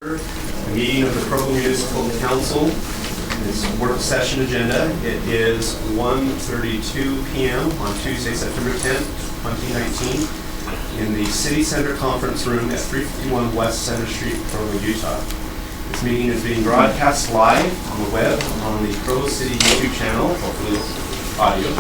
The meeting of the Provo Municipal Council is work session agenda. It is 1:32 p.m. on Tuesday, September 10th, 2019 in the City Center Conference Room at 351 West Center Street, Provo, Utah. This meeting is being broadcast live on the web on the Provo City YouTube channel, hopefully audio,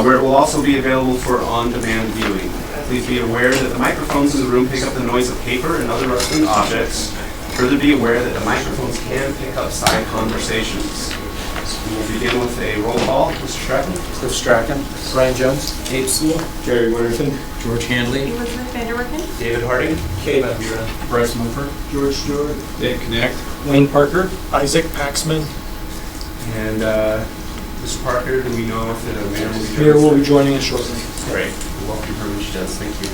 where it will also be available for on-demand viewing. Please be aware that the microphones in the room pick up the noise of paper and other rustling objects. Further be aware that the microphones can pick up side conversations. We will begin with a roll call. Mr. Strachan? Cliff Strachan. Brian Jones. Abe Sewell. Jerry Winterton. George Handley. Elizabeth Vanderwerken. David Harding. Kay Van Buren. Bryce Mumford. George Stewart. Dave Connect. Wayne Parker. Isaac Paxman. And Mr. Parker, do we know if the mayor will be joining us? Mayor will be joining us shortly. Great. We'll welcome her when she does. Thank you.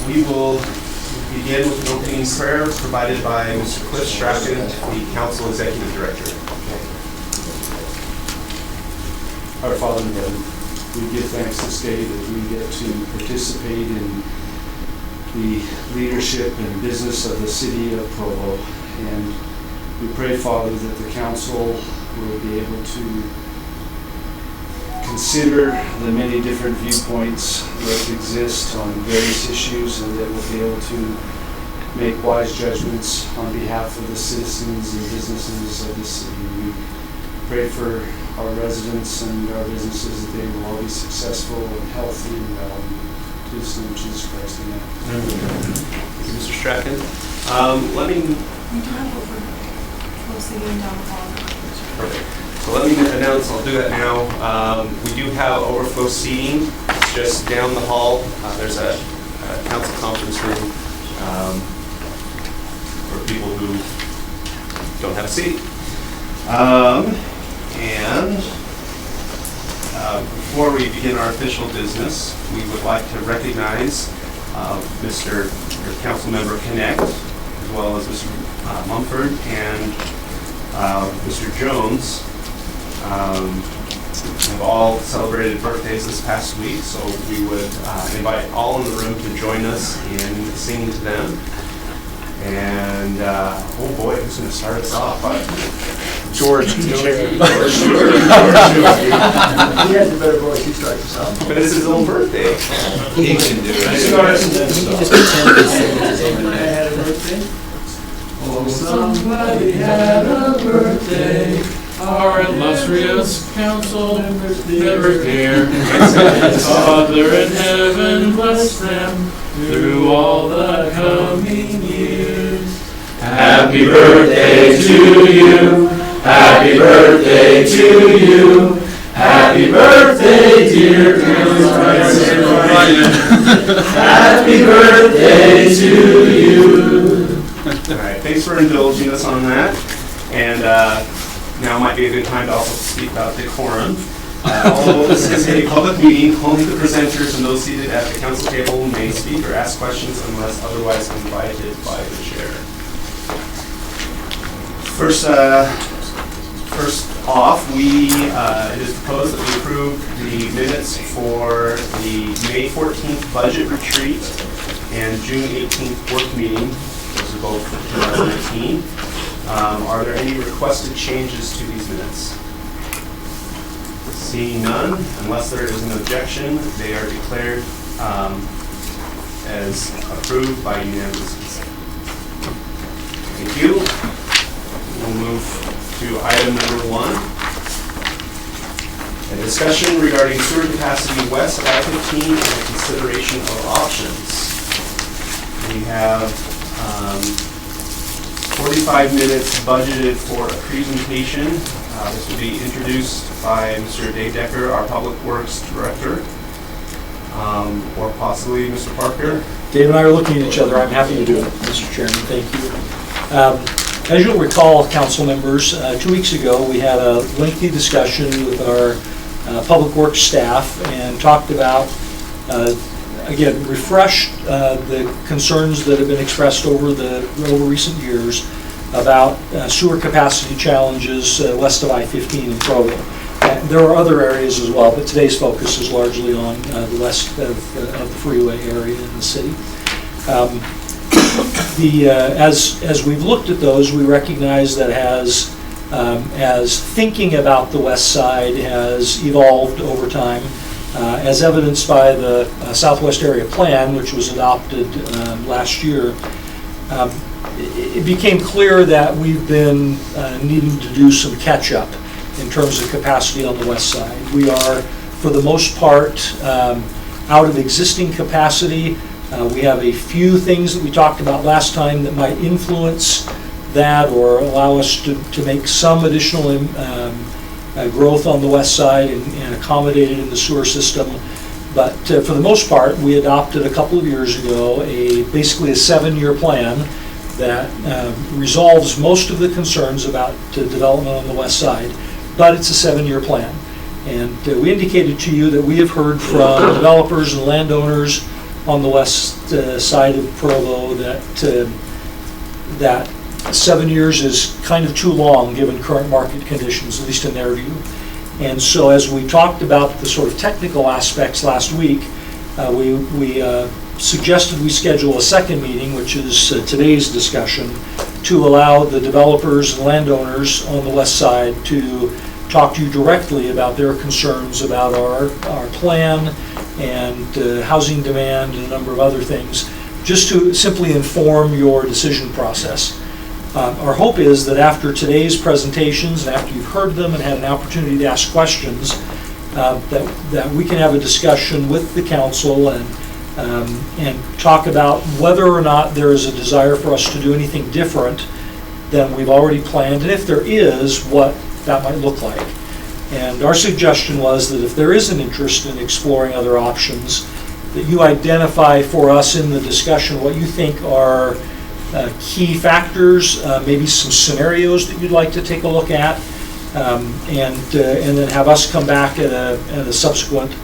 We will begin with an opening prayer provided by Mr. Cliff Strachan, the Council Executive Director. Our Father in heaven, we give thanks this day that we get to participate in the leadership and business of the city of Provo. And we pray, Father, that the council will be able to consider the many different viewpoints that exist on various issues, and that we'll be able to make wise judgments on behalf of the citizens and businesses of the city. We pray for our residents and our businesses that they will all be successful and healthy and well. To the name of Jesus Christ, amen. Thank you, Mr. Strachan. Let me... We do have over-occupancy down the hall. Perfect. So let me announce, I'll do that now. We do have overflow seating. It's just down the hall. There's a council conference room for people who don't have a seat. Before we begin our official business, we would like to recognize Mr. Councilmember Connect, as well as Mr. Mumford and Mr. Jones. Have all celebrated birthdays this past week, so we would invite all in the room to join us in singing to them. And oh boy, who's going to start us off? George. He has a better voice. He starts us off. But it's his own birthday. He can do it. I had a birthday. Oh, somebody had a birthday. Our illustrious council members here. Father in heaven bless them through all the coming years. Happy birthday to you. Happy birthday to you. Happy birthday, dear Brian. Happy birthday to you. All right, thanks for indulging us on that. And now might be a good time to also speak about decorum. Although this is a public meeting, only the presenters and those seated at the council table may speak or ask questions unless otherwise invited by the chair. First off, it is proposed that we approve the minutes for the May 14th budget retreat and June 18th work meeting. Those are both for 2019. Are there any requested changes to these minutes? Seeing none, unless there is an objection, they are declared as approved by unanimous consent. Thank you. We'll move to item number 1. A discussion regarding sewer capacity west of I-15 and a consideration of options. We have 45 minutes budgeted for a presentation. This will be introduced by Mr. Dave Decker, our Public Works Director, or possibly Mr. Parker. Dave and I are looking at each other. I'm happy to do it, Mr. Chairman. Thank you. As you'll recall, council members, 2 weeks ago we had a lengthy discussion with our Public Works staff and talked about, again, refreshed the concerns that have been expressed over recent years about sewer capacity challenges west of I-15 in Provo. There are other areas as well, but today's focus is largely on the west of the freeway area in the city. As we've looked at those, we recognize that as thinking about the west side has evolved over time, as evidenced by the Southwest Area Plan, which was adopted last year, it became clear that we've been needing to do some catch-up in terms of capacity on the west side. We are, for the most part, out of existing capacity. We have a few things that we talked about last time that might influence that or allow us to make some additional growth on the west side and accommodate it in the sewer system. But for the most part, we adopted a couple of years ago basically a 7-year plan that resolves most of the concerns about development on the west side, but it's a 7-year plan. And we indicated to you that we have heard from developers and landowners on the west side of Provo that 7 years is kind of too long given current market conditions, at least in their view. And so as we talked about the sort of technical aspects last week, we suggested we schedule a second meeting, which is today's discussion, to allow the developers and landowners on the west side to talk to you directly about their concerns about our plan and housing demand and a number of other things, just to simply inform your decision process. Our hope is that after today's presentations and after you've heard them and had an opportunity to ask questions, that we can have a discussion with the council and talk about whether or not there is a desire for us to do anything different than we've already planned, and if there is, what that might look like. And our suggestion was that if there is an interest in exploring other options, that you identify for us in the discussion what you think are key factors, maybe some scenarios that you'd like to take a look at, and then have us come back at a subsequent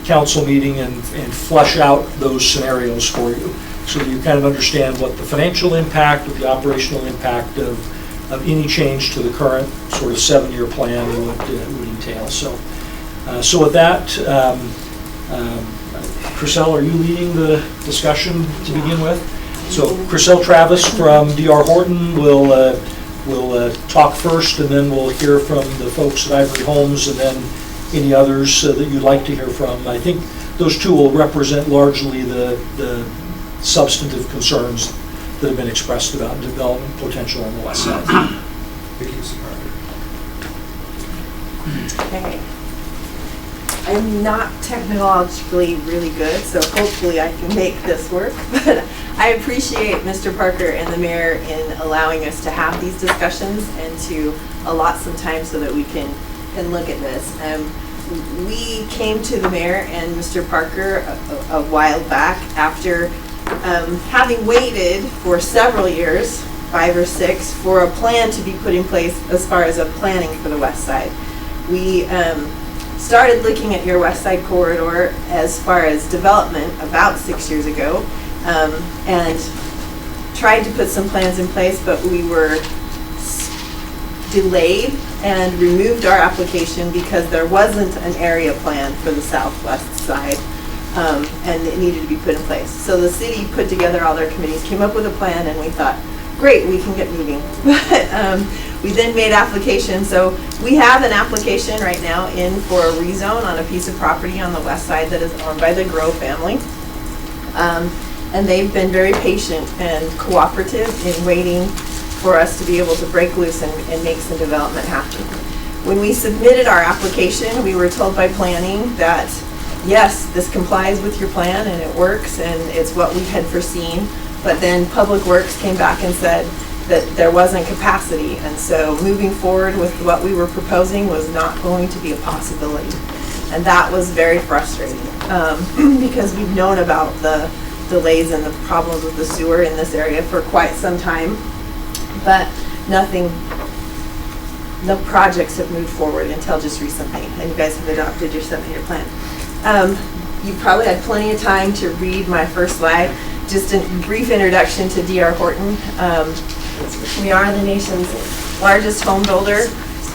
council meeting and flesh out those scenarios for you, so that you kind of understand what the financial impact or the operational impact of any change to the current sort of 7-year plan would entail. So with that, Chriselle, are you leading the discussion to begin with? So Chriselle Travis from D.R. Horton will talk first, and then we'll hear from the folks at Ivory Homes, and then any others that you'd like to hear from. I think those two will represent largely the substantive concerns that have been expressed about development potential on the west side. Thank you, Mr. Parker. Okay. I'm not technologically really good, so hopefully I can make this work. But I appreciate Mr. Parker and the mayor in allowing us to have these discussions and to allot some time so that we can look at this. We came to the mayor and Mr. Parker a while back after having waited for several years, 5 or 6, for a plan to be put in place as far as a planning for the west side. We started looking at your west side corridor as far as development about 6 years ago, and tried to put some plans in place, but we were delayed and removed our application because there wasn't an area plan for the southwest side. And it needed to be put in place. So the city put together all their committees, came up with a plan, and we thought, great, we can get moving. But we then made applications. So we have an application right now in for a rezone on a piece of property on the west side that is owned by the Grove family. And they've been very patient and cooperative in waiting for us to be able to break loose and make some development happen. When we submitted our application, we were told by planning that yes, this complies with your plan and it works and it's what we had foreseen, but then Public Works came back and said that there wasn't capacity, and so moving forward with what we were proposing was not going to be a possibility. And that was very frustrating because we've known about the delays and the problems with the sewer in this area for quite some time, but no projects have moved forward until just recently, and you guys have adopted your 7-year plan. You probably had plenty of time to read my first slide. Just a brief introduction to D.R. Horton. We are the nation's largest home builder,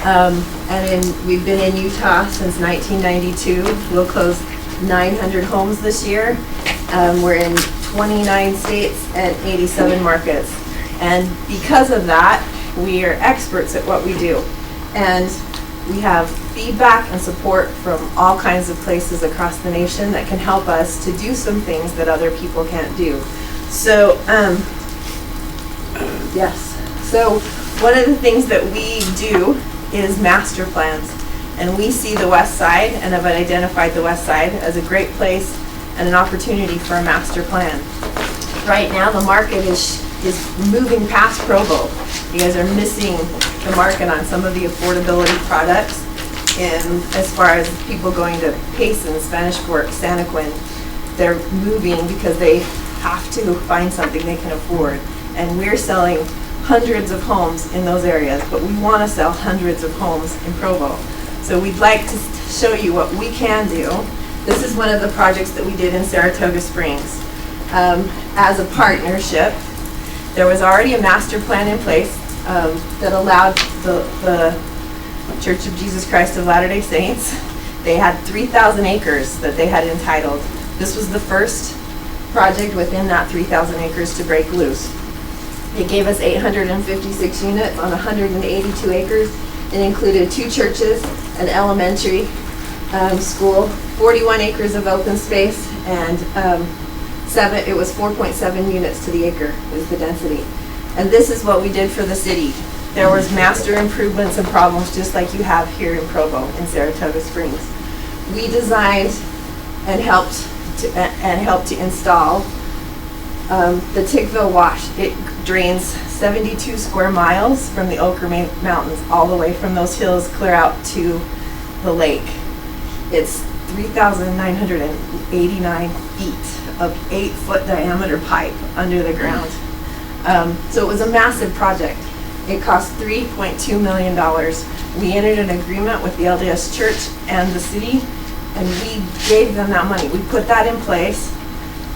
and we've been in Utah since 1992. We'll close 900 homes this year, We're in 29 states and 87 markets. And because of that, we are experts at what we do. And we have feedback and support from all kinds of places across the nation that can help us to do some things that other people can't do. So, yes. So one of the things that we do is master plans. And we see the west side and have identified the west side as a great place and an opportunity for a master plan. Right now, the market is moving past Provo. You guys are missing the market on some of the affordability products. And as far as people going to Payson, Spanish Fork, Santaquin, they're moving because they have to find something they can afford. And we're selling hundreds of homes in those areas, but we want to sell hundreds of homes in Provo. So we'd like to show you what we can do. This is one of the projects that we did in Saratoga Springs. As a partnership, there was already a master plan in place that allowed the Church of Jesus Christ of Latter-day Saints. They had 3,000 acres that they had entitled. This was the first project within that 3,000 acres to break loose. It gave us 856 units on 182 acres. It included 2 churches, an elementary school, 41 acres of open space, and it was 4.7 units to the acre was the density. And this is what we did for the city. There was master improvements and problems just like you have here in Provo, in Saratoga Springs. We designed and helped to install the Tickville Wash. It drains 72 square miles from the Oquirrh Mountains all the way from those hills clear out to the lake. It's 3,989 feet of 8-foot diameter pipe under the ground. So it was a massive project. It cost $3.2 million. We entered an agreement with the LDS Church and the city, and we gave them that money. We put that in place,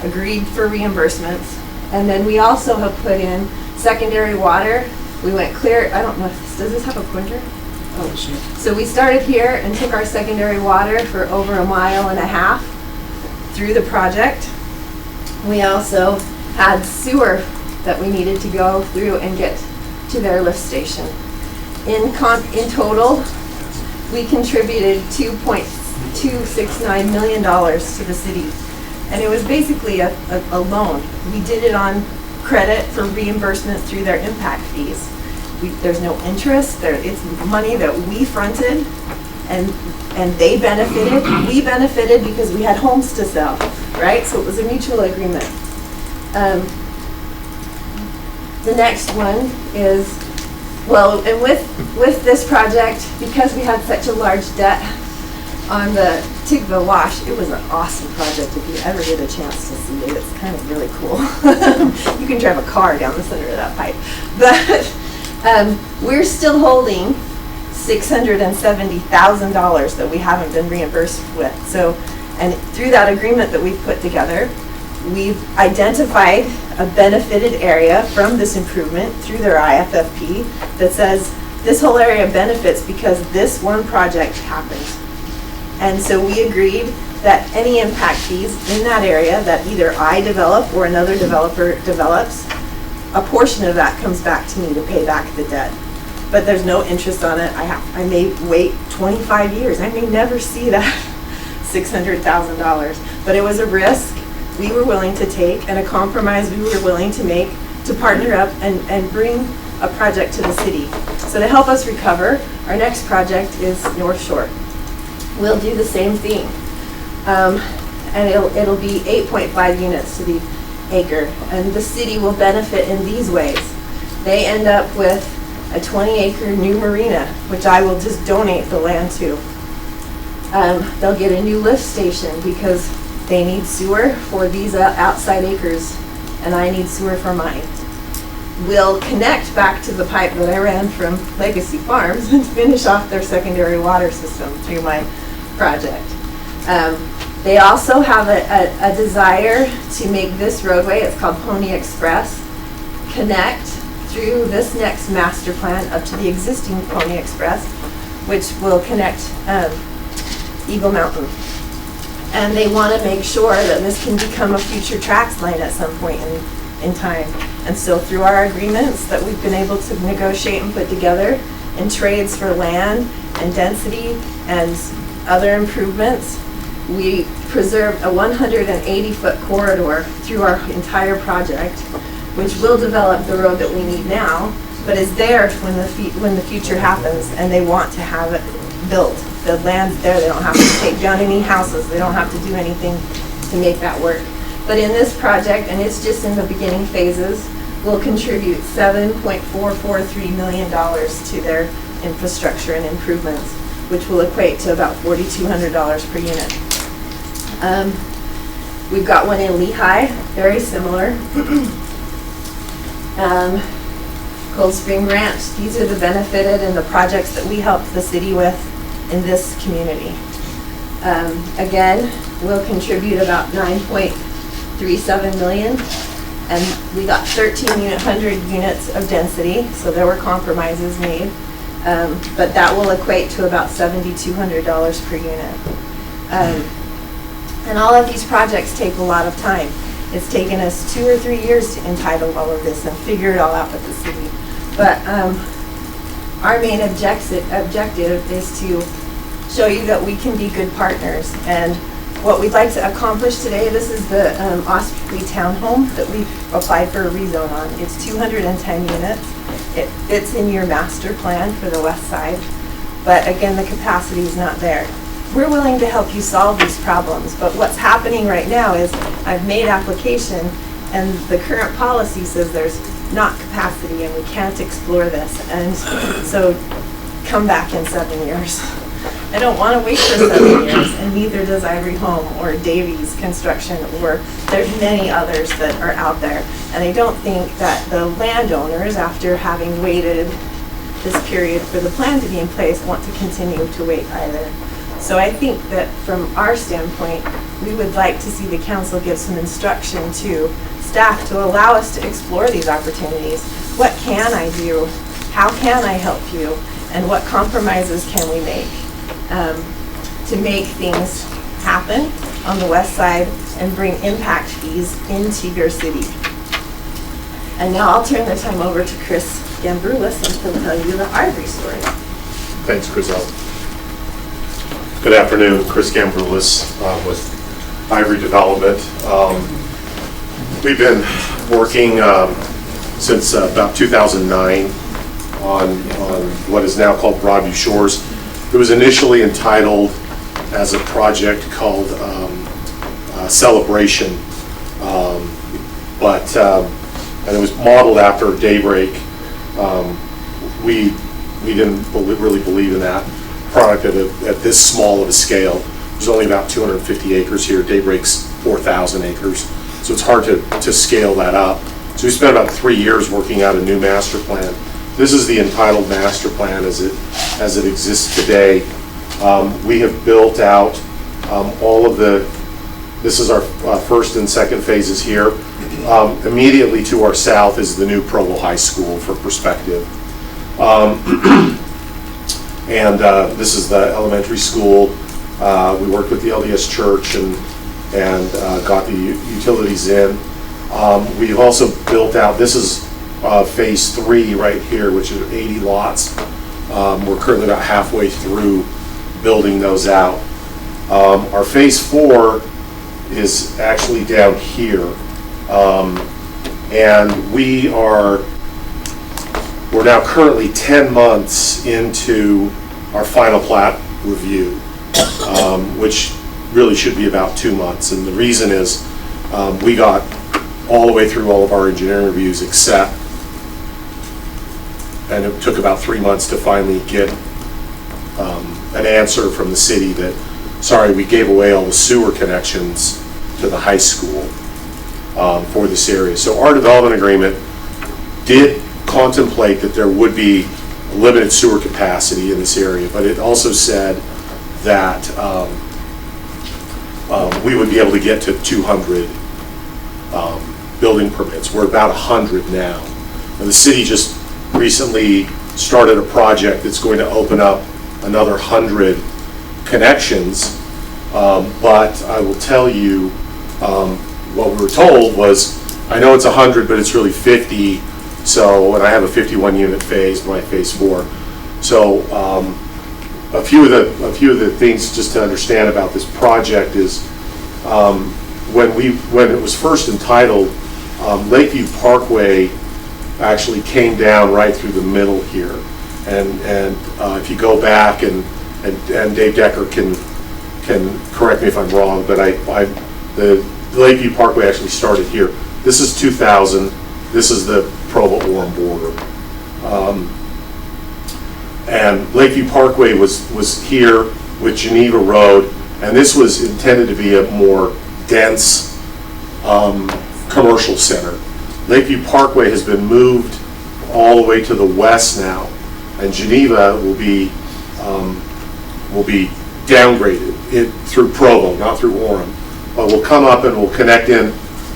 agreed for reimbursements, and then we also have put in secondary water. We went clear, I don't know, does this have a pointer? Oh, so we started here and took our secondary water for over 1.5 miles through the project. We also had sewer that we needed to go through and get to their lift station. In total, we contributed $2.269 million to the city. And it was basically a loan. We did it on credit for reimbursement through their impact fees. There's no interest. It's money that we fronted, and they benefited. We benefited because we had homes to sell, right? So it was a mutual agreement. The next one is, well, and with this project, because we had such a large debt on the Tickville Wash, it was an awesome project. If you ever get a chance to see it, it's kind of really cool. You can drive a car down the center of that pipe. But we're still holding $670,000 that we haven't been reimbursed with. So, and through that agreement that we've put together, we've identified a benefited area from this improvement through their IFFP that says this whole area benefits because this one project happened. And so we agreed that any impact fees in that area that either I develop or another developer develops, a portion of that comes back to me to pay back the debt. But there's no interest on it. I may wait 25 years. I may never see that $600,000. But it was a risk we were willing to take and a compromise we were willing to make to partner up and bring a project to the city. So to help us recover, our next project is North Shore. We'll do the same thing. And it'll be 8.5 units to the acre. And the city will benefit in these ways. They end up with a 20-acre new marina, which I will just donate the land to. They'll get a new lift station because they need sewer for these outside acres, and I need sewer for mine. We'll connect back to the pipe that I ran from Legacy Farms and finish off their secondary water system through my project. They also have a desire to make this roadway, it's called Pony Express, connect through this next master plan up to the existing Pony Express, which will connect Eagle Mountain. And they want to make sure that this can become a future TRAX line at some point in time. And so through our agreements that we've been able to negotiate and put together in trades for land and density and other improvements, we preserved a 180-foot corridor through our entire project, which will develop the road that we need now, but is there when the future happens and they want to have it built. The land's there, they don't have to take down any houses, they don't have to do anything to make that work. But in this project, and it's just in the beginning phases, we'll contribute $7.443 million to their infrastructure and improvements, which will equate to about $4,200 per unit. We've got one in Lehigh, very similar. Cold Spring Ranch, these are the benefited and the projects that we helped the city with in this community. Again, we'll contribute about $9.37 million, and we got 1,300 units of density, so there were compromises made, but that will equate to about $7,200 per unit. And all of these projects take a lot of time. It's taken us 2 or 3 years to entitle all of this and figure it all out with the city. But our main objective is to show you that we can be good partners. And what we'd like to accomplish today, this is the Osprey Townhome that we applied for a rezone on. It's 210 units. It fits in your master plan for the west side. But again, the capacity is not there. We're willing to help you solve these problems, but what's happening right now is I've made application and the current policy says there's not capacity and we can't explore this. And so come back in 7 years. I don't want to wait for 7 years, and neither does Ivory Home or Davies Construction, or there's many others that are out there. And I don't think that the landowners, after having waited this period for the plan to be in place, want to continue to wait either. So I think that from our standpoint, we would like to see the council give some instruction to staff to allow us to explore these opportunities. What can I do? How can I help you? And what compromises can we make to make things happen on the west side and bring impact fees into your city? And now I'll turn the time over to Chris Gambroulis and he'll tell you the Ivory story. Thanks, Chriselle. Good afternoon, Chris Gambroulis with Ivory Development. We've been working since about 2009 on what is now called Broadview Shores. It was initially entitled as a project called Celebration, and it was modeled after Daybreak. We didn't really believe in that product at this small of a scale. There's only about 250 acres here. Daybreak's 4,000 acres, so it's hard to scale that up. So we spent about 3 years working out a new master plan. This is the entitled master plan as it exists today. We have built out all of this is our first and second phases here. Immediately to our south is the new Provo High School, for perspective. And this is the elementary school. We worked with the LDS Church and got the utilities in. We've also built out, this is phase 3 right here, which is 80 lots. We're currently about halfway through building those out. Our phase 4 is actually down here. And we're now currently 10 months into our final plat review, which really should be about 2 months. And the reason is we got all the way through all of our engineering reviews except, and it took about 3 months to finally get an answer from the city that, sorry, we gave away all the sewer connections to the high school for this area. So our development agreement did contemplate that there would be limited sewer capacity in this area, but it also said that we would be able to get to 200 building permits. We're about 100 now. And the city just recently started a project that's going to open up another 100 connections But I will tell you, what we were told was, I know it's 100, but it's really 50. So, and I have a 51 unit phase, my phase 4. So, a few of the things just to understand about this project is, when it was first entitled, Lakeview Parkway actually came down right through the middle here. And if you go back, and Dave Decker can correct me if I'm wrong, but the Lakeview Parkway actually started here. This is 2000. This is the Provo-Orem border. And Lakeview Parkway was here with Geneva Road, and this was intended to be a more dense commercial center. Lakeview Parkway has been moved all the way to the west now, and Geneva will be downgraded through Provo, not through Orem. But we'll come up and we'll connect in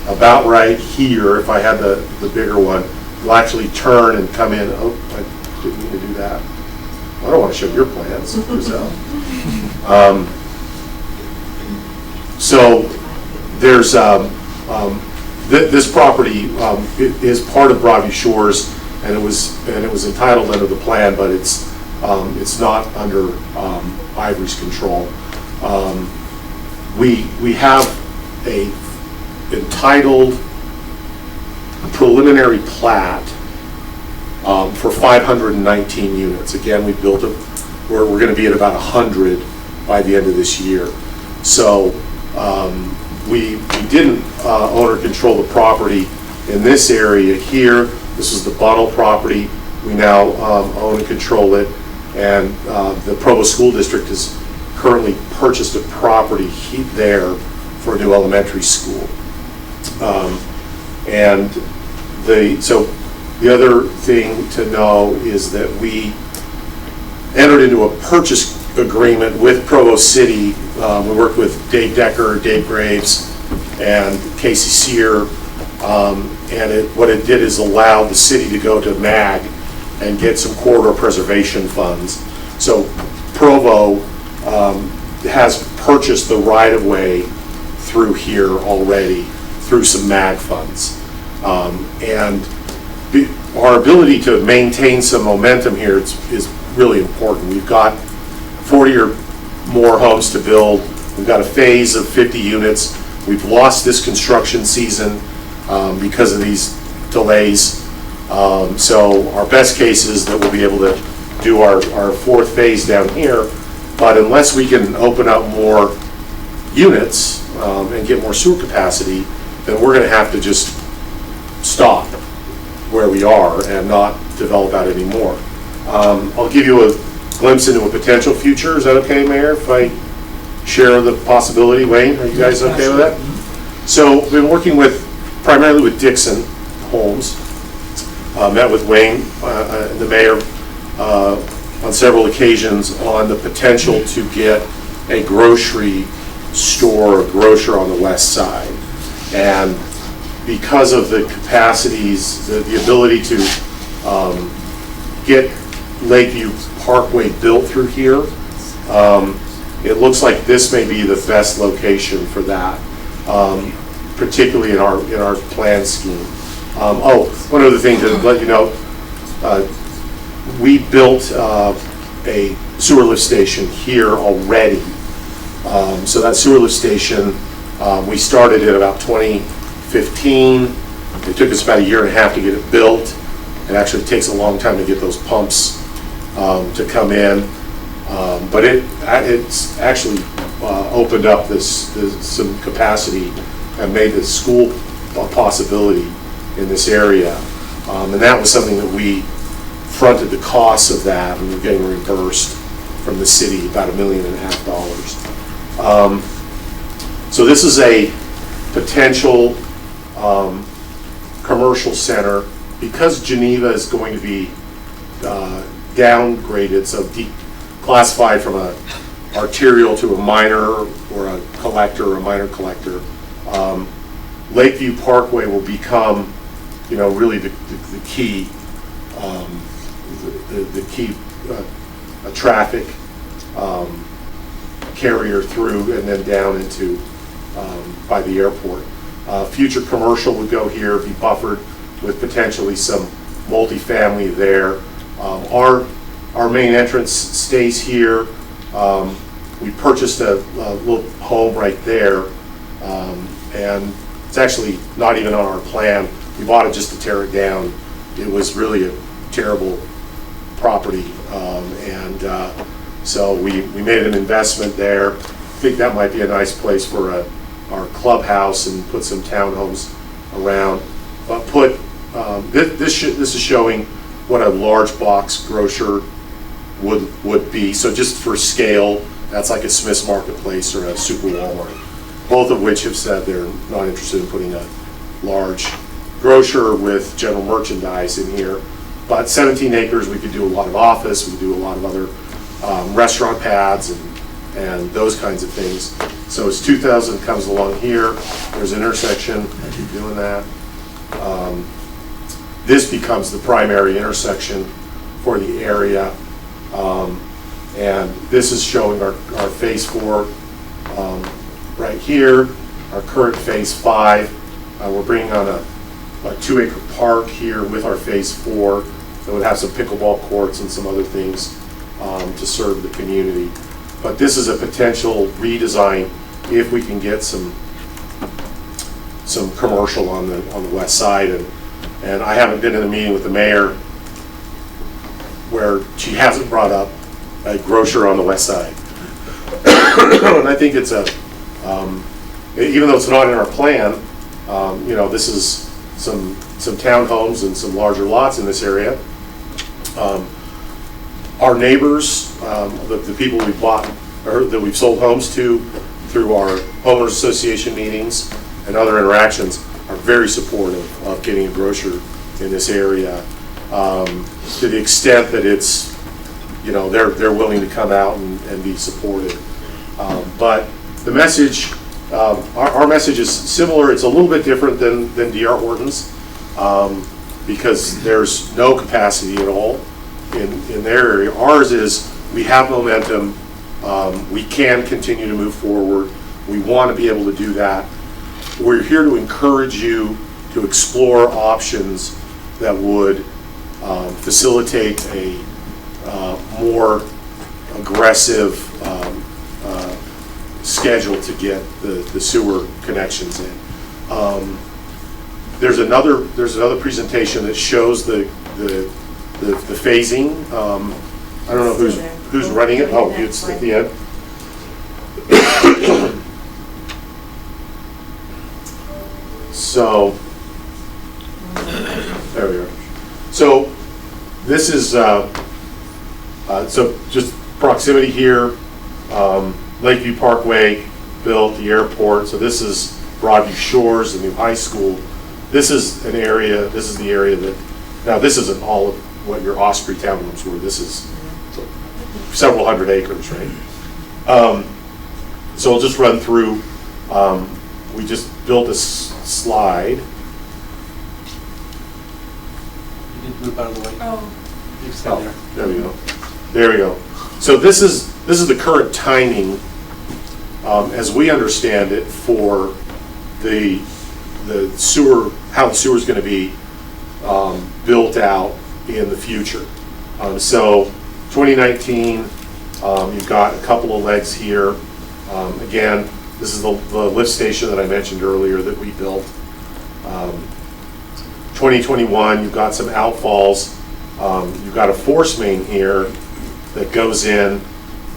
about right here. If I had the bigger one, we'll actually turn and come in. Oh, I didn't mean to do that. I don't want to show your plans, Brazil. So there's this property is part of Broadview Shores, and it was entitled under the plan, but it's not under Ivory's control. We have a entitled preliminary plat for 519 units. Again, we built it. We're going to be at about 100 by the end of this year. So we didn't own or control the property in this area here. This is the Bunnell property. We now own and control it, and the Provo School District has currently purchased a property there for a new elementary school. So the other thing to know is that we entered into a purchase agreement with Provo City. We worked with Dave Decker, Dave Graves, and Casey Sear, and what it did is allow the city to go to MAG and get some corridor preservation funds. So Provo has purchased the right-of-way through here already through some MAG funds. And our ability to maintain some momentum here is really important. We've got 40 or more homes to build. We've got a phase of 50 units. We've lost this construction season because of these delays. So our best case is that we'll be able to do our fourth phase down here. But unless we can open up more units and get more sewer capacity, then we're going to have to just stop where we are and not develop out anymore. I'll give you a glimpse into a potential future. Is that okay, Mayor, if I share the possibility? Wayne, are you guys okay with that? So we've been working primarily with Dixon Homes. Met with Wayne, the mayor, on several occasions on the potential to get a grocery store, a grocer on the west side. And because of the capacities, the ability to get Lakeview Parkway built through here, it looks like this may be the best location for that, particularly in our plan scheme. One other thing to let you know, we built a sewer lift station here already. So that sewer lift station, we started in about 2015. It took us about a year and a half to get it built. It actually takes a long time to get those pumps to come in. But it's actually opened up some capacity and made the school a possibility in this area. And that was something that we fronted the costs of that, and we're getting reimbursed from the city about $1.5 million. So this is a potential commercial center. Because Geneva is going to be downgraded, so classified from a arterial to a minor or a collector or a minor collector, Lakeview Parkway will become, really the key, carrier through and then down into by the airport. Future commercial would go here, be buffered with potentially some multifamily there. Our main entrance stays here. We purchased a little home right there, and it's actually not even on our plan. We bought it just to tear it down. It was really a terrible property, so we made an investment there. I think that might be a nice place for our clubhouse and put some townhomes around. But this is showing what a large box grocer would be. So just for scale, that's like a Smith's Marketplace or a Super Walmart, both of which have said they're not interested in putting a large grocer with general merchandise in here. But 17 acres, we could do a lot of office, we could do a lot of other restaurant pads and those kinds of things. So as 2000 comes along here, there's an intersection, doing that. This becomes the primary intersection for the area. And this is showing our phase 4 right here, our current phase 5. We're bringing on a 2-acre park here with our phase 4 that would have some pickleball courts and some other things to serve the community. But this is a potential redesign if we can get some commercial on the west side. And I haven't been in a meeting with the mayor where she hasn't brought up a grocer on the west side. And I think it's even though it's not in our plan, this is some townhomes and some larger lots in this area. Our neighbors, the people we bought or that we've sold homes to through our homeowners association meetings and other interactions, are very supportive of getting a grocer in this area, to the extent that it's, they're willing to come out and be supportive. But the message, our message is similar. It's a little bit different than D.R. Horton's, because there's no capacity at all in their area. Ours is, we have momentum. We can continue to move forward. We want to be able to do that. We're here to encourage you to explore options that would facilitate a more aggressive schedule to get the sewer connections in. There's another presentation that shows the phasing. I don't know who's running it. Oh, it's at the end. So, there we go. So, this is, so just proximity here, Lakeview Parkway built, the airport. So this is Broadview Shores, the new high school. This is the area that, now this isn't all of what your Osprey townhomes were. This is several hundred acres, right? So I'll just run through. We just built a slide. You didn't move out of the way. Oh. You stay there. There we go. There we go. So this is the current timing, as we understand it, for the sewer, how the sewer is going to be built out in the future. So 2019, you've got a couple of legs here. Again, this is the lift station that I mentioned earlier that we built. 2021, you've got some outfalls. You've got a force main here that goes in,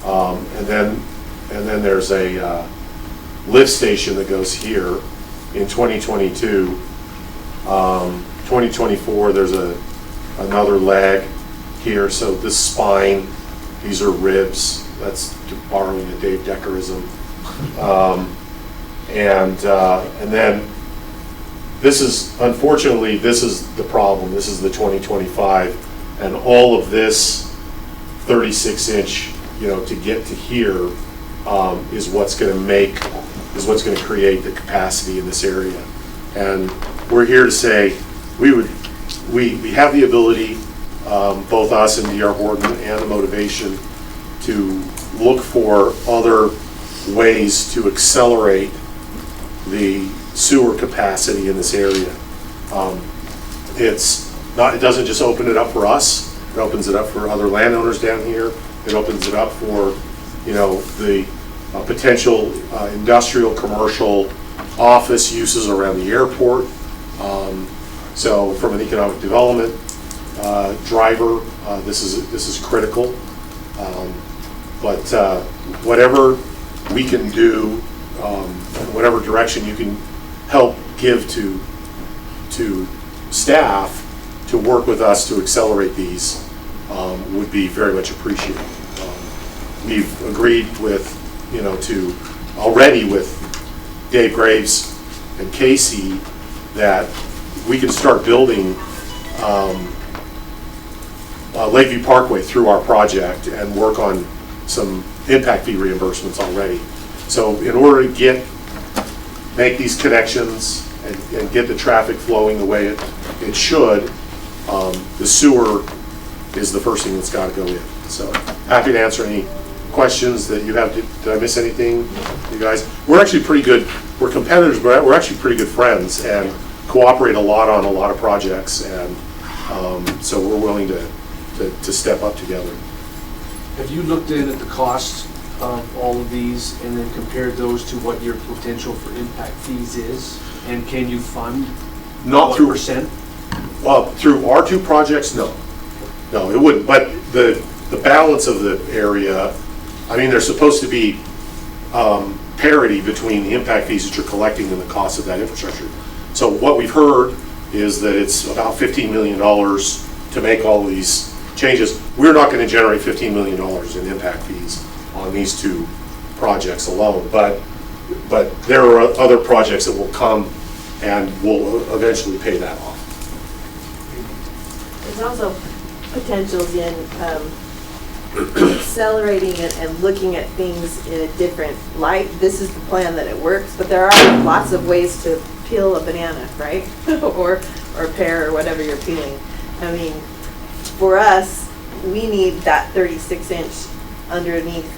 and then there's a lift station that goes here in 2022. 2024, there's another leg here. So this spine, these are ribs. That's borrowing a Dave Deckerism. And then this is, unfortunately, this is the problem. This is the 2025, and all of this 36-inch, to get to here, is what's going to create the capacity in this area. And we're here to say we have the ability, both us and D.R. Horton, and the motivation to look for other ways to accelerate the sewer capacity in this area. It doesn't just open it up for us, it opens it up for other landowners down here, it opens it up for, the potential industrial, commercial, office uses around the airport. So from an economic development driver, this is critical. But whatever we can do, whatever direction you can help give to staff to work with us to accelerate these would be very much appreciated. We've agreed with, already with Dave Graves and Casey that we can start building Lakeview Parkway through our project and work on some impact fee reimbursements already. So in order to make these connections and get the traffic flowing the way it should, the sewer is the first thing that's got to go in. So happy to answer any questions that you have. Did I miss anything, you guys? We're actually pretty good. We're competitors, but we're actually pretty good friends and cooperate a lot on a lot of projects. And so we're willing to step up together. Have you looked in at the cost of all of these and then compared those to what your potential for impact fees is? And can you fund Not through percent? Through our two projects, no. No, it wouldn't. But the balance of the area, I mean, there's supposed to be parity between the impact fees that you're collecting and the cost of that infrastructure. So what we've heard is that it's about $15 million to make all of these changes. We're not going to generate $15 million in impact fees on these two projects alone, but there are other projects that will come and will eventually pay that off. There's also potentials in accelerating it and looking at things in a different light. This is the plan that it works, but there are lots of ways to peel a banana, right? or a pear or whatever you're peeling. I mean, for us, we need that 36-inch underneath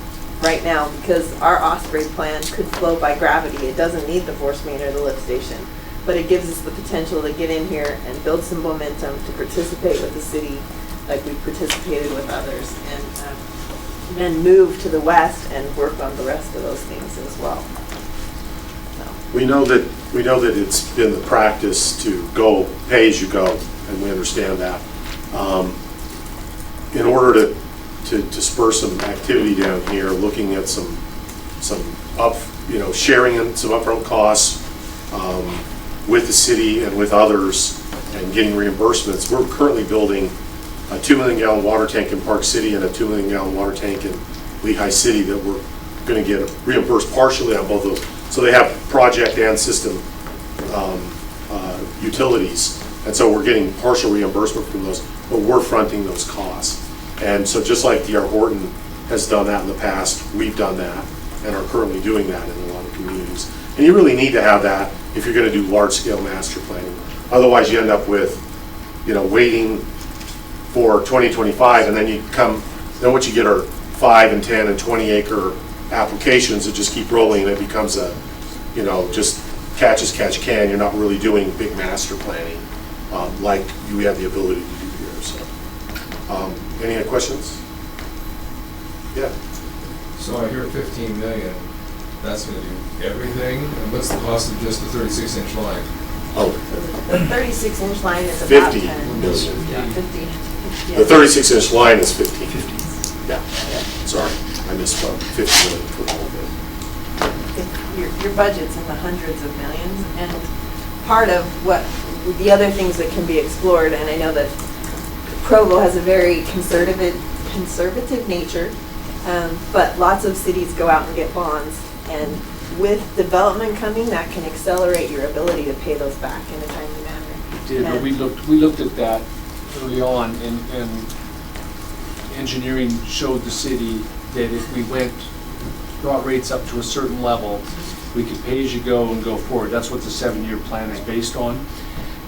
right now because our Osprey plan could flow by gravity. It doesn't need the force main or the lift station, but it gives us the potential to get in here and build some momentum to participate with the city like we participated with others, and then move to the west and work on the rest of those things as well. So. We know that it's been the practice to go pay as you go, and we understand that. In order to spur some activity down here, looking at some sharing and some upfront costs with the city and with others, and getting reimbursements. We're currently building a 2 million gallon water tank in Park City and a 2 million gallon water tank in Lehigh City that we're going to get reimbursed partially on both of those. So they have project and system utilities, and so we're getting partial reimbursement from those, but we're fronting those costs. And so just like D.R. Horton has done that in the past, we've done that and are currently doing that in a lot of communities. And you really need to have that if you're going to do large-scale master planning. Otherwise, you end up with, waiting for 2025, and then what you get are 5 and 10 and 20 acre applications that just keep rolling, and it becomes a, just catch as catch can. You're not really doing big master planning like you have the ability to do here. So, any other questions? Yeah. So I hear 15 million. That's going to do everything. And what's the cost of just the 36-inch line? Oh, the 36-inch line is about 50 10. million. Yeah, 50. Yeah. The 36-inch line is 15. Yeah. Sorry, I misspoke. 50 million for the whole thing. Your budget's in the hundreds of millions, and part of the other things that can be explored, and I know that Provo has a very conservative nature, but lots of cities go out and get bonds, and with development coming, that can accelerate your ability to pay those back in a timely manner. It did, but we looked at that early on, and engineering showed the city that if we brought rates up to a certain level, we could pay as you go and go forward. That's what the 7-year plan is based on.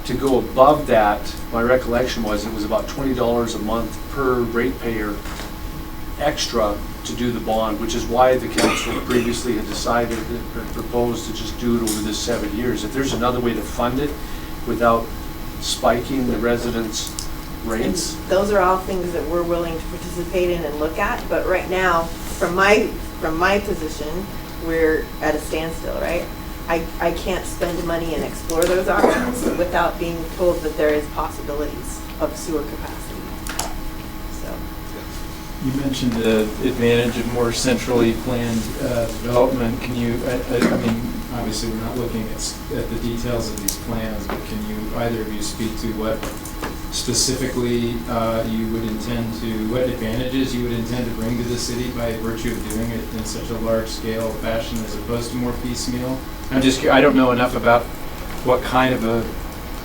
To go above that, my recollection was it was about $20 a month per ratepayer extra to do the bond, which is why the council previously had decided or proposed to just do it over the 7 years. If there's another way to fund it without spiking the residents' rates. And those are all things that we're willing to participate in and look at, but right now, from my position, we're at a standstill, right? I can't spend money and explore those options without being told that there is possibilities of sewer capacity. So, You mentioned the advantage of more centrally planned development. Can you, I mean, obviously we're not looking at the details of these plans, but can you, either of you, speak to what specifically you would intend to, what advantages you would intend to bring to the city by virtue of doing it in such a large scale fashion as opposed to more piecemeal? I'm just, I don't know enough about what kind of a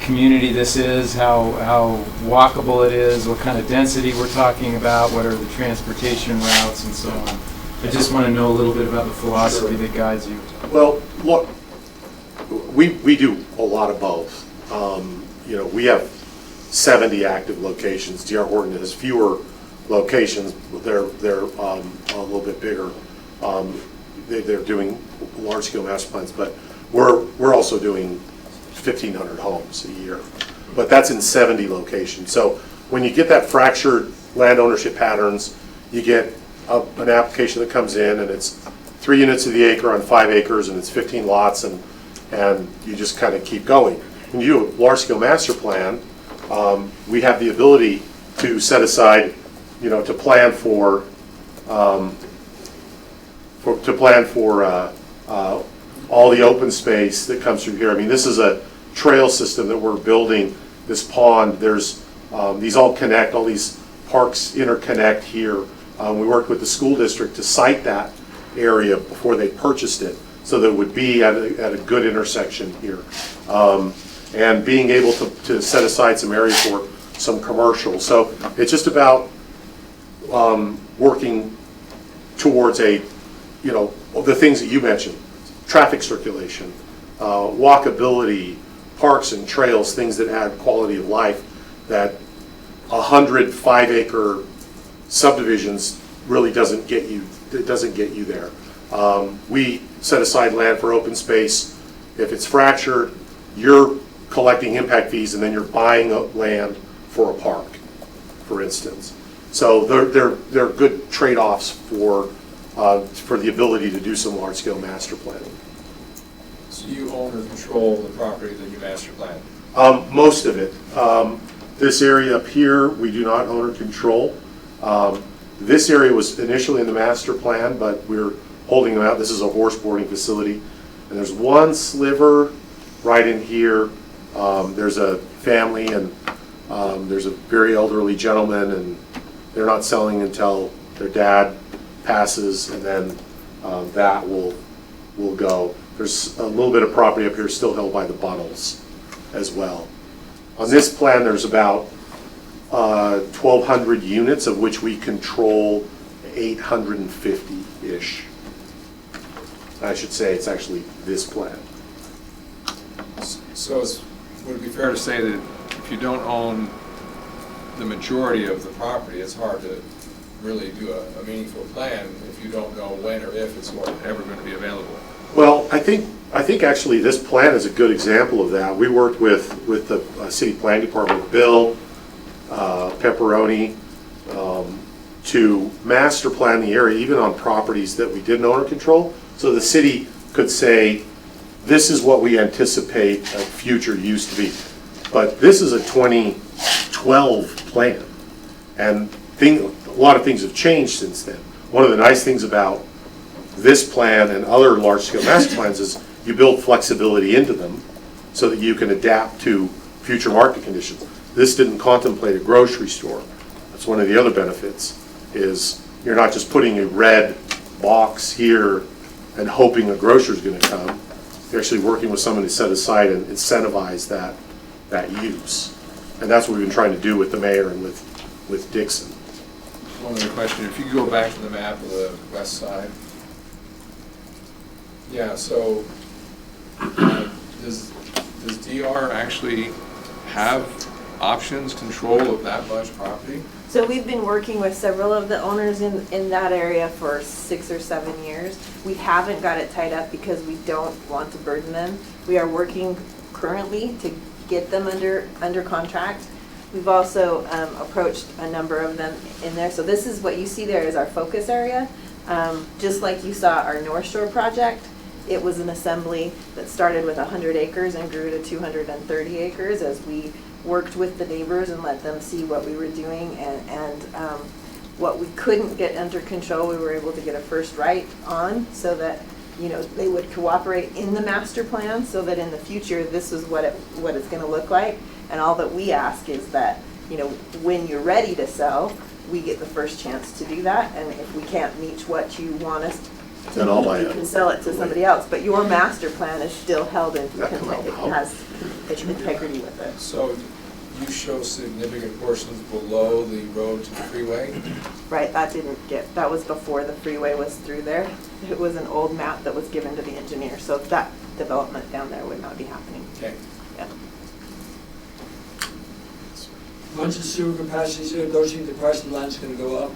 community this is, how walkable it is, what kind of density we're talking about, what are the transportation routes and so on. I just want to know a little bit about the philosophy that guides you. Well, look, we do a lot of both. You know, we have 70 active locations. D.R. Horton has fewer locations, but they're a little bit bigger. They're doing large-scale master plans, but we're also doing 1,500 homes a year. But that's in 70 locations. So when you get that fractured land ownership patterns, you get an application that comes in and it's 3 units of the acre on 5 acres and it's 15 lots, and you just kind of keep going. When you do a large-scale master plan, we have the ability to set aside, you know, to plan for all the open space that comes through here. I mean, this is a trail system that we're building. This pond, there's these all connect. All these parks interconnect here. We worked with the school district to site that area before they purchased it, so that it would be at a good intersection here. And being able to set aside some area for some commercial. So it's just about working towards the things that you mentioned: traffic circulation, walkability, parks and trails, things that add quality of life that 100 5-acre subdivisions really doesn't get you. It doesn't get you there. We set aside land for open space. If it's fractured, you're collecting impact fees, and then you're buying land for a park, for instance. So they're good trade-offs for the ability to do some large-scale master planning. So you own or control the property that you master plan? Most of it. This area up here, we do not own or control. This area was initially in the master plan, but we're holding them out. This is a horse boarding facility, and there's one sliver right in here. There's a family, and there's a very elderly gentleman, and they're not selling until their dad passes, and then that will go. There's a little bit of property up here still held by the Bunnells as well. On this plan, there's about 1,200 units, of which we control 850-ish. I should say it's actually this plan. So would it be fair to say that if you don't own the majority of the property, it's hard to really do a meaningful plan if you don't know when or if it's ever going to be available? Well, I think actually this plan is a good example of that. We worked with the city planning department, Bill Pepperoni, to master plan the area, even on properties that we didn't own or control. So the city could say, this is what we anticipate a future use to be. But this is a 2012 plan, and a lot of things have changed since then. One of the nice things about this plan and other large-scale master plans is you build flexibility into them so that you can adapt to future market conditions. This didn't contemplate a grocery store. That's one of the other benefits, is you're not just putting a red box here and hoping a grocer's going to come. You're actually working with someone to set aside and incentivize that use. And that's what we've been trying to do with the mayor and with Dixon. One other question, if you go back to the map of the west side. Yeah, so does DR actually have options, control of that much property? So we've been working with several of the owners in that area for 6 or 7 years. We haven't got it tied up because we don't want to burden them. We are working currently to get them under contract. We've also approached a number of them in there. So this is what you see there is our focus area. Just like you saw our North Shore project, it was an assembly that started with 100 acres and grew to 230 acres as we worked with the neighbors and let them see what we were doing, and what we couldn't get under control, we were able to get a first right on, so that, you know, they would cooperate in the master plan, so that in the future, this is what it's gonna look like. And all that we ask is that, you know, when you're ready to sell, we get the first chance to do that, and if we can't meet what you want us to Then I'll buy meet, it. you can sell it to somebody else, but your master plan is still held in, That can it help. has integrity with it. So you show significant portions below the road to the freeway? Right, that was before the freeway was through there. It was an old map that was given to the engineer, so that development down there would not be happening. Okay. Yeah. Once the sewer capacity is there, don't you think the price of the land's gonna go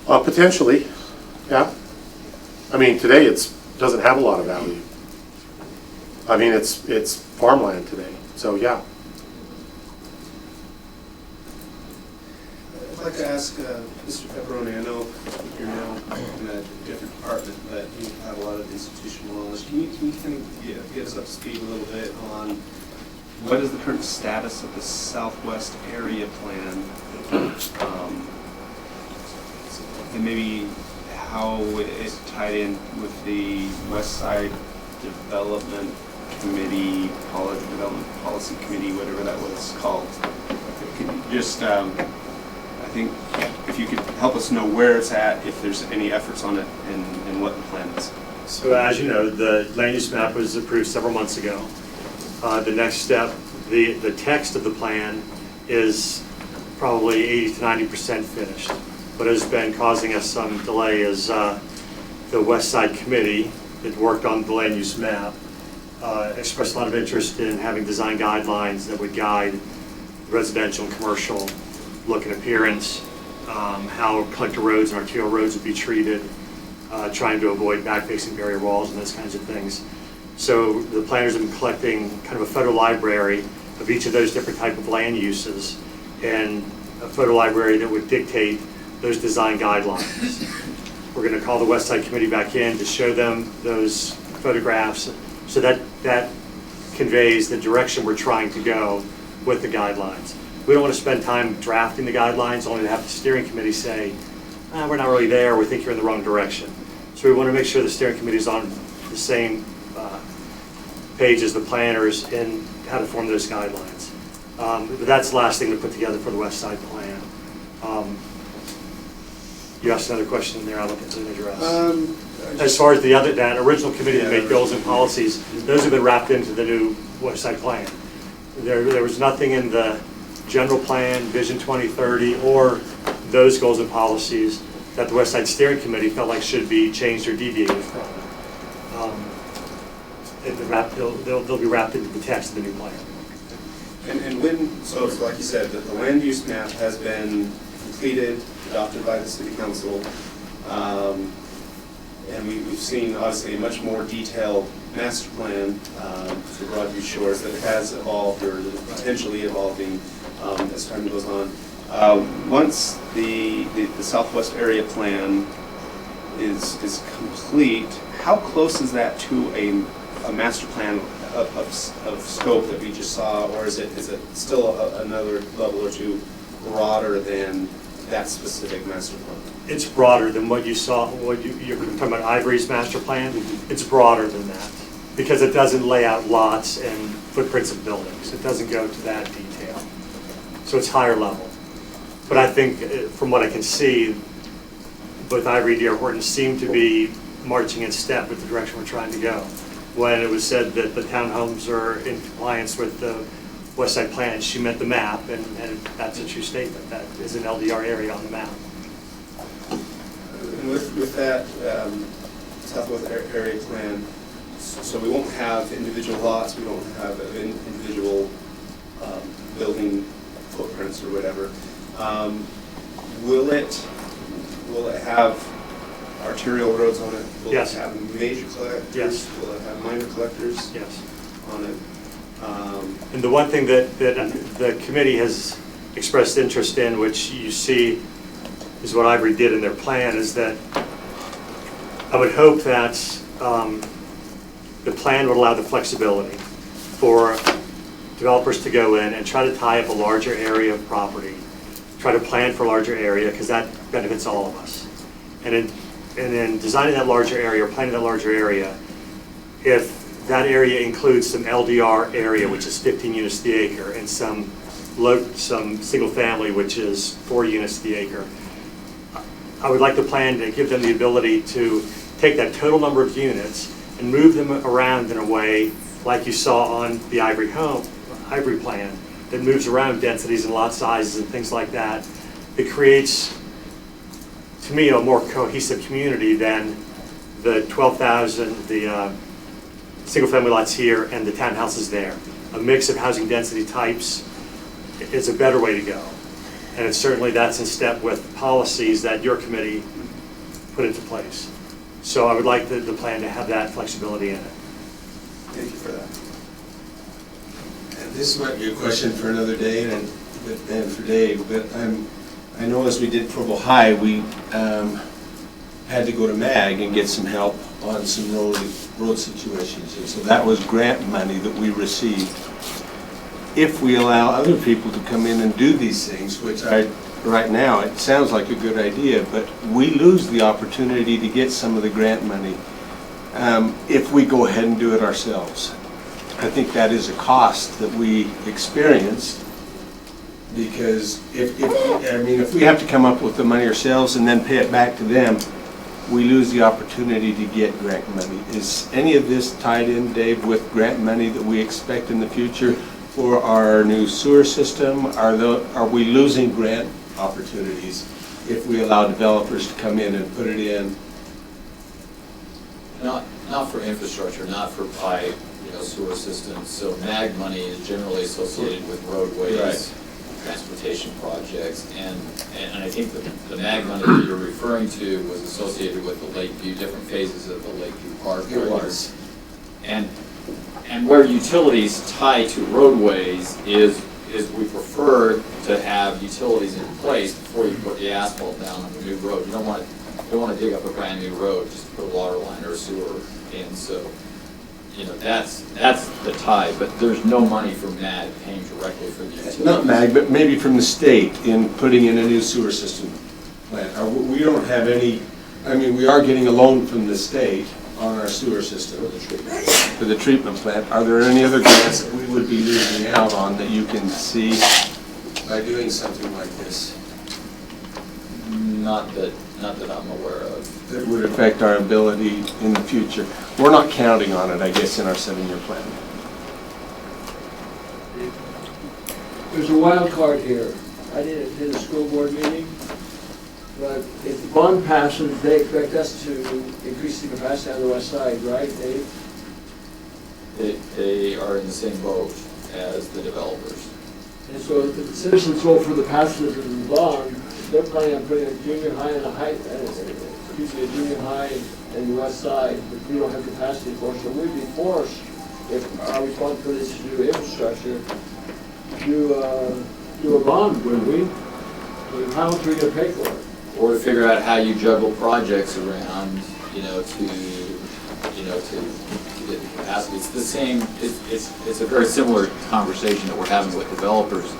up? Potentially, yeah. I mean, today doesn't have a lot of value. I mean, it's farmland today, so yeah. I'd like to ask Mr. Pepperoni, I know you're now in a different department, but you have a lot of institutional knowledge. Can you kind of get us up to speed a little bit on what is the current status of the Southwest Area Plan? And maybe how it tied in with the West Side Development Committee, Development Policy Committee, whatever that was called. Could you just, I think, if you could help us know where it's at, if there's any efforts on it, and what the plan is. So as you know, the land use map was approved several months ago. The next step, the text of the plan is probably 80 to 90% finished. What has been causing us some delay is the West Side Committee that worked on the land use map expressed a lot of interest in having design guidelines that would guide residential and commercial look and appearance, how collector roads and arterial roads would be treated, trying to avoid back-facing barrier walls and those kinds of things. So the planners have been collecting kind of a photo library of each of those different type of land uses, and a photo library that would dictate those design guidelines. We're going to call the West Side Committee back in to show them those photographs, so that conveys the direction we're trying to go with the guidelines. We don't want to spend time drafting the guidelines only to have the steering committee say, we're not really there, we think you're in the wrong direction. So we want to make sure the steering committee is on the same page as the planners in how to form those guidelines. But that's the last thing to put together for the West Side plan. You asked another question in there, I'll look at the address. As far as that original committee that made goals and policies, those have been wrapped into the new West Side plan. There was nothing in the general plan, Vision 2030, or those goals and policies that the West Side Steering Committee felt like should be changed or deviated from. They'll be wrapped into the text of the new plan. And when, so like you said, the land use map has been completed, adopted by the City Council, and we've seen obviously a much more detailed master plan for Broadview Shores that has evolved, or is potentially evolving as time goes on. Once the Southwest Area Plan is complete, how close is that to a master plan of scope that we just saw, or is it still another level or two broader than that specific master plan? It's broader than what you saw, you're talking about Ivory's master plan. It's broader than that because it doesn't lay out lots and footprints of buildings. It doesn't go to that detail. So it's higher level. But I think from what I can see, both Ivory and D.R. Horton seem to be marching in step with the direction we're trying to go. When it was said that the townhomes are in compliance with the West Side plan, she meant the map, and that's a true statement. That is an LDR area on the map. And with that Southwest Area Plan, so we won't have individual lots, we won't have individual building footprints or whatever. Will it have arterial roads on it? Will Yes. it have major collectors? Yes. Will it have minor collectors? Yes. On it? And the one thing that the committee has expressed interest in, which you see is what Ivory did in their plan, is that I would hope that the plan would allow the flexibility for developers to go in and try to tie up a larger area of property, try to plan for a larger area, because that benefits all of us. And in designing that larger area or planning that larger area, if that area includes some LDR area, which is 15 units to the acre, and some single family, which is 4 units to the acre, I would like the plan to give them the ability to take that total number of units and move them around in a way like you saw on the Ivory plan, that moves around densities and lot sizes and things like that. It creates, to me, a more cohesive community than the 12,000, the single-family lots here and the townhouses there. A mix of housing density types is a better way to go. And it's certainly that's in step with policies that your committee put into place. So I would like the plan to have that flexibility in it. Thank you for that. And this might be a question for another day and for Dave, but I know as we did Provo High, we had to go to MAG and get some help on some road situations. And so that was grant money that we received. If we allow other people to come in and do these things, which right now it sounds like a good idea, but we lose the opportunity to get some of the grant money if we go ahead and do it ourselves. I think that is a cost that we experience, because if we have to come up with the money ourselves and then pay it back to them, we lose the opportunity to get grant money. Is any of this tied in, Dave, with grant money that we expect in the future for our new sewer system? Are we losing grant opportunities if we allow developers to come in and put it in? Not for infrastructure, not for pipe, sewer systems. So MAG money is generally associated with roadways, right, transportation projects, and I think the MAG money that you're referring to was associated with the Lakeview, different phases of the Lakeview Park. It was. And where utilities tie to roadways is we prefer to have utilities in place before you put the asphalt down on a new road. You don't want to dig up a brand new road just to put a water line or a sewer in. So, that's the tie. But there's no money from MAG paying directly for the utilities. Not MAG, but maybe from the state in putting in a new sewer system plant. We don't have any. I mean, we are getting a loan from the state on our sewer system for the treatment plant. Are there any other grants that we would be losing out on that you can see by doing something like this? Not that I'm aware of. That would affect our ability in the future. We're not counting on it, I guess, in our 7-year plan. There's a wild card here. I didn't attend a school board meeting, but if the bond passes, they expect us to increase the capacity on the west side, right, Dave? They are in the same boat as the developers. And so if the citizens vote for the passage of the bond, they're planning on putting a junior high and a junior high in the west side, but we don't have capacity for it. So we'd be forced, if our responsibility is to do infrastructure, do a bond, would we? How much are we going to pay for it? Or to figure out how you juggle projects around, to get the capacity. It's the same. It's a very similar conversation that we're having with developers,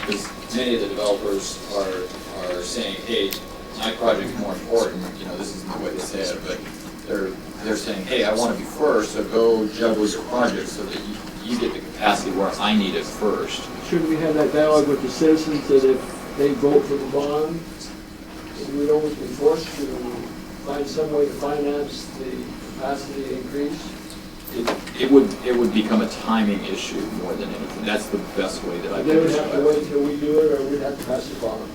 because many of the developers are saying, hey, my project is more important. This isn't the way they say it, but they're saying, hey, I want to be first, so go juggle your project so that you get the capacity where I need it first. Shouldn't we have that dialogue with the citizens that if they vote for the bond, we'd always be forced to find some way to finance the capacity increase? It would become a timing issue more than anything. That's the best way that I can They would describe have to wait until we do it, or we'd have to pass the bond.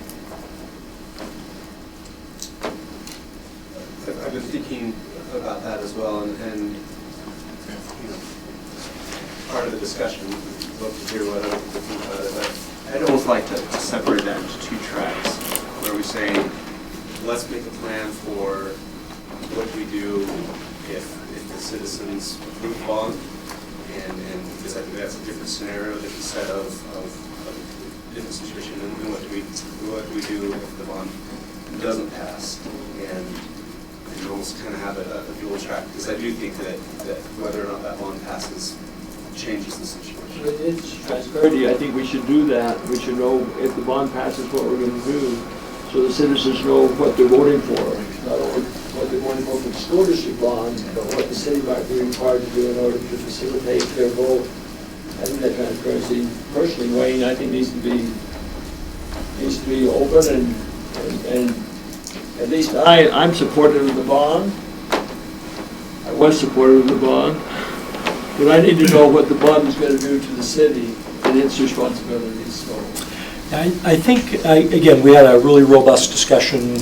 I've been thinking about that as well, and part of the discussion love to hear what other people think about it, but I'd almost like to separate that into two tracks, where we say, let's make a plan for what we do if the citizens approve bond, and because I think that's a different scenario, different set of different situation, and what do we do if the bond doesn't pass, and almost kind of have a dual track, because I do think that whether or not that bond passes changes the situation. It's transparency. I think we should do that. We should know if the bond passes what we're going to do, so the citizens know what they're voting for. Not only what they're voting for the school district bond, but what the city might be required to do in order to facilitate their vote. I think that transparency, personally, Wayne, I think needs to be open and at least I'm supportive of the bond. I was supportive of the bond. But I need to know what the bond is going to do to the city and its responsibilities. So, I think, again, we had a really robust discussion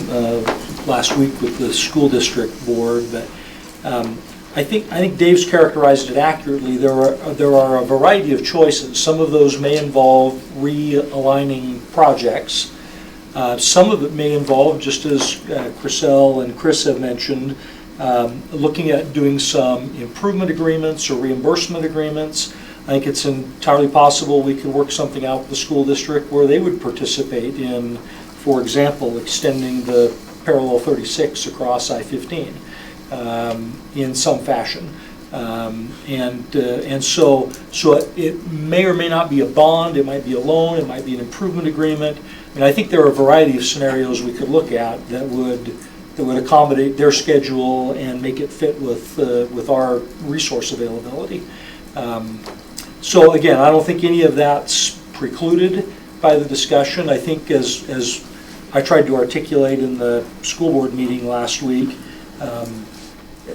last week with the school district board, but I think Dave's characterized it accurately. There are a variety of choices. Some of those may involve realigning projects. Some of it may involve, just as Chriselle and Chris have mentioned, looking at doing some improvement agreements or reimbursement agreements. I think it's entirely possible we could work something out with the school district where they would participate in, for example, extending the parallel 36 across I-15 in some fashion. And so it may or may not be a bond, it might be a loan, it might be an improvement agreement. And I think there are a variety of scenarios we could look at that would accommodate their schedule and make it fit with our resource availability. So again, I don't think any of that's precluded by the discussion. I think as I tried to articulate in the school board meeting last week,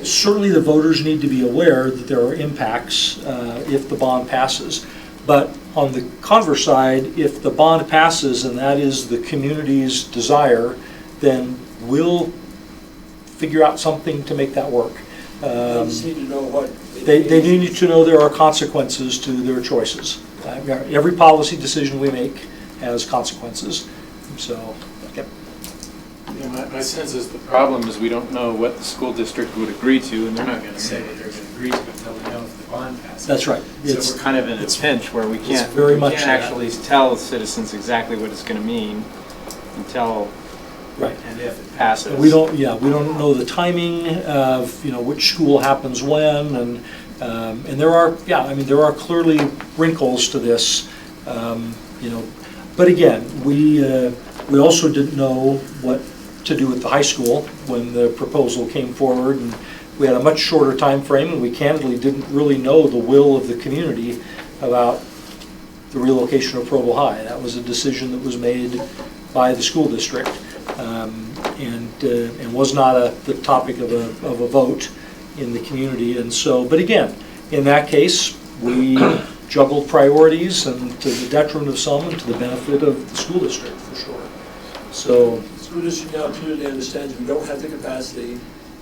certainly the voters need to be aware that there are impacts if the bond passes. But on the converse side, if the bond passes and that is the community's desire, then we'll figure out something to make that work. they just need to know what. They need to know there are consequences to their choices. Every policy decision we make has consequences. So, yep. Yeah, my sense is the problem is we don't know what the school district would agree to, and they're not going to say what they're going to agree to until we know if the bond passes. That's right. So we're kind of in a pinch where we can't actually tell citizens exactly what it's going to mean until right. and if it passes. We don't know the timing of which school happens when, and there are clearly wrinkles to this, But again, we also didn't know what to do with the high school when the proposal came forward, and we had a much shorter time frame, and we candidly didn't really know the will of the community about the relocation of Provo High. That was a decision that was made by the school district, and was not the topic of a vote in the community. And so, but again, in that case, we juggled priorities, and to the detriment of some and to the benefit of the school district, for sure. So, the school district now clearly understands we don't have the capacity.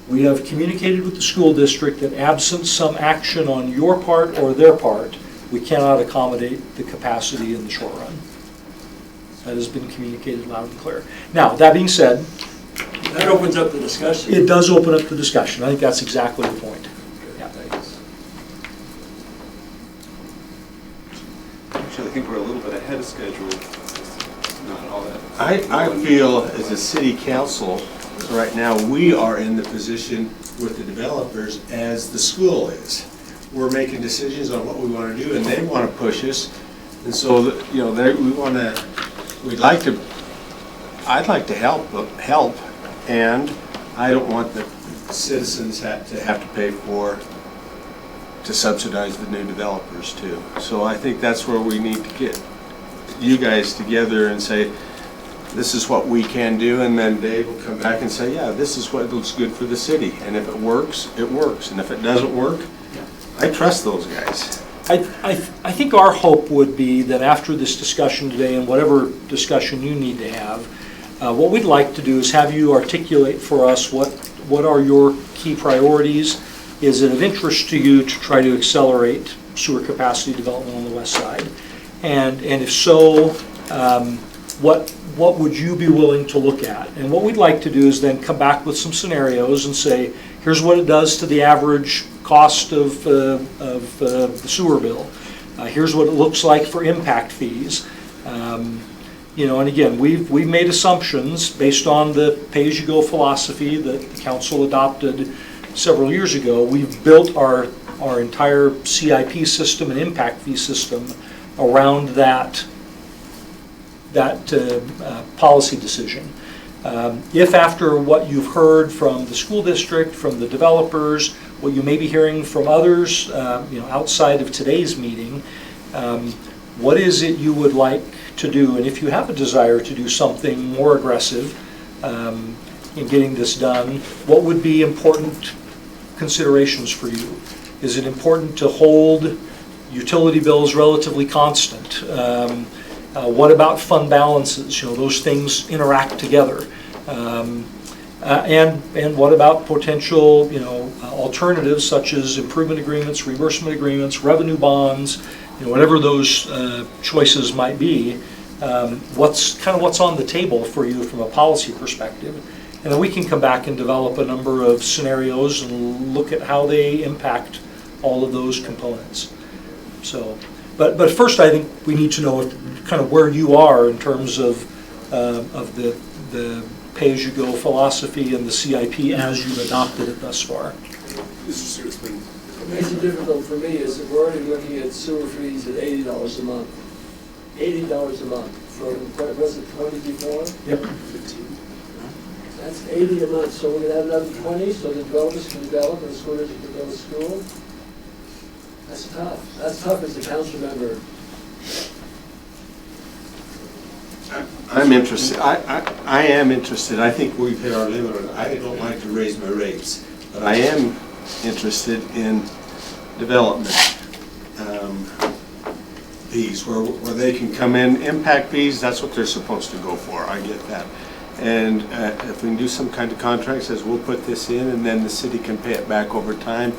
We have communicated with the school district that absent some action on your part or their part, we cannot accommodate the capacity in the short run. That has been communicated loud and clear. Now, that being said, that opens up the discussion. It does open up the discussion. I think that's exactly the point. Yeah, thanks. Actually, I think we're a little bit ahead of schedule. Not all that. I feel as a city council, right now, we are in the position with the developers as the school is. We're making decisions on what we want to do, and they want to push us. And so, I'd like to help, and I don't want the citizens to have to pay to subsidize the new developers too. So I think that's where we need to get you guys together and say, this is what we can do, and then Dave will come back and say, yeah, this is what looks good for the city. And if it works, it works. And if it doesn't work, I trust those guys. I think our hope would be that after this discussion today, and whatever discussion you need to have, what we'd like to do is have you articulate for us what are your key priorities. Is it of interest to you to try to accelerate sewer capacity development on the west side? And if so, what would you be willing to look at? And what we'd like to do is then come back with some scenarios and say, here's what it does to the average cost of the sewer bill. Here's what it looks like for impact fees. And again, we've made assumptions based on the pay-as-you-go philosophy that the council adopted several years ago. We've built our entire CIP system and impact fee system around that policy decision. If after what you've heard from the school district, from the developers, what you may be hearing from others, outside of today's meeting, what is it you would like to do? And if you have a desire to do something more aggressive in getting this done, what would be important considerations for you? Is it important to hold utility bills relatively constant? What about fund balances? Those things interact together. And what about potential, alternatives such as improvement agreements, reimbursement agreements, revenue bonds, whatever those choices might be. What's on the table for you from a policy perspective? And then we can come back and develop a number of scenarios and look at how they impact all of those components. So, but first, I think we need to know kind of where you are in terms of the pay-as-you-go philosophy and the CIP as you've adopted it thus far. What makes it difficult for me is that we're already looking at sewer fees at $80 a month. $80 a month from, what was it, 20 before? Yep. 15. That's 80 a month, so we're gonna have another 20, so the developers can develop and the school district can build a school. That's tough. That's tough as a council member. I'm interested. I am interested. I think we've hit our limit. I don't like to raise my rates, but I am interested in development fees where they can come in. Impact fees, that's what they're supposed to go for. I get that. And if we can do some kind of contract says we'll put this in and then the city can pay it back over time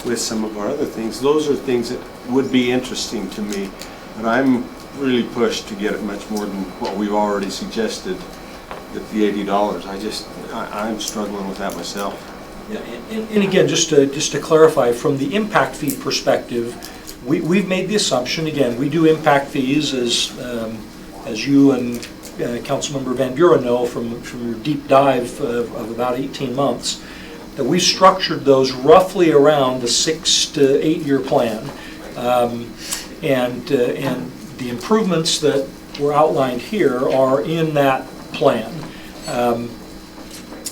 with some of our other things, those are things that would be interesting to me. But I'm really pushed to get it much more than what we've already suggested at the $80. I'm struggling with that myself. Yeah, and again, just to clarify, from the impact fee perspective, we've made the assumption, again, we do impact fees as you and Councilmember Van Buren know from your deep dive of about 18 months, that we structured those roughly around the 6 to 8 year plan. And the improvements that were outlined here are in that plan.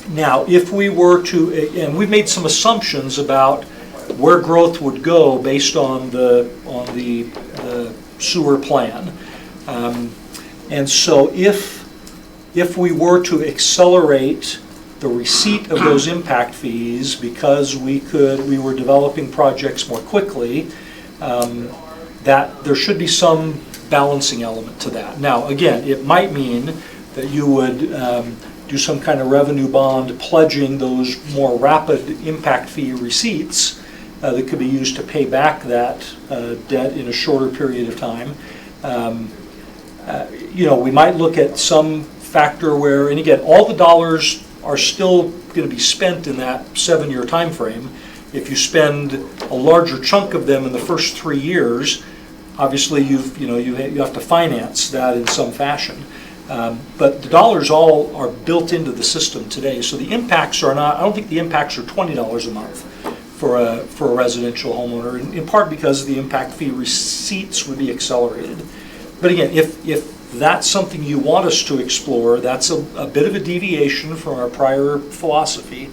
Now, if we were to, and we've made some assumptions about where growth would go based on the sewer plan. And so if we were to accelerate the receipt of those impact fees because we were developing projects more quickly, that there should be some balancing element to that. Now, again, it might mean that you would do some kind of revenue bond pledging those more rapid impact fee receipts that could be used to pay back that debt in a shorter period of time. We might look at some factor where, and again, all the dollars are still going to be spent in that 7-year time frame. If you spend a larger chunk of them in the first 3 years, obviously you have to finance that in some fashion. But the dollars all are built into the system today. So the impacts are not, I don't think the impacts are $20 a month for a residential homeowner, in part because the impact fee receipts would be accelerated. But again, if that's something you want us to explore, that's a bit of a deviation from our prior philosophy.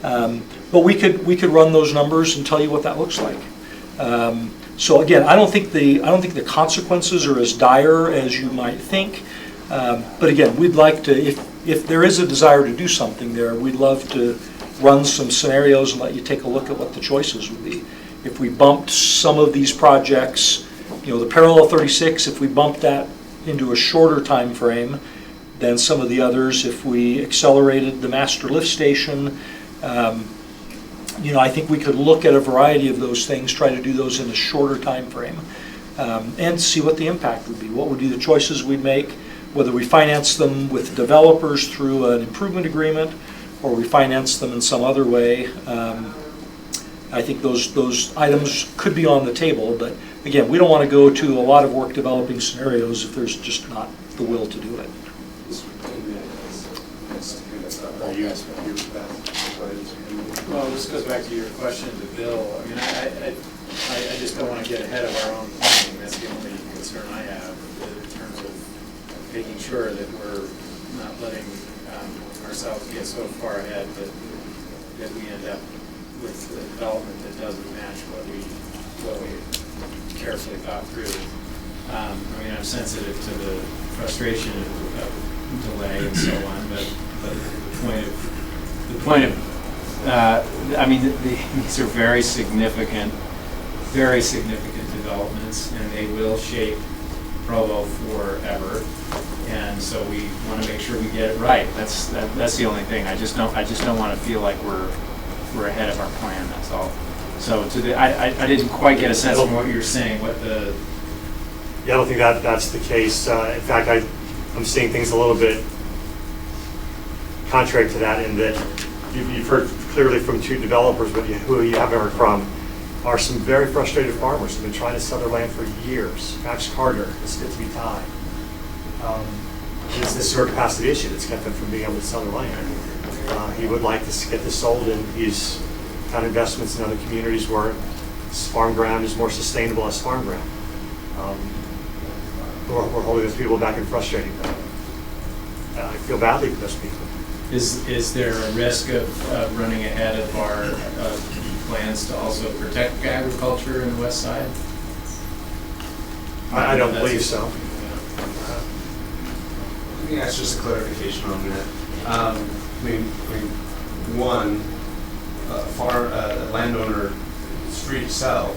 But we could run those numbers and tell you what that looks like. So again, I don't think the consequences are as dire as you might think. But again, we'd like to, if there is a desire to do something there, we'd love to run some scenarios and let you take a look at what the choices would be. If we bumped some of these projects, the parallel 36, if we bumped that into a shorter time frame than some of the others, if we accelerated the master lift station, I think we could look at a variety of those things, try to do those in a shorter time frame, and see what the impact would be. What would be the choices we'd make, whether we finance them with developers through an improvement agreement, or we finance them in some other way. I think those items could be on the table, but again, we don't want to go to a lot of work developing scenarios if there's just not the will to do it. Well, this goes back to your question to Bill. I mean, I just don't want to get ahead of our own planning. That's the only concern I have in terms of making sure that we're not letting ourselves get so far ahead that we end up with a development that doesn't match what we carefully thought through. I mean, I'm sensitive to the frustration of delay and so on, but the point of I mean, these are very significant developments, and they will shape Provo forever. And so we want to make sure we get it right. That's the only thing. I just don't want to feel like we're ahead of our plan. That's all. So I didn't quite get a sense of what you were saying. Yeah, I don't think that's the case. In fact, I'm seeing things a little bit contrary to that, in that you've heard clearly from two developers, but who you haven't heard from are some very frustrated farmers who've been trying to sell their land for years. Max Carter is fit to be tied. It's this sewer capacity issue that's kept them from being able to sell their land. He would like to get this sold, and he's done investments in other communities where farm ground is more sustainable as farm ground. We're holding those people back and frustrating them. I feel badly for those people. Is there a risk of running ahead of our plans to also protect agriculture in the west side? I don't believe so. I think that's just a clarification on that. One, landowner is free to sell.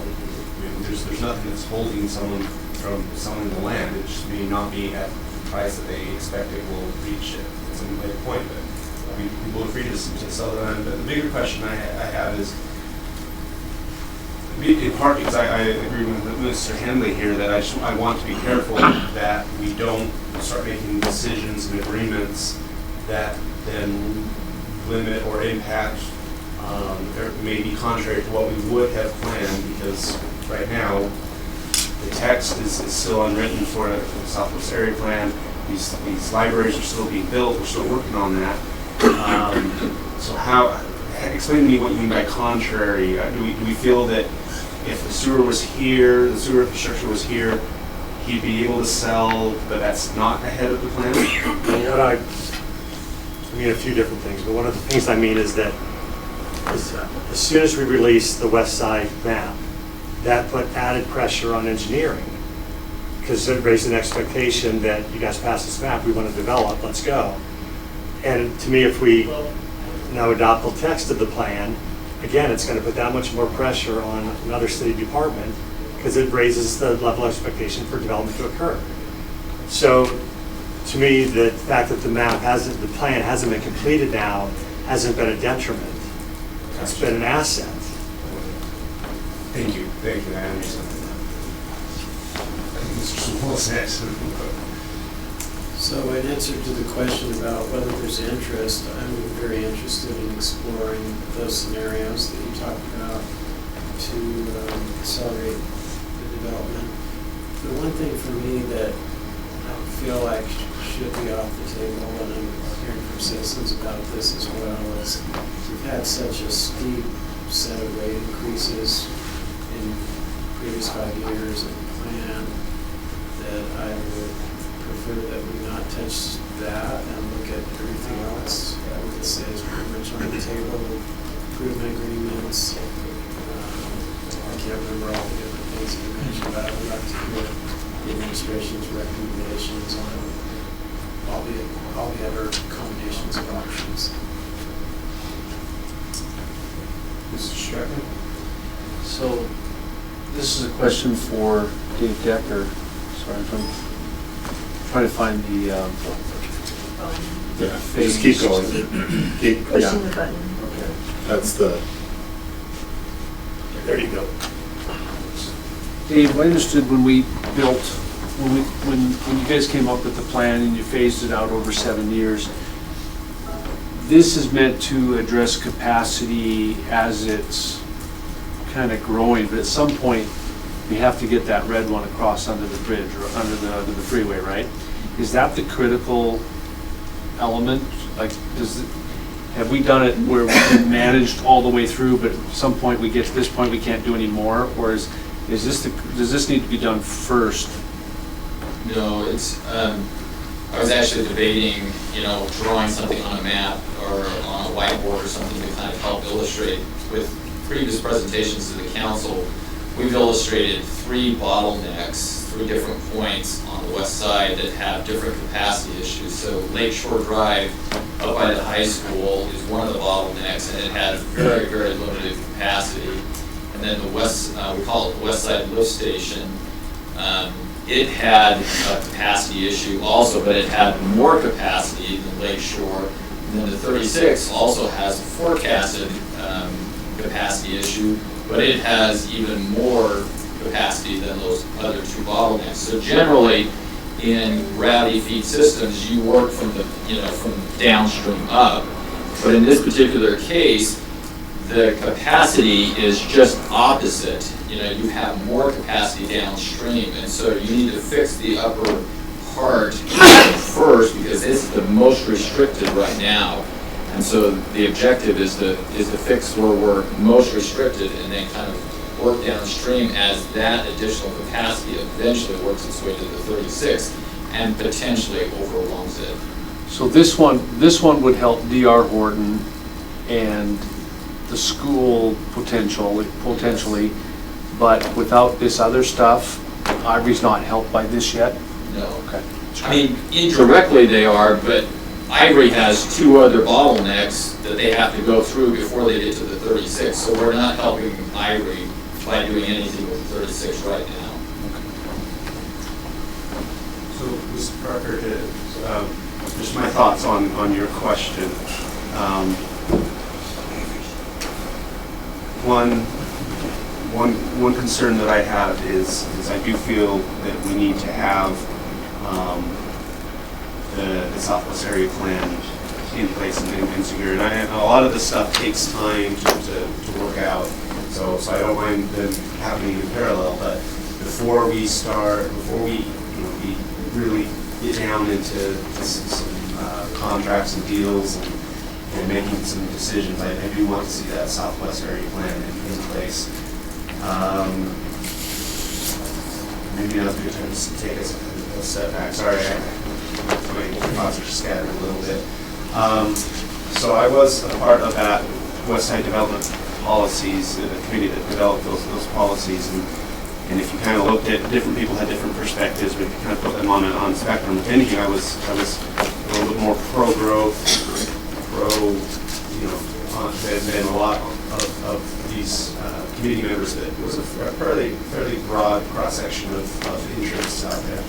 There's nothing that's holding someone from selling the land. It just may not be at the price that they expect it will reach at some later point, but people are free to sell the land. But the bigger question I have is, in part because I agree with Mr. Henley here, that I want to be careful that we don't start making decisions and agreements that then limit or impact or may be contrary to what we would have planned, because right now the text is still unwritten for the Southwest Area Plan. These libraries are still being built. We're still working on that. So explain to me what you mean by contrary. Do we feel that if the sewer was here, the sewer infrastructure was here, he'd be able to sell, but that's not ahead of the plan? I mean a few different things, but one of the things I mean is that as soon as we released the west side map, that put added pressure on engineering, because it raised an expectation that you guys passed this map, we want to develop, let's go. And to me, if we now adopt the text of the plan, again, it's going to put that much more pressure on another city department, because it raises the level of expectation for development to occur. So to me, the fact that the plan hasn't been completed now hasn't been a detriment. It's been an asset. Thank you, I understand that. I think Mr. Small's next. So in answer to the question about whether there's interest, I'm very interested in exploring those scenarios that you talked about to accelerate the development. The one thing for me that I feel like should be off the table, and I'm hearing from citizens about this as well, is we've had such a steep set of rate increases in previous 5 years of the plan that I would prefer that we not touch that and look at everything else. I would say is pretty much on the table. Improvement agreements. I can't remember all the different things you mentioned, but I would like to hear the administration's recommendations on all the other combinations of options. Mr. Stratton? So this is a question for Dave Decker. Sorry, I'm trying to find the Just keep going. Pushing the button. Okay. That's the There you go. Dave, I understood when we built, when you guys came up with the plan and you phased it out over 7 years, this is meant to address capacity as it's kind of growing, but at some point, we have to get that red one across under the bridge or under the freeway, right? Is that the critical element? Like, have we done it where we've managed all the way through, but at some point we get to this point we can't do any more? Or does this need to be done first? No, it's, I was actually debating, drawing something on a map or on a whiteboard or something to kind of help illustrate. With previous presentations to the council, we've illustrated 3 bottlenecks, 3 different points on the west side that have different capacity issues. So Lakeshore Drive up by the high school is one of the bottlenecks, and it had very, very limited capacity. And then the west, we call it the West Side Lift Station. It had a capacity issue also, but it had more capacity than Lakeshore. And then the 36 also has a forecasted capacity issue, but it has even more capacity than those other 2 bottlenecks. So generally, in gravity feed systems, you work from the from downstream up. But in this particular case, the capacity is just opposite. You have more capacity downstream, and so you need to fix the upper part first because it's the most restricted right now. And so the objective is to fix where we're most restricted and then kind of work downstream as that additional capacity eventually works its way to the 36 and potentially overwhelms it. So this one would help DR Horton and the school potentially, but without this other stuff, Ivory's not helped by this yet? No. Okay. I mean, indirectly they are, but Ivory has 2 other bottlenecks that they have to go through before they get to the 36. So we're not helping Ivory by doing anything with the 36 right now. So, Mr. Parker, just my thoughts on your question. One concern that I have is I do feel that we need to have the Southwest Area Plan in place and secure. And a lot of this stuff takes time to work out. So I don't mind them happening in parallel. But before we we really get down into some contracts and deals and making some decisions, I do want to see that Southwest Area Plan in place. Maybe now's a good time to take a step back. Sorry, my thoughts are scattered a little bit. So I was a part of that West Side Development Policies, the committee that developed those policies, and if you kind of looked at, different people had different perspectives, but if you kind of put them on a spectrum. If anything, I was a little bit more pro-growth, than a lot of these committee members. That it was a fairly broad cross-section of interests out there.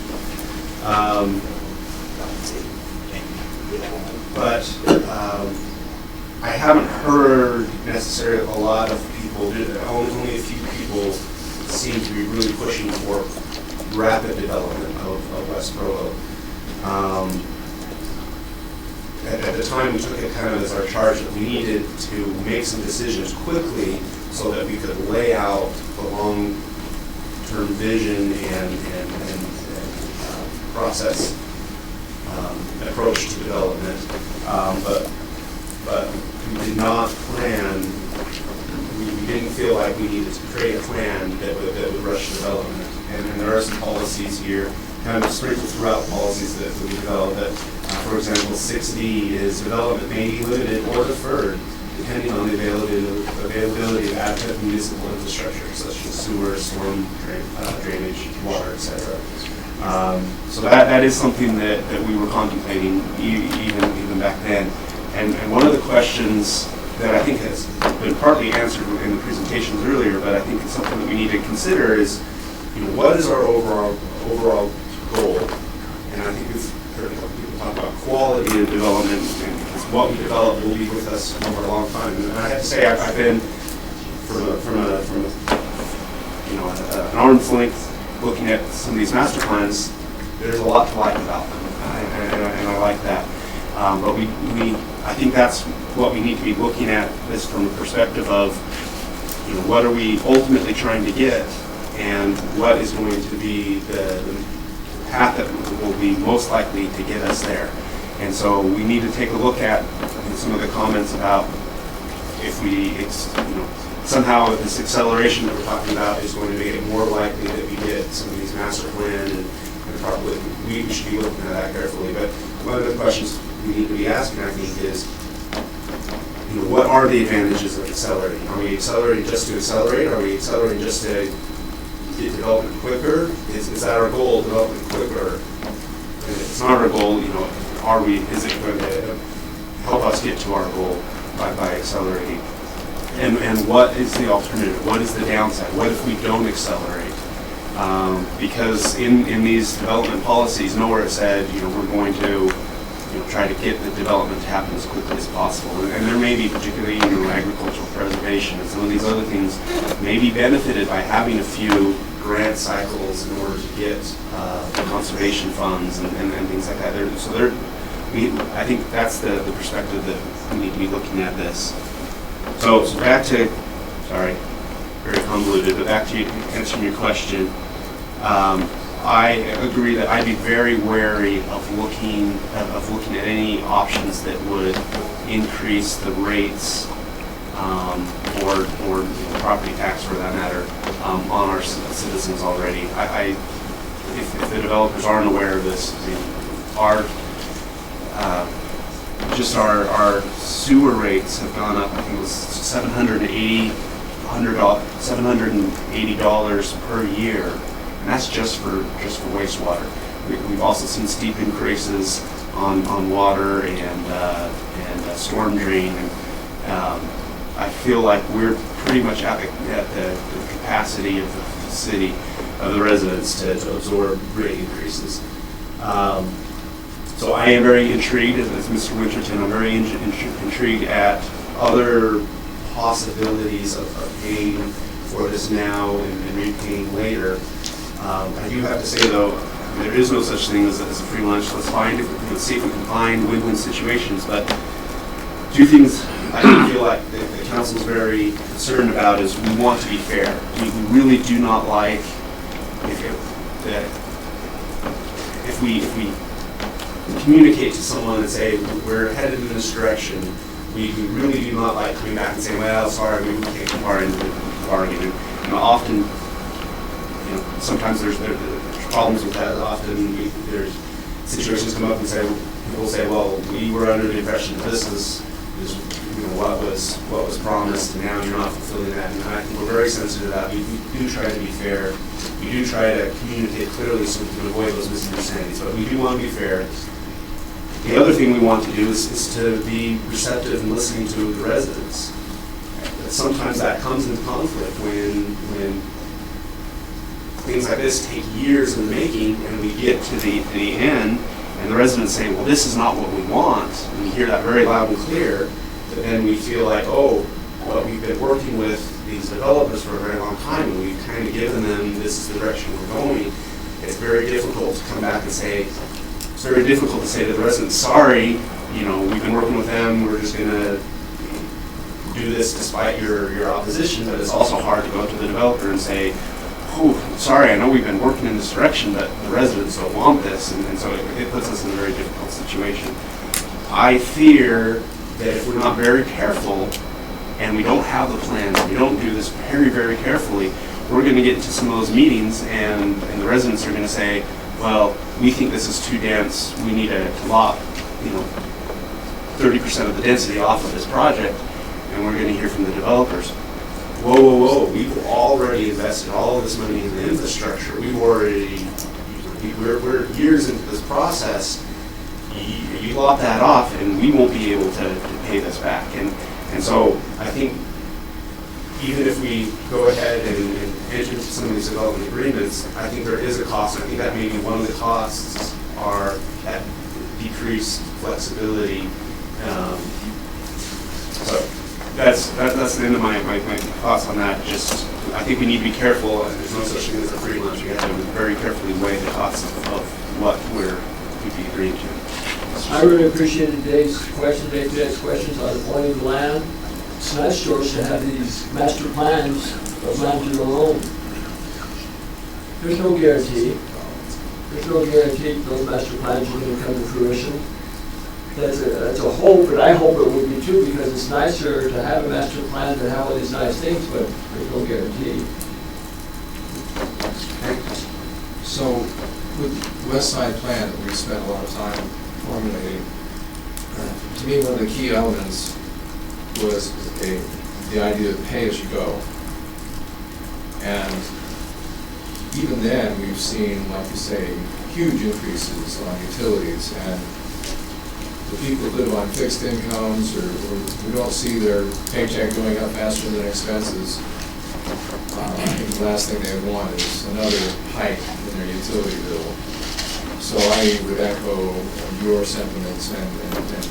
But I haven't heard necessarily a lot of people, only a few people seem to be really pushing for rapid development of West Provo. At the time, we took it kind of as our charge that we needed to make some decisions quickly so that we could lay out the long-term vision and process approach to development. But we did not plan. We didn't feel like we needed to create a plan that would rush development. And there are some policies here, kind of sprinkled throughout policies that we developed. That, for example, 6D is development may be limited or deferred depending on the availability of adequate municipal infrastructure, such as sewer, storm drainage, water, etc. So that is something that we were contemplating even back then. And one of the questions that I think has been partly answered in the presentations earlier, but I think it's something that we need to consider is, what is our overall goal? And I think we've heard people talk about quality of development, and what we develop will be with us for a long time. And I have to say, I've been from a an arm's length looking at some of these master plans, there's a lot to like about them, and I like that. But I think that's what we need to be looking at, this from the perspective of, what are we ultimately trying to get, and what is going to be the path that will be most likely to get us there. And so we need to take a look at some of the comments about if we, somehow this acceleration that we're talking about is going to make it more likely that we get some of these master plan, and probably we should be looking at that carefully. But one of the questions we need to be asking, I think, is, what are the advantages of accelerating? Are we accelerating just to accelerate? Are we accelerating just to get development quicker? Is that our goal, development quicker? And if it's not our goal, is it going to help us get to our goal by accelerating? And what is the alternative? What is the downside? What if we don't accelerate? Because in these development policies, nowhere it said, we're going to try to get the development to happen as quickly as possible. And there may be particularly, agricultural preservation and some of these other things may be benefited by having a few grant cycles in order to get conservation funds and things like that. I think that's the perspective that we need to be looking at this. So back to, sorry, very convoluted, but back to answering your question. I agree that I'd be very wary of looking at any options that would increase the rates or property tax, for that matter, on our citizens already. If the developers aren't aware of this, our sewer rates have gone up. I think it was $780 per year, and that's just for wastewater. We've also seen steep increases on water and storm drain. And I feel like we're pretty much at the capacity of the city, of the residents, to absorb rate increases. So I am very intrigued, as Mr. Winterton, I'm very intrigued at other possibilities of paying for this now and repaying later. I do have to say, though, there is no such thing as a free lunch. Let's see if we can find win-win situations. But two things I feel like the council is very concerned about is we want to be fair. We really do not like if we communicate to someone and say we're headed in this direction. We really do not like coming back and saying, well, sorry, we can't get far into the bargain. And often, sometimes there's problems with that. Often there's situations come up and people say, well, we were under the impression this is what was promised, and now you're not fulfilling that. And I think we're very sensitive to that. We do try to be fair. We do try to communicate clearly so we can avoid those misunderstandings. But we do want to be fair. The other thing we want to do is to be receptive and listening to the residents. But sometimes that comes into conflict when things like this take years in the making, and we get to the end, and the residents say, well, this is not what we want. And we hear that very loud and clear, but then we feel like, oh, well, we've been working with these developers for a very long time, and we've kind of given them this is the direction we're going. It's very difficult to come back and say, it's very difficult to say to the residents, sorry, we've been working with them, we're just going to do this despite your opposition. But it's also hard to go to the developer and say, oh, sorry, I know we've been working in this direction, but the residents don't want this, and so it puts us in a very difficult situation. I fear that if we're not very careful, and we don't have the plans, we don't do this very, very carefully, we're going to get into some of those meetings, and the residents are going to say, well, we think this is too dense, we need to lop 30% of the density off of this project, and we're going to hear from the developers, whoa, we've already invested all of this money in the infrastructure, we're years into this process, you lop that off and we won't be able to pay this back. And so I think even if we go ahead and enter into some of these development agreements, I think there is a cost. I think that maybe one of the costs are that decreased flexibility. So that's the end of my thoughts on that. Just, I think we need to be careful, and there's no such thing as a free lunch. We have to very carefully weigh the costs of what we'd be agreeing to. I really appreciated Dave's questions on owning the land. It's nice, George, to have these master plans of land of your own. There's no guarantee. There's no guarantee those master plans are going to come to fruition. That's a hope, and I hope it would be too, because it's nicer to have a master plan than have all these nice things, but there's no guarantee. So with the West Side plan that we spent a lot of time formulating, to me one of the key elements was the idea of pay as you go. And even then, we've seen, like you say, huge increases on utilities, and the people that live on fixed incomes or who don't see their paycheck going up faster than expenses, I think the last thing they want is another hike in their utility bill. So I would echo your sentiments and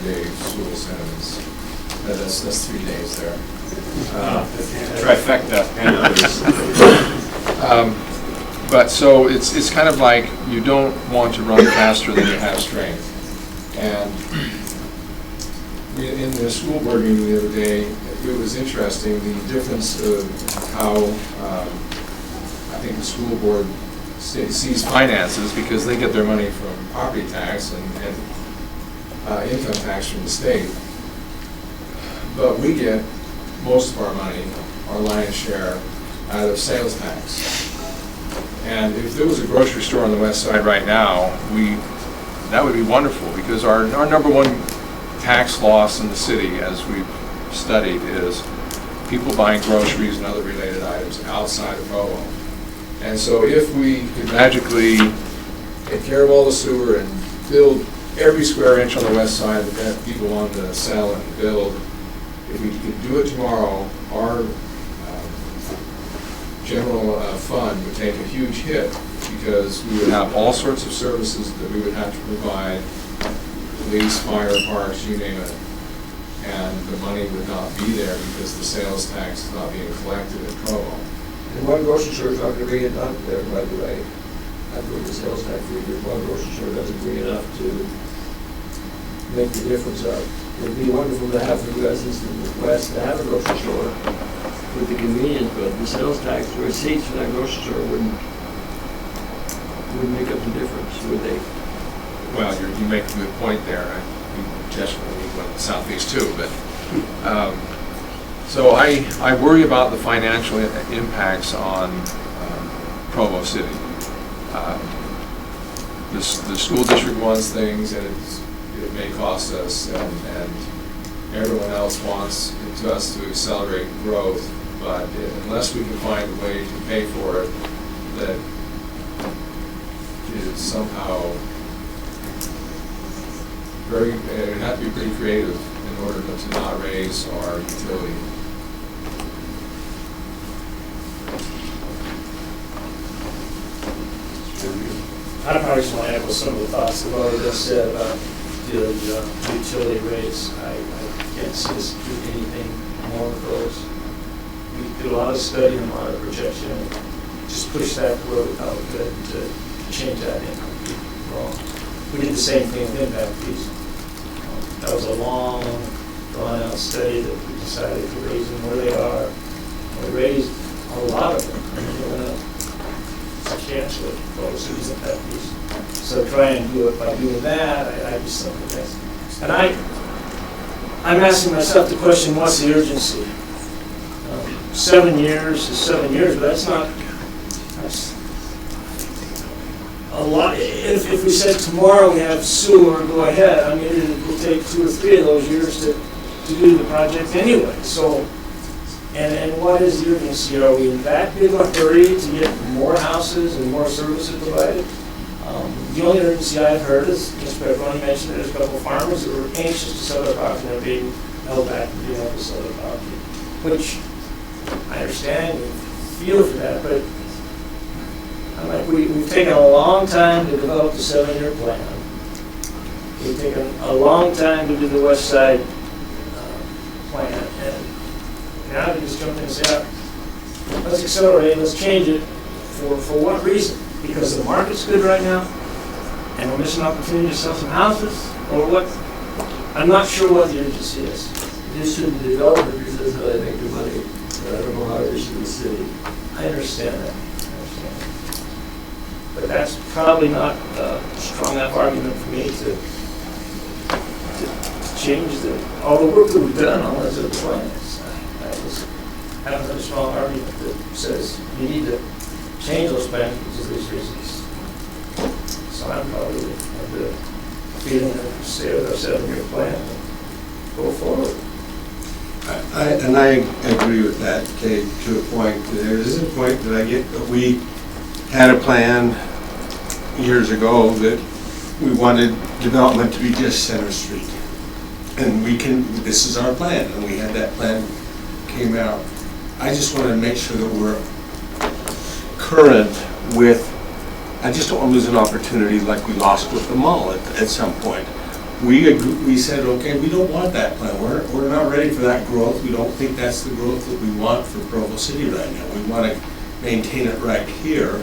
Dave's school sentiments. That's 3 days there. Trifecta. But so it's kind of like you don't want to run faster than you have strength. And in the school board meeting the other day, it was interesting, the difference of how I think the school board sees finances, because they get their money from property tax and income tax from the state. But we get most of our money, our lion's share, out of sales tax. And if there was a grocery store on the west side right now, that would be wonderful, because our number one tax loss in the city, as we've studied, is people buying groceries and other related items outside of Provo. And so if we could magically take care of all the sewer and build every square inch on the west side that people want to sell and build, if we could do it tomorrow, our general fund would take a huge hit, because we would have all sorts of services that we would have to provide, police, fire, parks, you name it, and the money would not be there because the sales tax is not being collected in Provo. And one grocery store is not going to bring it up there, by the way. I believe the sales tax figure, one grocery store doesn't bring enough to make the difference up. It would be wonderful to have the residents in the west to have a grocery store with the convenience, but the sales tax receipts for that grocery store wouldn't make up the difference, would they? Well, you make a good point there. We definitely need one in the southeast too, but so I worry about the financial impacts on Provo City. The school district wants things, and it may cost us, and everyone else wants us to accelerate growth, but unless we can find a way to pay for it that is somehow it would have to be pretty creative in order to not raise our utility. I probably just want to echo some of the thoughts that already just said about the utility rates. I can't see us doing anything more with those. We did a lot of study and a lot of projection, and just push that where we thought we could to change that income wrong. We did the same thing with impact fees. That was a long, drawn-out study that we decided to raise them where they are. We raised a lot of them. They went up substantially for all the cities impact fees. So try and do it by doing that, I just think that's. And I'm asking myself the question, what's the urgency? 7 years is 7 years, but that's a lot. If we said tomorrow we have sewer, go ahead, I mean, it will take 2 or 3 of those years to do the project anyway. So, and what is the urgency? Are we in that big of a hurry to get more houses and more services provided? The only urgency I've heard is, Mr. Everyone mentioned, there's a couple of farmers that were anxious to sell their property and are being held back from being able to sell their property, which I understand and feel for that, but I'm like, we've taken a long time to develop the 7-year plan. We've taken a long time to do the west side plan, and now to just jump in and say, let's accelerate, let's change it. For what reason? Because the market's good right now, and we're missing opportunity to sell some houses, or what? I'm not sure what the urgency is. Just to the developer, because that's how they make their money. But I don't know how it is to the city. I understand that. But that's probably not a strong enough argument for me to change all the work that we've done on those other plans. I just haven't heard a strong argument that says you need to change those plans because of these reasons. So I'm probably of the feeling that we stay with our 7-year plan and go forward. I agree with that, Kate, to a point. There is a point that I get that we had a plan years ago that we wanted development to be just Center Street. And this is our plan, and we had that plan came out. I just want to make sure that we're current with, I just don't want to lose an opportunity like we lost with the mall at some point. We said, okay, we don't want that plan. We're not ready for that growth. We don't think that's the growth that we want for Provo City right now. We want to maintain it right here,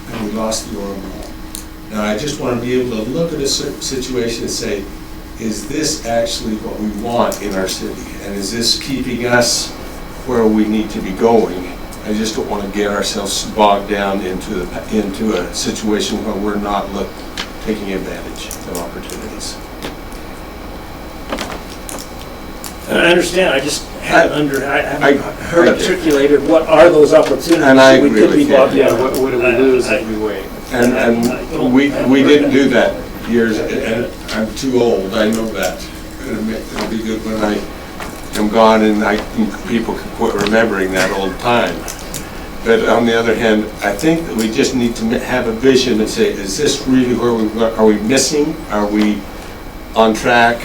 and we lost the Aura Mall. Now, I just want to be able to look at a situation and say, is this actually what we want in our city? And is this keeping us where we need to be going? I just don't want to get ourselves bogged down into a situation where we're not taking advantage of opportunities. I understand. I just haven't heard articulated what are those opportunities. And I agree with you. What do we lose if we wait? And we didn't do that years, and I'm too old, I know that. It'll be good when I am gone and people can quit remembering that old time. But on the other hand, I think that we just need to have a vision and say, is this really where are we missing? Are we on track?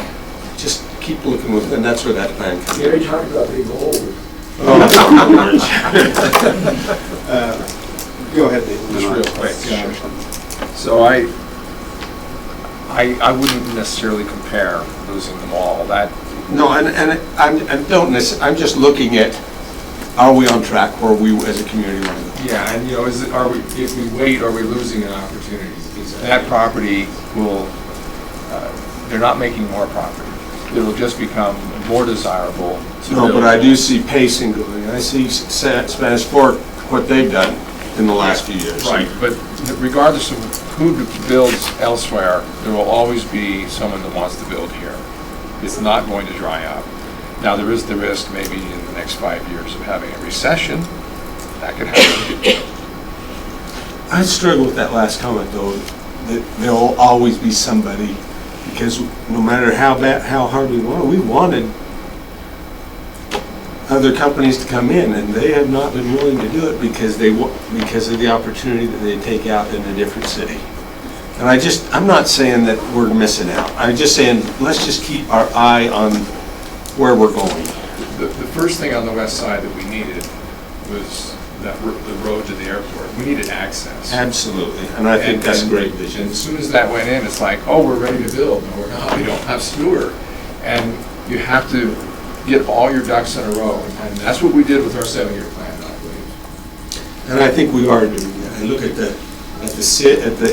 Just keep looking with, and that's where that plan comes in. Gary talked about being old. Go ahead, Dave. Just real quick. So I wouldn't necessarily compare losing them all. No, and I'm just looking at, are we on track where we as a community want to go? Yeah, and if we wait, are we losing an opportunity? Because that property will, they're not making more property. It'll just become more desirable to No, build. but I do see pacing going. I see Spanish Fork, what they've done in the last few years. Right, but regardless of who builds elsewhere, there will always be someone that wants to build here. It's not going to dry up. Now, there is the risk maybe in the next 5 years of having a recession. That could happen. I struggle with that last comment, though, that there will always be somebody, because no matter how hard we wanted other companies to come in, and they have not been willing to do it because of the opportunity that they take out in a different city. And I'm not saying that we're missing out. I'm just saying, let's just keep our eye on where we're going. The first thing on the west side that we needed was the road to the airport. We needed access. Absolutely, and I think that's a great vision. And as soon as that went in, it's like, oh, we're ready to build. No, we're not. We don't have sewer. And you have to get all your ducks in a row. And that's what we did with our 7-year plan, I believe. And I think we are doing that. I look at the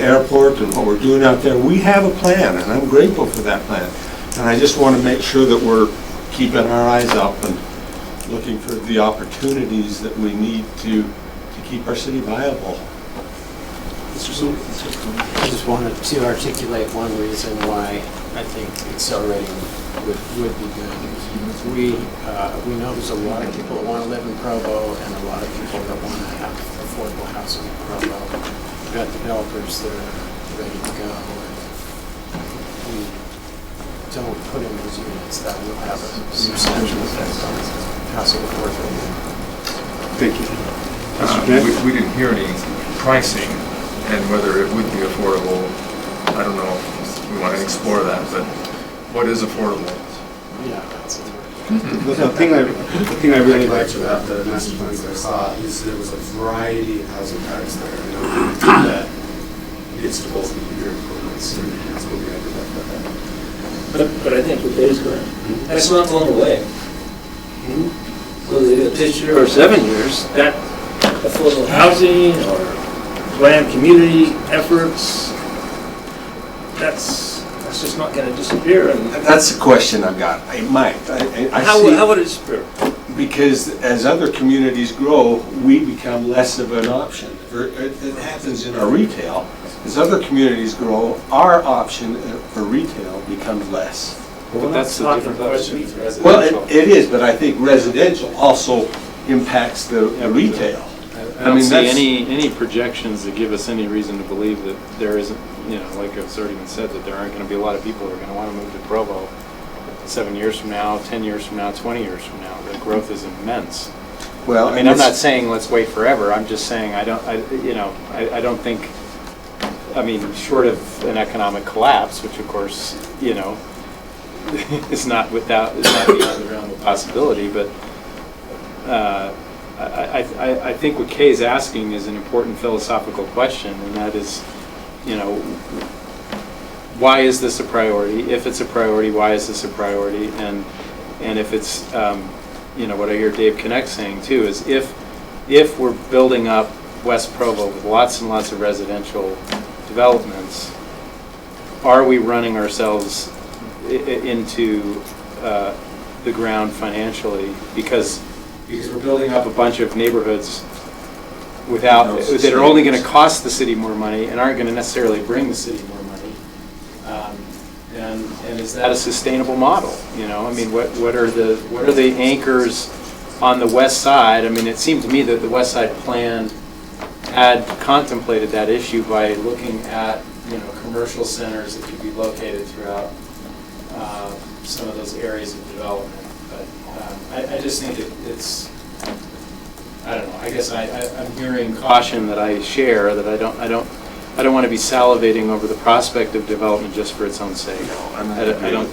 airport and what we're doing out there. We have a plan, and I'm grateful for that plan. And I just want to make sure that we're keeping our eyes up and looking for the opportunities that we need to keep our city viable. I just wanted to articulate one reason why I think accelerating would be good. We know there's a lot of people that want to live in Provo and a lot of people that want to have affordable housing in Provo. We've got developers that are ready to go. If we don't put in those units, that will have a substantial effect on housing affordability. Thank you. We didn't hear any pricing and whether it would be affordable. I don't know if we want to explore that, but what is affordable? Yeah, that's it. The thing I really liked about the master plans I saw is there was a variety of housing types there. That needs to both be your improvements, and that's what we had to like about that. But I think what Dave's going, that's not going away. whether this year or 7 years, that affordable housing or planned community efforts, that's just not gonna disappear. And That's the question I've got. I might. I how see- would it disappear? Because as other communities grow, we become less of an option. It happens in our retail. As other communities grow, our option for retail becomes less. But that's a different question. Well, it is, but I think residential also impacts the retail. I don't see that's- any projections that give us any reason to believe that there isn't, like it's already been said, that there aren't going to be a lot of people who are going to want to move to Provo 7 years from now, 10 years from now, 20 years from now. The growth is immense. Well, I mean, I'm not saying let's wait forever. I'm just saying I don't think, short of an economic collapse, which of course, is not beyond the realm of possibility, but I think what Kay's asking is an important philosophical question, and that is, why is this a priority? If it's a priority, why is this a priority? And if it's, what I hear Dave Connect saying too is if we're building up West Provo with lots and lots of residential developments, are we running ourselves into the ground financially because we're building up a bunch of neighborhoods that are only going to cost the city more money and aren't going to necessarily bring the city more money. And is that a sustainable model? What are the anchors on the west side? It seemed to me that the west side plan had contemplated that issue by looking at commercial centers that could be located throughout some of those areas of development. But I just think it's, I don't know. I guess I'm hearing caution that I share, that I don't want to be salivating over the prospect of development just for its own sake. I don't.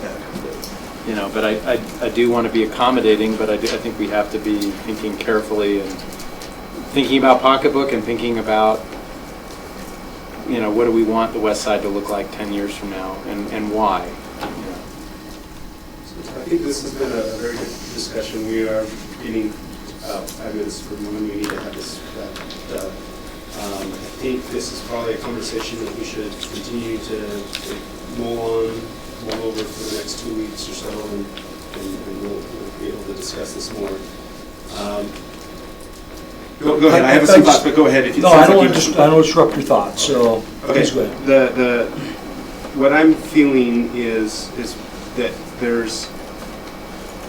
But I do want to be accommodating. But I think we have to be thinking carefully and thinking about pocketbook and thinking about what do we want the west side to look like 10 years from now and why. I think this has been a very good discussion. We are getting 5 minutes from when we need to have this done. I think this is probably a conversation that we should continue to mull over for the next 2 weeks or so, and we'll be able to discuss this more. Go ahead. I have some thoughts, but go ahead. If you I don't want to disrupt your thoughts, so please go ahead. What I'm feeling is that there's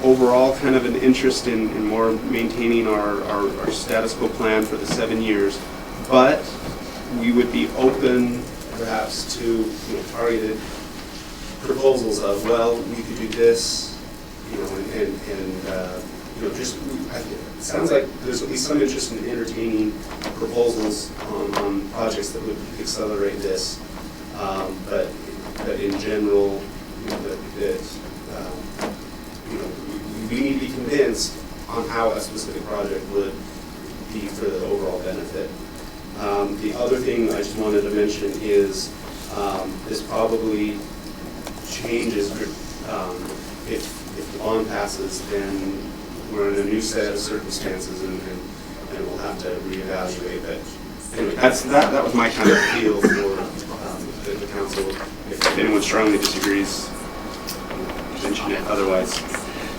overall kind of an interest in more maintaining our status quo plan for the 7 years, but we would be open perhaps to targeted proposals of, well, we could do this, it sounds like there's at least some interest in entertaining proposals on projects that would accelerate this, but in general, we need to be convinced on how a specific project would be for the overall benefit. The other thing I just wanted to mention is this probably changes if the bond passes, then we're in a new set of circumstances and we'll have to reevaluate. But anyway, that was my kind of feel for the council. If anyone strongly disagrees, mention it. Otherwise,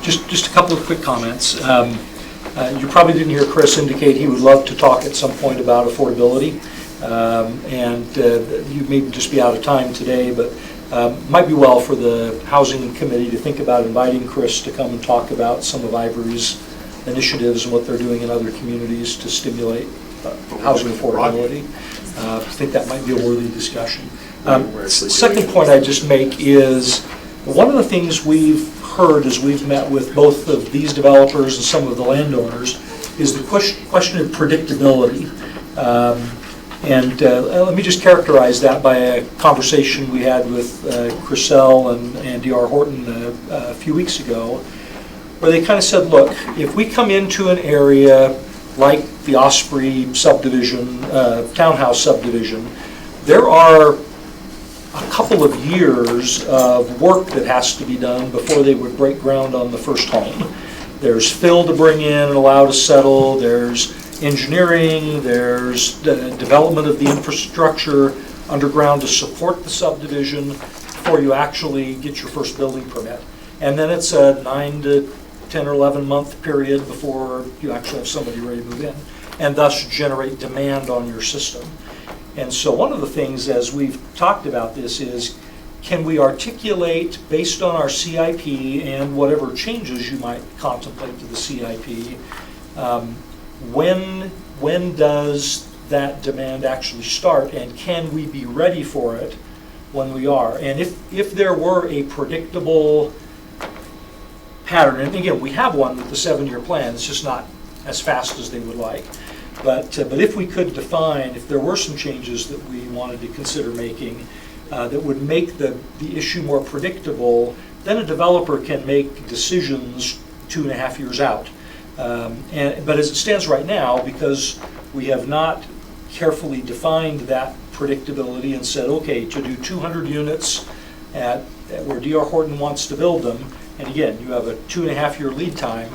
Just a couple of quick comments. You probably didn't hear Chris indicate he would love to talk at some point about affordability. You may just be out of time today, but might be well for the Housing Committee to think about inviting Chris to come and talk about some of Ivory's initiatives and what they're doing in other communities to stimulate housing affordability. I think that might be a worthy discussion. Second point I just make is one of the things we've heard as we've met with both of these developers and some of the landowners is the question of predictability. Let me just characterize that by a conversation we had with Chriselle and D.R. Horton a few weeks ago, where they kind of said, look, if we come into an area like the Osprey subdivision, townhouse subdivision, there are a couple of years of work that has to be done before they would break ground on the first home. there's fill to bring in and allow to settle, there's engineering, there's the development of the infrastructure underground to support the subdivision before you actually get your first building permit. And then it's a 9 to 10 or 11 month period before you actually have somebody ready to move in, and thus generate demand on your system. And so one of the things, as we've talked about this, is can we articulate, based on our CIP and whatever changes you might contemplate to the CIP, when does that demand actually start, and can we be ready for it when we are? And if there were a predictable pattern, and again, we have one with the 7-year plan, it's just not as fast as they would like. But if we could define, if there were some changes that we wanted to consider making that would make the issue more predictable, then a developer can make decisions 2.5 years out. But as it stands right now, because we have not carefully defined that predictability and said, okay, to do 200 units at where D.R. Horton wants to build them, and again, you have a 2.5-year lead time,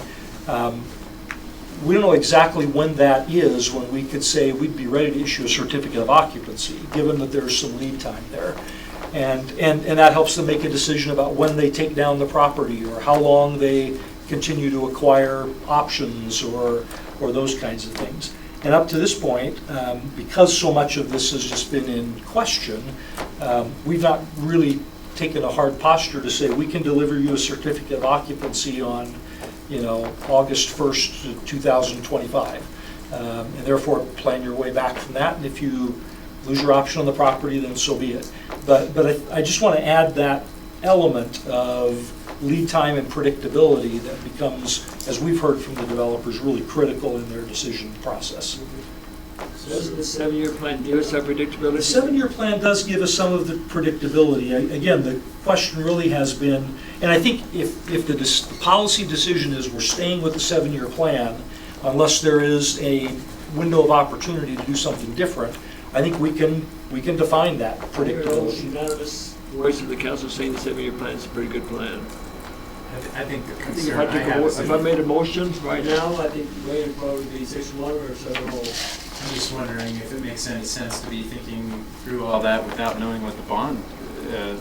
we don't know exactly when that is, when we could say we'd be ready to issue a certificate of occupancy, given that there's some lead time there. And that helps them make a decision about when they take down the property, or how long they continue to acquire options, or those kinds of things. And up to this point, because so much of this has just been in question, we've not really taken a hard posture to say we can deliver you a certificate of occupancy on, August 1st, 2025. And therefore, plan your way back from that. And if you lose your option on the property, then so be it. But I just want to add that element of lead time and predictability that becomes, as we've heard from the developers, really critical in their decision process. So doesn't the 7-year plan give us that predictability? The 7-year plan does give us some of the predictability. Again, the question really has been, and I think if the policy decision is we're staying with the 7-year plan, unless there is a window of opportunity to do something different, I think we can define that predictability. Unanimous voice of the council saying the 7-year plan is a pretty good plan. I think the I think concern I have if I made a motion right now, I think the way would probably be 6-1 or 7-0. I'm just wondering if it makes any sense to be thinking through all that without knowing what the bond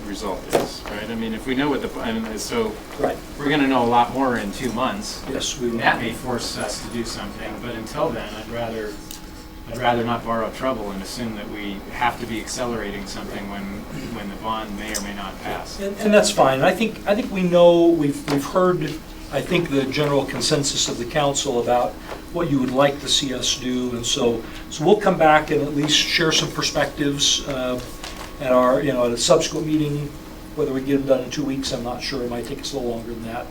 result is, right? I mean, if we know what right. We're going to know a lot more in 2 months. Yes, we will. That may force us to do something, but until then, I'd rather not borrow trouble and assume that we have to be accelerating something when the bond may or may not pass. And that's fine. I think we know, we've heard, I think, the general consensus of the council about what you would like to see us do, and so we'll come back and at least share some perspectives at our, at a subsequent meeting. Whether we get them done in 2 weeks, I'm not sure. It might take us a little longer than that,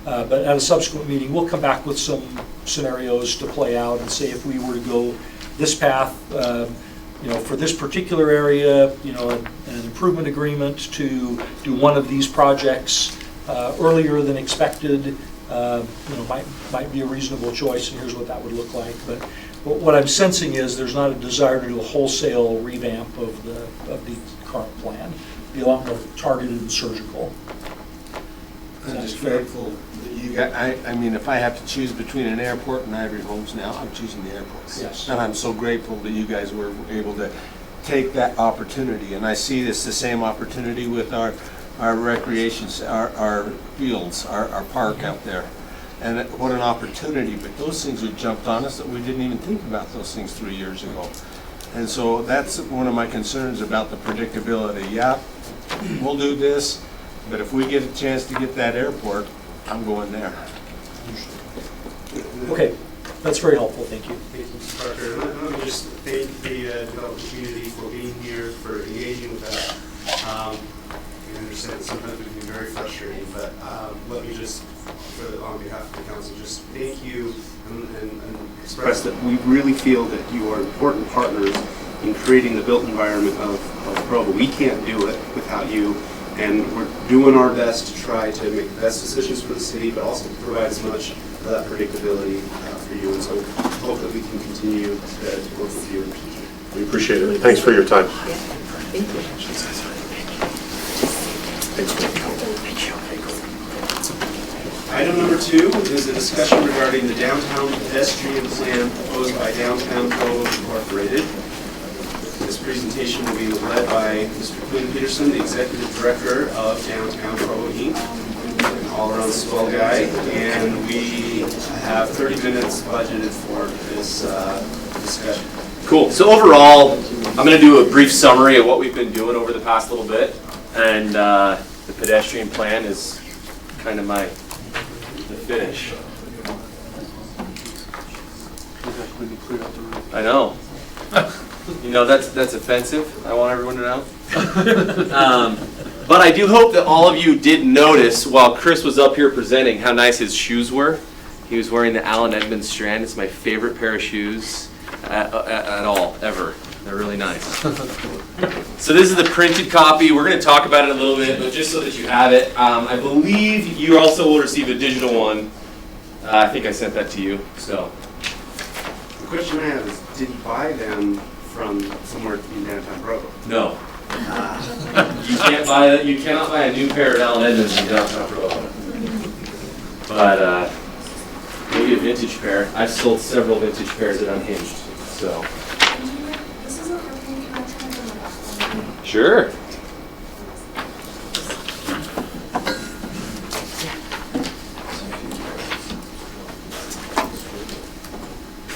but at a subsequent meeting, we'll come back with some scenarios to play out and say if we were to go this path, for this particular area, an improvement agreement to do one of these projects earlier than expected, might be a reasonable choice, and here's what that would look like. But what I'm sensing is there's not a desire to do a wholesale revamp of the current plan. Be a lot more targeted and surgical. I'm just grateful that you got, I mean, if I have to choose between an airport and Ivory Homes now, I'm choosing the airport. Yes. And I'm so grateful that you guys were able to take that opportunity. And I see this the same opportunity with our recreations, our fields, our park out there. And what an opportunity, but those things have jumped on us that we didn't even think about those things 3 years ago. And so that's one of my concerns about the predictability. Yeah, we'll do this, but if we get a chance to get that airport, I'm going there. Okay, that's very helpful, thank you. Thank you, Mr. Parker. Let me just thank the development community for being here, for engaging with us. I understand sometimes it can be very frustrating, but let me just, on behalf of the council, just thank you and express that we really feel that you are important partners in creating the built environment of Provo. We can't do it without you, and we're doing our best to try to make the best decisions for the city, but also provide as much of that predictability for you. And so hope that we can continue to work with you in the future. We appreciate it. Thanks for your time. Thank you. Thanks. I Item number 2 is a discussion regarding the Downtown Pedestrian Plan proposed by Downtown Provo Incorporated. This presentation will be led by Mr. Quinn Peterson, the Executive Director of Downtown Provo Inc., an all-around swell guy, and we have 30 minutes budgeted for this discussion. Cool. So overall, I'm going to do a brief summary of what we've been doing over the past little bit, and the pedestrian plan is kind of the finish. I know. You know, that's offensive. I want everyone to know. But I do hope that all of you did notice while Chris was up here presenting how nice his shoes were. He was wearing the Allen Edmonds Strand. It's my favorite pair of shoes at all, ever. They're really nice. So this is the printed copy. We're going to talk about it a little bit, but just so that you have it, I believe you also will receive a digital one. I think I sent that to you. So The question I have is, did you buy them from somewhere in downtown Provo? no. You cannot buy a new pair of Allen Edmonds in downtown Provo. But maybe a vintage pair. I've sold several vintage pairs at Unhinged. So. This is okay, can I try to do it? Sure.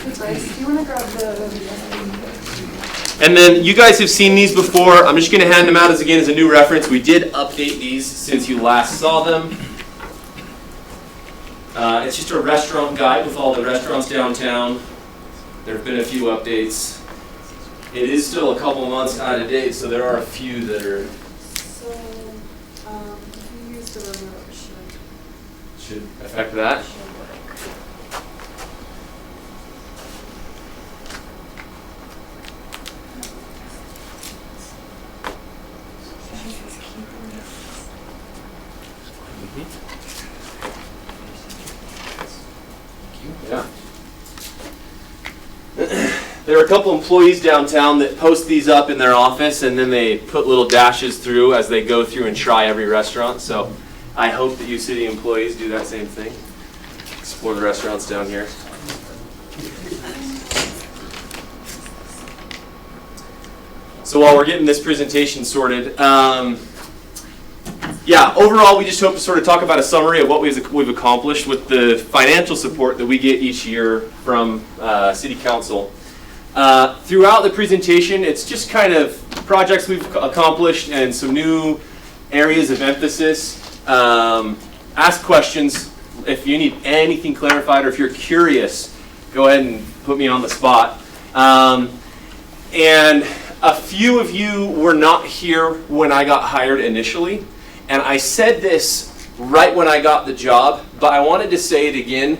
Hey Bryce, do you want to grab the... And then you guys have seen these before. I'm just going to hand them out as a new reference. We did update these since you last saw them. It's just a restaurant guide with all the restaurants downtown. There have been a few updates. It is still a couple months out of date, so there are a few that are... So, if you use the remote, it should affect that. Yeah. There are a couple employees downtown that post these up in their office, and then they put little dashes through as they go through and try every restaurant. So I hope that you city employees do that same thing. Explore the restaurants down here. So while we're getting this presentation sorted, yeah, overall we just hope to sort of talk about a summary of what we've accomplished with the financial support that we get each year from City Council. Throughout the presentation, it's just kind of projects we've accomplished and some new areas of emphasis. Ask questions if you need anything clarified, or if you're curious, go ahead and put me on the spot. And a few of you were not here when I got hired initially, and I said this right when I got the job, but I wanted to say it again.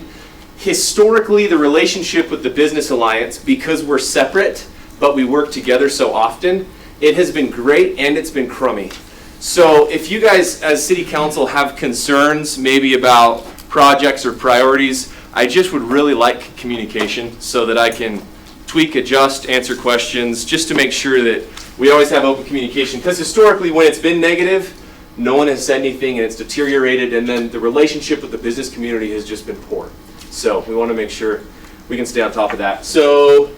Historically, the relationship with the Business Alliance, because we're separate, but we work together so often, it has been great and it's been crummy. So if you guys as City Council have concerns maybe about projects or priorities, I just would really like communication so that I can tweak, adjust, answer questions, just to make sure that we always have open communication. Because historically, when it's been negative, no one has said anything and it's deteriorated, and then the relationship with the business community has just been poor. So we want to make sure we can stay on top of that. So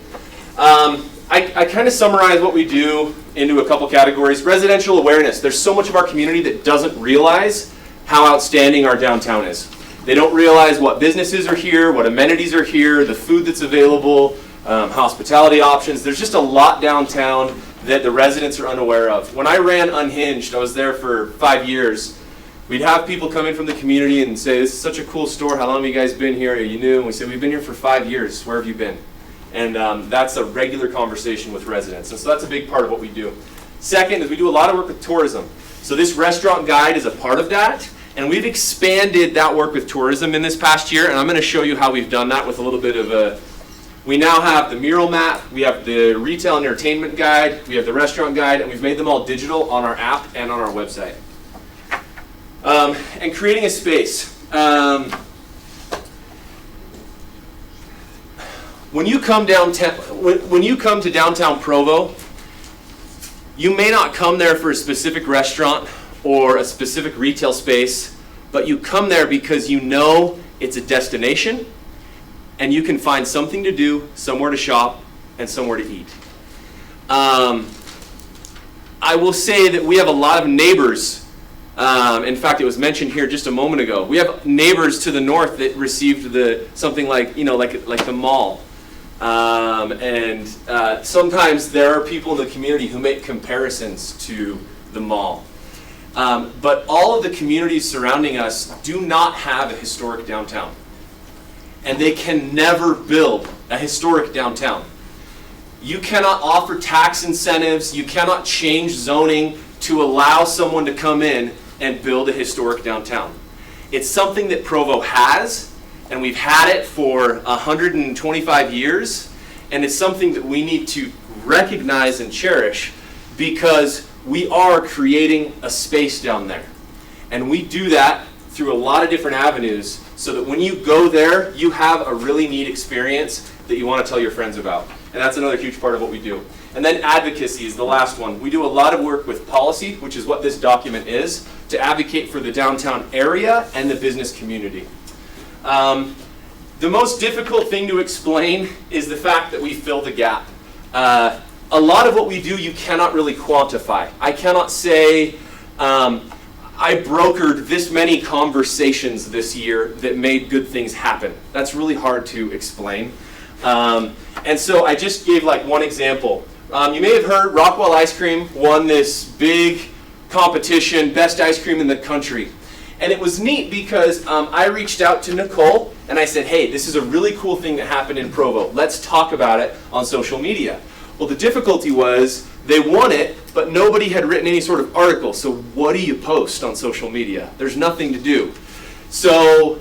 I kind of summarize what we do into a couple categories. Residential awareness. There's so much of our community that doesn't realize how outstanding our downtown is. They don't realize what businesses are here, what amenities are here, the food that's available, hospitality options. There's just a lot downtown that the residents are unaware of. When I ran Unhinged, I was there for 5 years. We'd have people come in from the community and say, "This is such a cool store. How long have you guys been here? Are you new?" And we said, "We've been here for 5 years. Where have you been?" And that's a regular conversation with residents. And so that's a big part of what we do. Second is we do a lot of work with tourism. So this restaurant guide is a part of that. And we've expanded that work with tourism in this past year. And I'm going to show you how we've done that with a little bit of a... We now have the mural map, we have the retail and entertainment guide, we have the restaurant guide, and we've made them all digital on our app and on our website. And creating a space. When you come to downtown Provo, you may not come there for a specific restaurant or a specific retail space, but you come there because you know it's a destination and you can find something to do, somewhere to shop, and somewhere to eat. I will say that we have a lot of neighbors. In fact, it was mentioned here just a moment ago. We have neighbors to the north that received something like, like the mall. Sometimes there are people in the community who make comparisons to the mall. But all of the communities surrounding us do not have a historic downtown. And they can never build a historic downtown. You cannot offer tax incentives, you cannot change zoning to allow someone to come in and build a historic downtown. It's something that Provo has, and we've had it for 125 years, and it's something that we need to recognize and cherish because we are creating a space down there. And we do that through a lot of different avenues so that when you go there, you have a really neat experience that you want to tell your friends about. And that's another huge part of what we do. And then advocacy is the last one. We do a lot of work with policy, which is what this document is, to advocate for the downtown area and the business community. The most difficult thing to explain is the fact that we fill the gap. A lot of what we do you cannot really quantify. I cannot say I brokered this many conversations this year that made good things happen. That's really hard to explain. And so I just gave like one example. You may have heard Rockwell Ice Cream won this big competition, best ice cream in the country. And it was neat because I reached out to Nicole and I said, hey, this is a really cool thing that happened in Provo. Let's talk about it on social media. Well, the difficulty was they won it, but nobody had written any sort of article. So what do you post on social media? There's nothing to do. So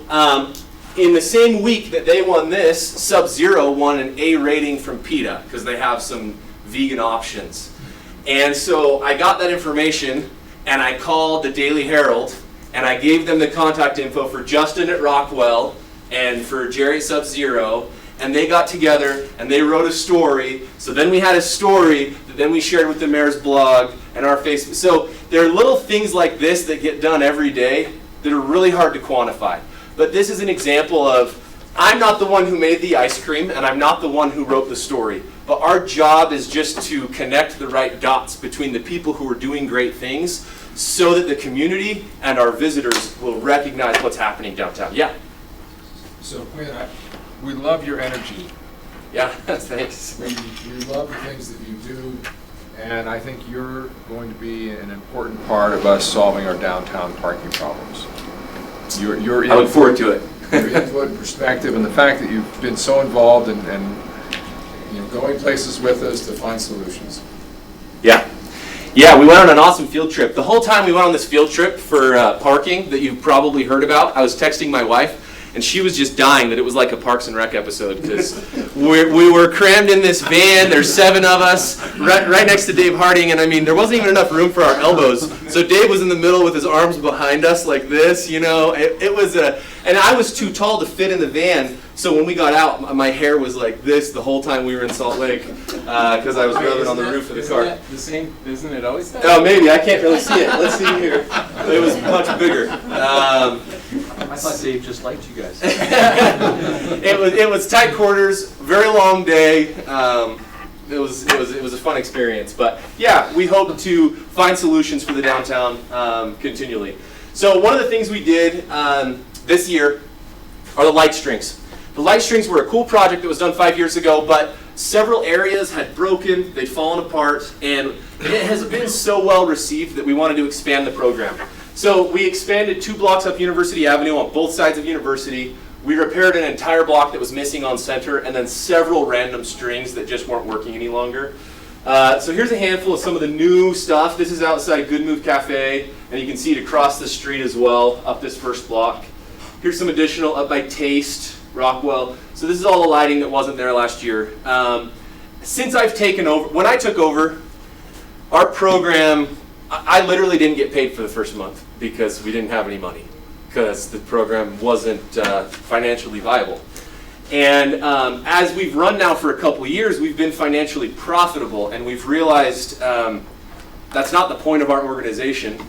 in the same week that they won this, Sub-Zero won an A rating from PETA because they have some vegan options. And so I got that information and I called the Daily Herald and I gave them the contact info for Justin at Rockwell and for Jerry at Sub-Zero, and they got together and they wrote a story. So then we had a story that then we shared with the mayor's blog and our Facebook. So there are little things like this that get done every day that are really hard to quantify. But this is an example of, I'm not the one who made the ice cream and I'm not the one who wrote the story. But our job is just to connect the right dots between the people who are doing great things so that the community and our visitors will recognize what's happening downtown. Yeah? So Quinn, we love your energy. Yeah, thanks. We love the things that you do, and I think you're going to be an important part of us solving our downtown parking problems. Your I look forward to it. Your input and perspective, and the fact that you've been so involved and going places with us to find solutions. Yeah. Yeah, we went on an awesome field trip. The whole time we went on this field trip for parking that you've probably heard about, I was texting my wife, and she was just dying that it was like a Parks and Rec episode because we were crammed in this van. There's 7 of us right next to Dave Harding, and I mean there wasn't even enough room for our elbows. So Dave was in the middle with his arms behind us like this, It was and I was too tall to fit in the van. So when we got out, my hair was like this the whole time we were in Salt Lake because I was rubbing on the roof of the car. That the same, isn't it always that? Oh, maybe. I can't really see it. Let's see here. It was much bigger. I thought Dave just liked you guys. It was tight quarters, very long day. It was a fun experience. But yeah, we hope to find solutions for the downtown continually. So one of the things we did this year are the light strings. The light strings were a cool project that was done 5 years ago, but several areas had broken, they'd fallen apart, and it has been so well received that we wanted to expand the program. So we expanded 2 blocks up University Avenue on both sides of University. We repaired an entire block that was missing on Center, and then several random strings that just weren't working any longer. So here's a handful of some of the new stuff. This is outside Good Move Cafe, and you can see it across the street as well, up this first block. Here's some additional up by Taste, Rockwell. So this is all the lighting that wasn't there last year. Since I've taken over, when I took over, our program, I literally didn't get paid for the first month because we didn't have any money because the program wasn't financially viable. And as we've run now for a couple of years, we've been financially profitable, and we've realized that's not the point of our organization.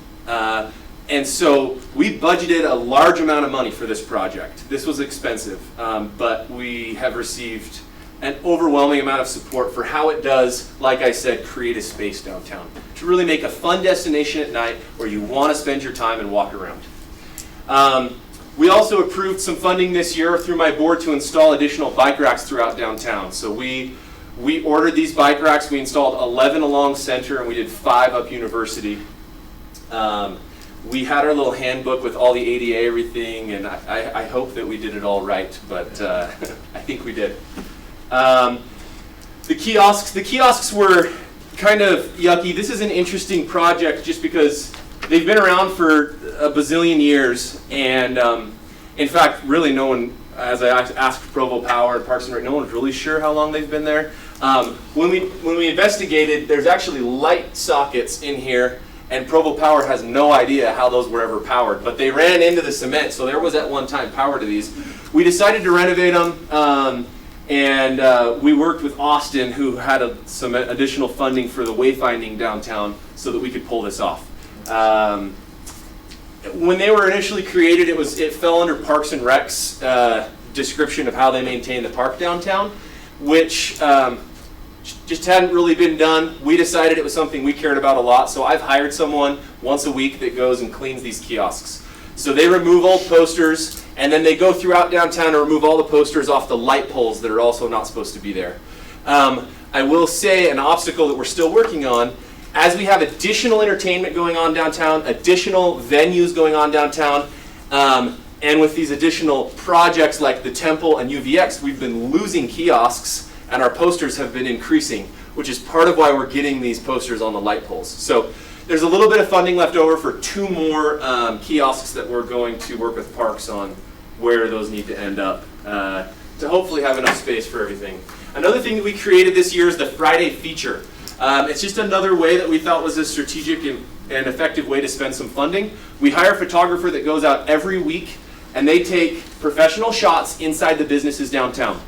And so we budgeted a large amount of money for this project. This was expensive, but we have received an overwhelming amount of support for how it does, like I said, create a space downtown to really make a fun destination at night where you want to spend your time and walk around. We also approved some funding this year through my board to install additional bike racks throughout downtown. So we ordered these bike racks. We installed 11 along Center, and we did 5 up University. We had our little handbook with all the ADA everything, and I hope that we did it all right, but I think we did. The kiosks were kind of yucky. This is an interesting project just because they've been around for a bazillion years, and in fact, really no one, as I asked Provo Power and Parks and Rec, no one's really sure how long they've been there. When we investigated, there's actually light sockets in here, and Provo Power has no idea how those were ever powered, but they ran into the cement, so there was at one time power to these. We decided to renovate them, and we worked with Austin, who had some additional funding for the wayfinding downtown so that we could pull this off. When they were initially created, it fell under Parks and Rec's description of how they maintain the park downtown, which just hadn't really been done. We decided it was something we cared about a lot, so I've hired someone once a week that goes and cleans these kiosks. So they remove old posters, and then they go throughout downtown and remove all the posters off the light poles that are also not supposed to be there. I will say an obstacle that we're still working on, as we have additional entertainment going on downtown, additional venues going on downtown, and with these additional projects like the Temple and UVX, we've been losing kiosks, and our posters have been increasing, which is part of why we're getting these posters on the light poles. So there's a little bit of funding left over for 2 more kiosks that we're going to work with Parks on where those need to end up to hopefully have enough space for everything. Another thing that we created this year is the Friday feature. It's just another way that we thought was a strategic and effective way to spend some funding. We hire a photographer that goes out every week, and they take professional shots inside the businesses downtown.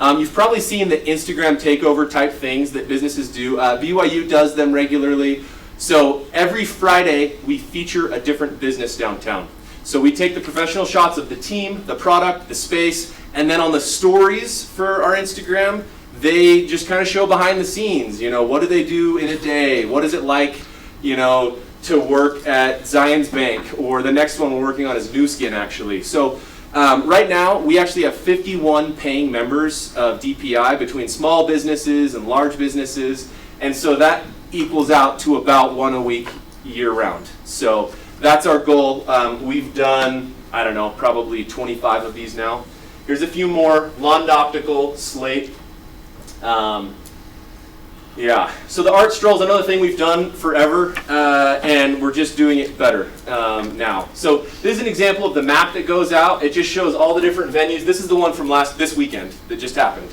You've probably seen the Instagram takeover type things that businesses do. BYU does them regularly. So every Friday, we feature a different business downtown. So we take the professional shots of the team, the product, the space, and then on the stories for our Instagram, they just kind of show behind the scenes. You know, what do they do in a day? What is it like, you know, to work at Zions Bank? Or the next one we're working on is New Skin, actually. So right now, we actually have 51 paying members of DPI between small businesses and large businesses. And so that equals out to about 1 a week year-round. So that's our goal. We've done, I don't know, probably 25 of these now. Here's a few more. Lond Optical, Slate. Yeah, so the art stroll is another thing we've done forever, and we're just doing it better now. So this is an example of the map that goes out. It just shows all the different venues. This is the one from this weekend that just happened.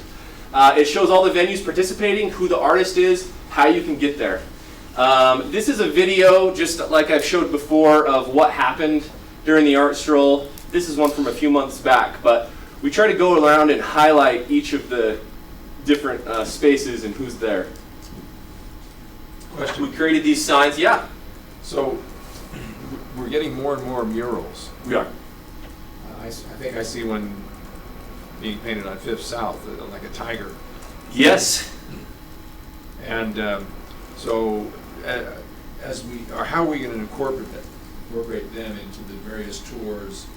It shows all the venues participating, who the artist is, how you can get there. This is a video, just like I've showed before, of what happened during the art stroll. This is one from a few months back, but we try to go around and highlight each of the different spaces and who's there. Question. We created these signs, yeah. So we're getting more and more murals. We are. I think I see one being painted on 5th South, like a tiger. Yes. And so how are we going to incorporate them into the various tours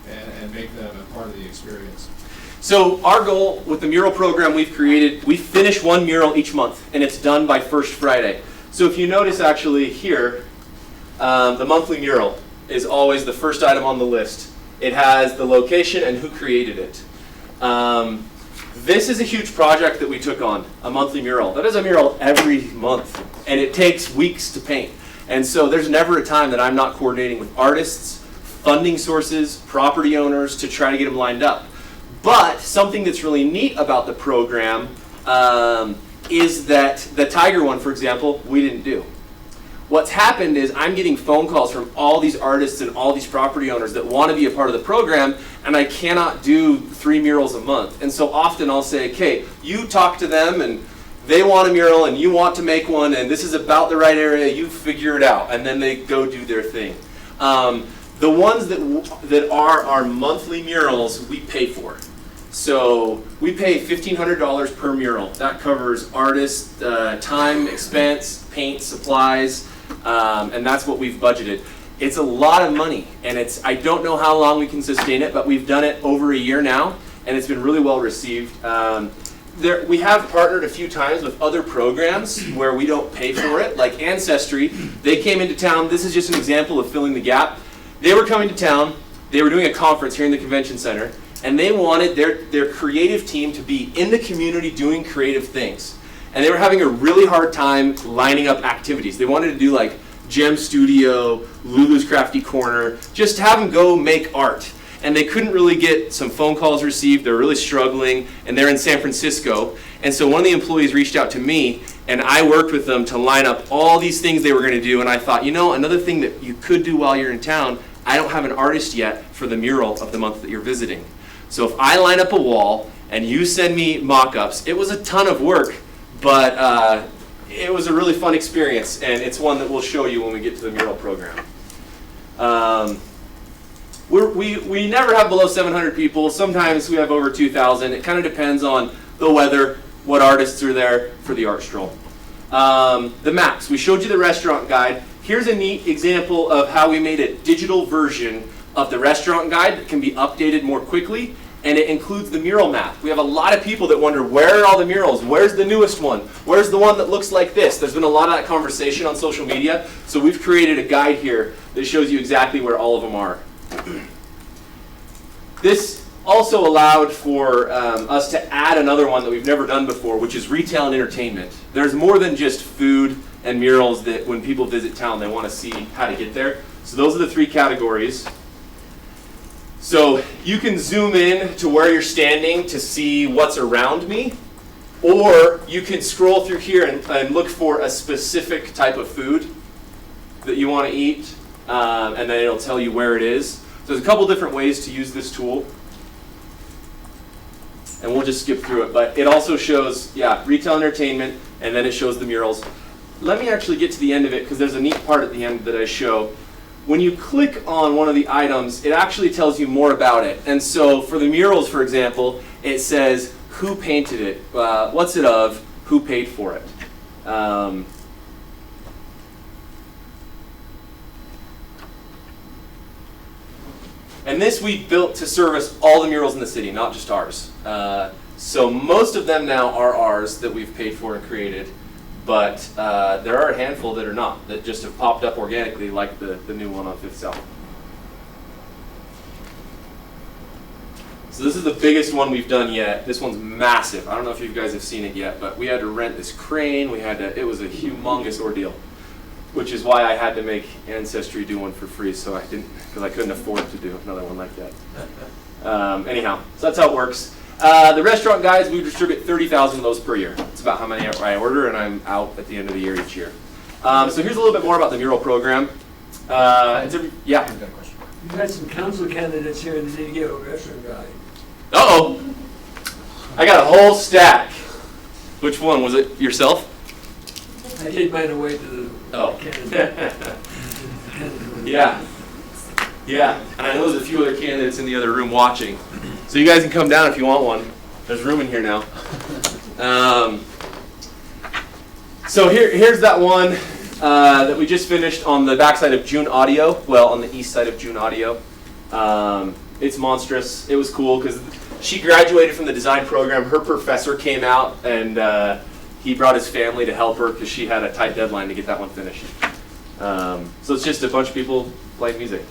and make them a part of the experience? So our goal with the mural program we've created, we finish one mural each month, and it's done by first Friday. So if you notice actually here, the monthly mural is always the first item on the list. It has the location and who created it. This is a huge project that we took on, a monthly mural. That is a mural every month, and it takes weeks to paint. And so there's never a time that I'm not coordinating with artists, funding sources, property owners to try to get them lined up. But something that's really neat about the program is that the tiger one, for example, we didn't do. What's happened is I'm getting phone calls from all these artists and all these property owners that want to be a part of the program, and I cannot do 3 murals a month. And so often I'll say, okay, you talk to them, and they want a mural, and you want to make one, and this is about the right area, you figure it out. And then they go do their thing. The ones that are our monthly murals, we pay for. So we pay $1,500 per mural. That covers artist, time, expense, paint, supplies, and that's what we've budgeted. It's a lot of money, and I don't know how long we can sustain it, but we've done it over a year now, and it's been really well received. We have partnered a few times with other programs where we don't pay for it, like Ancestry. They came into town. This is just an example of filling the gap. They were coming to town. They were doing a conference here in the convention center, and they wanted their creative team to be in the community doing creative things. And they were having a really hard time lining up activities. They wanted to do like Gem Studio, Lulu's Crafty Corner, just have them go make art. And they couldn't really get some phone calls received. They're really struggling, and they're in San Francisco. And so one of the employees reached out to me, and I worked with them to line up all these things they were going to do. And I thought, you know, another thing that you could do while you're in town, I don't have an artist yet for the mural of the month that you're visiting. So if I line up a wall and you send me mock-ups, it was a ton of work, but it was a really fun experience, and it's one that we'll show you when we get to the mural program. We never have below 700 people. Sometimes we have over 2,000. It kind of depends on the weather, what artists are there for the art stroll. The maps. We showed you the restaurant guide. Here's a neat example of how we made a digital version of the restaurant guide that can be updated more quickly, and it includes the mural map. We have a lot of people that wonder, where are all the murals? Where's the newest one? Where's the one that looks like this? There's been a lot of that conversation on social media, so we've created a guide here that shows you exactly where all of them are. This also allowed for us to add another one that we've never done before, which is retail and entertainment. There's more than just food and murals that when people visit town, they want to see how to get there. So those are the three categories. So you can zoom in to where you're standing to see what's around me, or you can scroll through here and look for a specific type of food that you want to eat, and then it'll tell you where it is. So there's a couple different ways to use this tool, and we'll just skip through it. But it also shows, retail entertainment, and then it shows the murals. Let me actually get to the end of it, because there's a neat part at the end that I show. When you click on one of the items, it actually tells you more about it. And so for the murals, for example, it says who painted it, what's it of, who paid for it. And this we built to service all the murals in the city, not just ours. So most of them now are ours that we've paid for and created, but there are a handful that are not, that just have popped up organically, like the new one on 5th South. So this is the biggest one we've done yet. This one's massive. I don't know if you guys have seen it yet, but we had to rent this crane. It was a humongous ordeal, which is why I had to make Ancestry do one for free, so because I couldn't afford to do another one like that. Anyhow, so that's how it works. The restaurant guides, we distribute 30,000 of those per year. That's about how many I order, and I'm out at the end of the year each year. So here's a little bit more about the mural program. You had some council candidates here that didn't give a restaurant guide. Uh-oh. I got a whole stack. Which one? Was it yourself? I did mine away to the candidate. Yeah. And I know there's a few other candidates in the other room watching. So you guys can come down if you want one. There's room in here now. So here's that one that we just finished on the backside of June Audio. Well, on the east side of June Audio. It's monstrous. It was cool because she graduated from the design program. Her professor came out and he brought his family to help her because she had a tight deadline to get that one finished. So it's just a bunch of people playing music.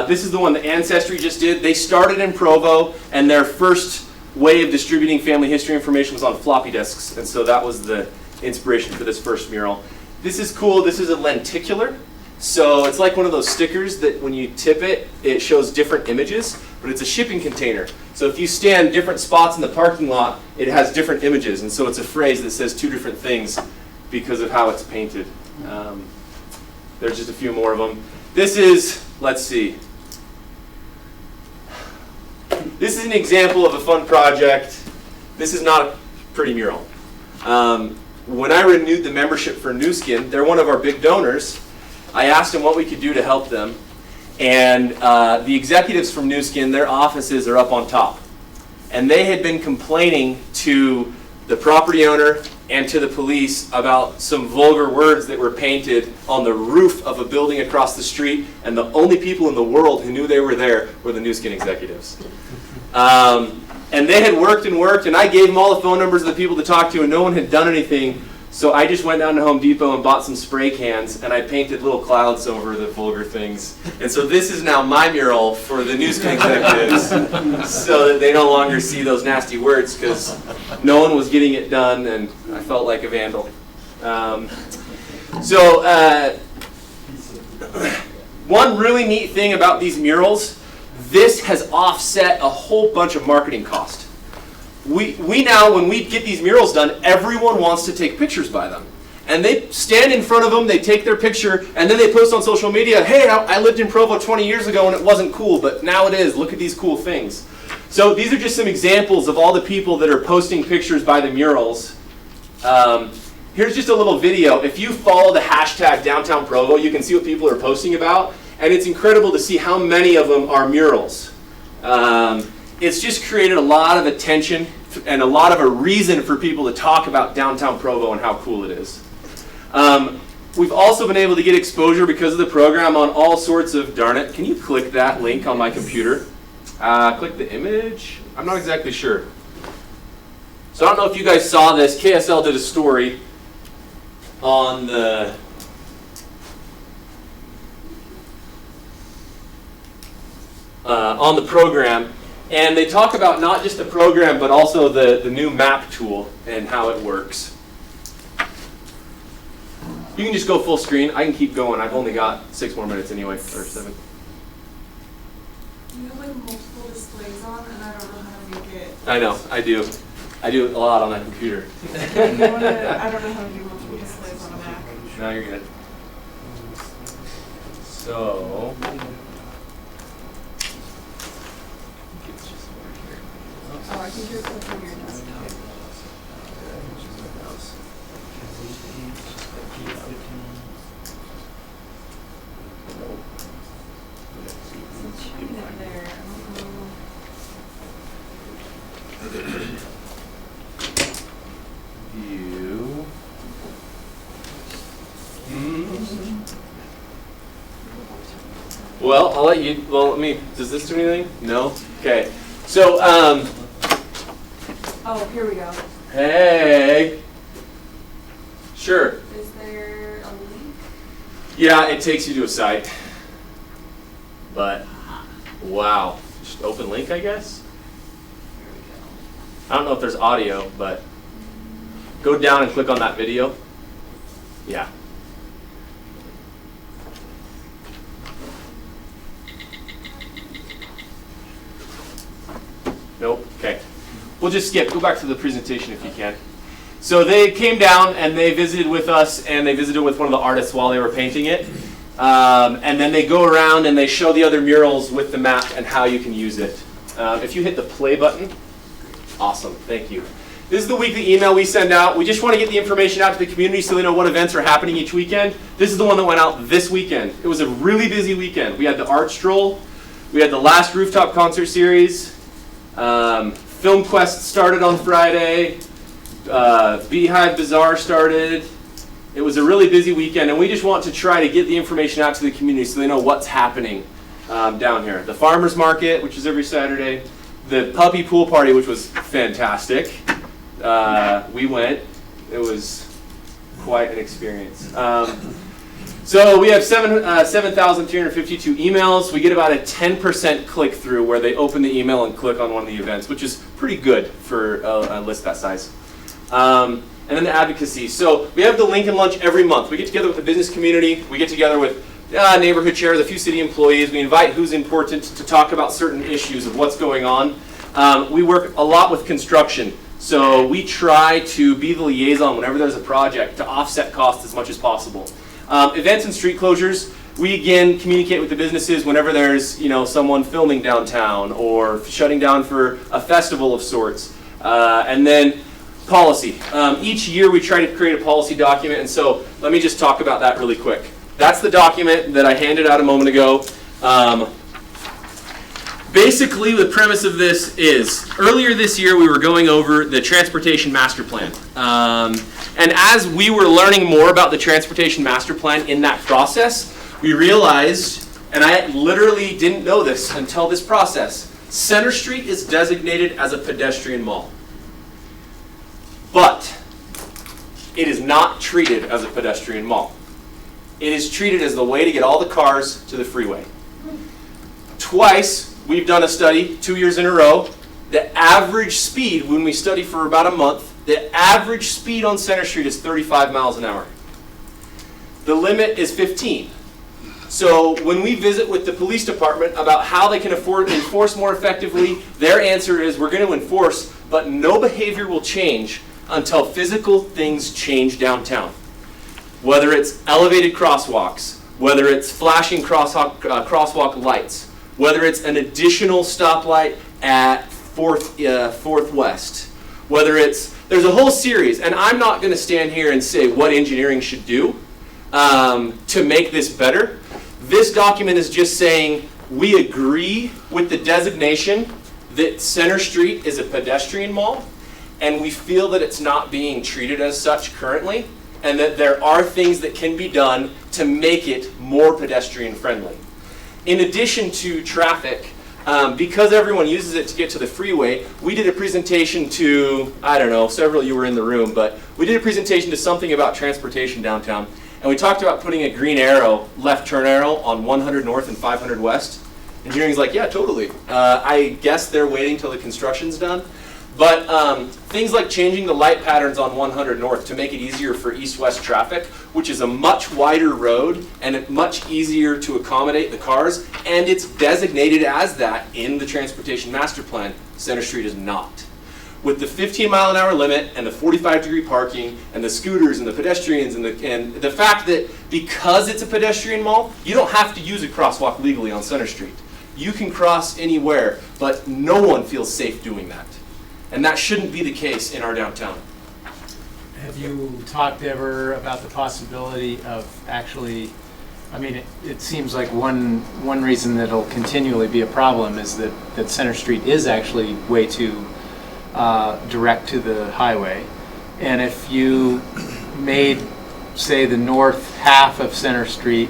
This is the one that Ancestry just did. They started in Provo, and their first way of distributing family history information was on floppy disks, and so that was the inspiration for this first mural. This is cool. This is a lenticular, so it's like one of those stickers that when you tip it, it shows different images, but it's a shipping container. So if you stand different spots in the parking lot, it has different images, and so it's a phrase that says two different things because of how it's painted. There's just a few more of them. This is, let's see. This is an example of a fun project. This is not a pretty mural. When I renewed the membership for New Skin, they're one of our big donors. I asked them what we could do to help them. And the executives from New Skin, their offices are up on top. And they had been complaining to the property owner and to the police about some vulgar words that were painted on the roof of a building across the street, and the only people in the world who knew they were there were the New Skin executives. And they had worked, and I gave them all the phone numbers of the people to talk to, and no one had done anything. So I just went down to Home Depot and bought some spray cans, and I painted little clouds over the vulgar things. And so this is now my mural for the New Skin executives, so that they no longer see those nasty words, because no one was getting it done, and I felt like a vandal. One really neat thing about these murals, this has offset a whole bunch of marketing cost. We now, when we get these murals done, everyone wants to take pictures by them. And they stand in front of them, they take their picture, and then they post on social media, hey, I lived in Provo 20 years ago and it wasn't cool, but now it is. Look at these cool things. So these are just some examples of all the people that are posting pictures by the murals. Here's just a little video. If you follow the hashtag Downtown Provo, you can see what people are posting about, and it's incredible to see how many of them are murals. It's just created a lot of attention and a lot of a reason for people to talk about Downtown Provo and how cool it is. We've also been able to get exposure because of the program on all sorts of, darn it, can you click that link on my computer? Click the image? I'm not exactly sure. So I don't know if you guys saw this. KSL did a story on the program, and they talk about not just the program but also the new map tool and how it works. You can just go full screen. I can keep going. I've only got 6 more minutes anyway, or 7. You have like multiple displays on, and I don't know how to make it. I know, I do. I do a lot on that computer. I don't know how to do multiple displays on a Mac. No, you're good. So, Oh, I think you're clicking your desktop. It's showing it there. I don't know. view. Well, I'll let you, well, let me, does this do anything? No? Okay. So, Oh, here we go. hey. Sure. Is there a link? Yeah, it takes you to a site. But, wow. Just open link, I guess? I don't know if there's audio, but go down and click on that video. Yeah. Nope, okay. We'll just skip, go back to the presentation if you can. So they came down and they visited with us and they visited with one of the artists while they were painting it. And then they go around and they show the other murals with the map and how you can use it. If you hit the play button, awesome, thank you. This is the weekly email we send out. We just want to get the information out to the community so they know what events are happening each weekend. This is the one that went out this weekend. It was a really busy weekend. We had the art stroll, we had the last rooftop concert series, Film Quest started on Friday, Beehive Bazaar started. It was a really busy weekend, and we just want to try to get the information out to the community so they know what's happening down here. The farmers market, which is every Saturday, the puppy pool party, which was fantastic. We went. It was quite an experience. So we have 7,352 emails. We get about a 10% click-through where they open the email and click on one of the events, which is pretty good for a list that size. And then the advocacy. So we have the Lincoln Lunch every month. We get together with the business community. We get together with neighborhood chairs, a few city employees. We invite who's important to talk about certain issues of what's going on. We work a lot with construction. So we try to be the liaison whenever there's a project to offset costs as much as possible. Events and street closures, we again communicate with the businesses whenever there's someone filming downtown or shutting down for a festival of sorts. And then policy. Each year we try to create a policy document, and so let me just talk about that really quick. that's the document that I handed out a moment ago. Basically, the premise of this is, earlier this year we were going over the Transportation Master Plan. And as we were learning more about the Transportation Master Plan in that process, we realized, and I literally didn't know this until this process, Center Street is designated as a pedestrian mall. But it is not treated as a pedestrian mall. It is treated as the way to get all the cars to the freeway. Twice, we've done a study, 2 years in a row. The average speed, when we study for about a month, the average speed on Center Street is 35 miles an hour. The limit is 15. So when we visit with the police department about how they can enforce more effectively, their answer is, we're going to enforce, but no behavior will change until physical things change downtown. Whether it's elevated crosswalks, whether it's flashing crosswalk lights, whether it's an additional stoplight at 4th West, whether it's, there's a whole series, and I'm not going to stand here and say what engineering should do to make this better. This document is just saying we agree with the designation that Center Street is a pedestrian mall, and we feel that it's not being treated as such currently, and that there are things that can be done to make it more pedestrian friendly. In addition to traffic, because everyone uses it to get to the freeway, we did a presentation to, I don't know, several of you were in the room, but we did a presentation to something about transportation downtown. And we talked about putting a green arrow, left turn arrow, on 100 North and 500 West. Engineering's like, yeah, totally. I guess they're waiting till the construction's done. But things like changing the light patterns on 100 North to make it easier for east-west traffic, which is a much wider road and much easier to accommodate the cars, and it's designated as that in the Transportation Master Plan. Center Street is not. With the 15-mile-an-hour limit and the 45-degree parking and the scooters and the pedestrians and the fact that because it's a pedestrian mall, you don't have to use a crosswalk legally on Center Street. You can cross anywhere, but no one feels safe doing that. And that shouldn't be the case in our downtown. Have you talked ever about the possibility of actually, I mean, it seems like one reason that it'll continually be a problem is that Center Street is actually way too direct to the highway. And if you made, say, the north half of Center Street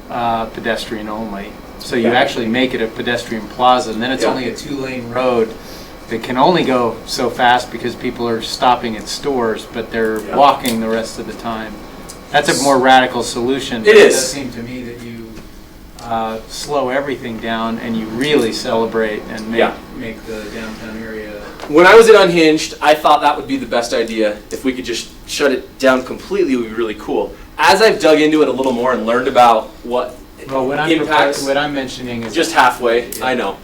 pedestrian only, so you actually make it a pedestrian plaza, and then it's only a 2-lane road that can only go so fast because people are stopping at stores, but they're walking the rest of the time. That's a more radical solution. It is. It does seem to me that you slow everything down and you really celebrate and make the downtown area. When I was at Unhinged, I thought that would be the best idea. If we could just shut it down completely, it would be really cool. As I've dug into it a little more and learned about what impacts, what I'm mentioning is just halfway. I know.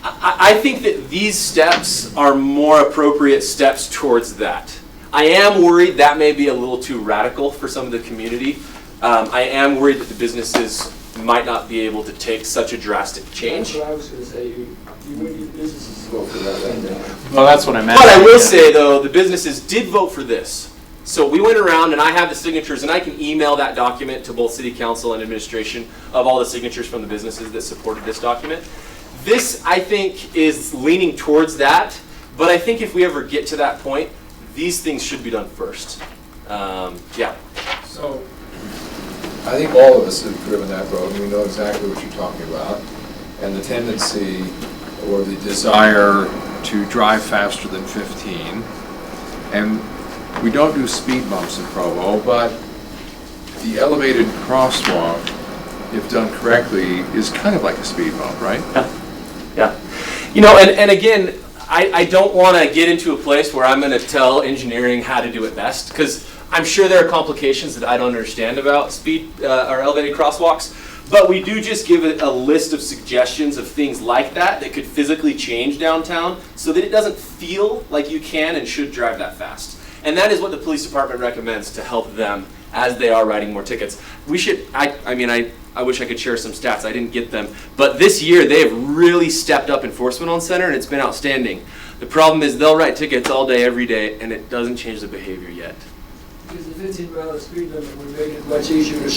I think that these steps are more appropriate steps towards that. I am worried that may be a little too radical for some of the community. I am worried that the businesses might not be able to take such a drastic change. That's what I was going to say. You need businesses to vote for that right now. Well, that's what I meant. But I will say, though, the businesses did vote for this. So we went around, and I have the signatures, and I can email that document to both City Council and administration of all the signatures from the businesses that supported this document. This, I think, is leaning towards that, but I think if we ever get to that point, these things should be done first. So, I think all of us have driven that road, and we know exactly what you're talking about, and the tendency or the desire to drive faster than 15. And we don't do speed bumps in Provo, but the elevated crosswalk, if done correctly, is kind of like a speed bump, right? Yeah. You know, and again, I don't want to get into a place where I'm going to tell engineering how to do it best, because I'm sure there are complications that I don't understand about speed or elevated crosswalks, but we do just give a list of suggestions of things like that could physically change downtown so that it doesn't feel like you can and should drive that fast. And that is what the police department recommends to help them as they are writing more tickets. We should, I wish I could share some stats. I didn't get them. But this year, they have really stepped up enforcement on Center, and it's been outstanding. The problem is they'll write tickets all day, every day, and it doesn't change the behavior yet. Because the 15-mile speed limit would make it much easier to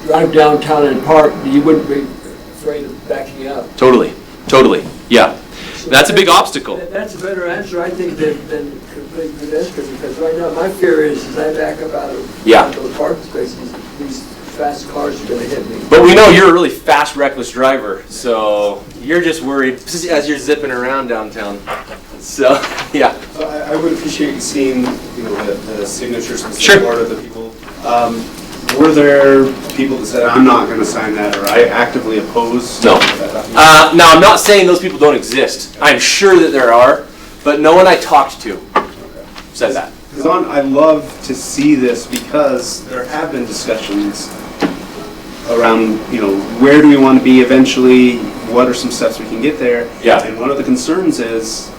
drive downtown and park, you wouldn't be afraid of backing up. Totally, yeah. That's a big obstacle. That's a better answer, I think, than complete pedestrian, because right now, my fear is I back up out of those parking spaces, these fast cars are gonna hit me. But we know you're a really fast, reckless driver, so you're just worried as you're zipping around downtown. So, yeah. So I would appreciate seeing, the signatures from Sure. support of the people. Were there people that said, I'm not going to sign that, or I actively oppose? No. Now, I'm not saying those people don't exist. I'm sure that there are, but no one I talked to said that. Because I love to see this because there have been discussions around, where do we want to be eventually? What are some steps we can get there? Yeah. And one of the concerns is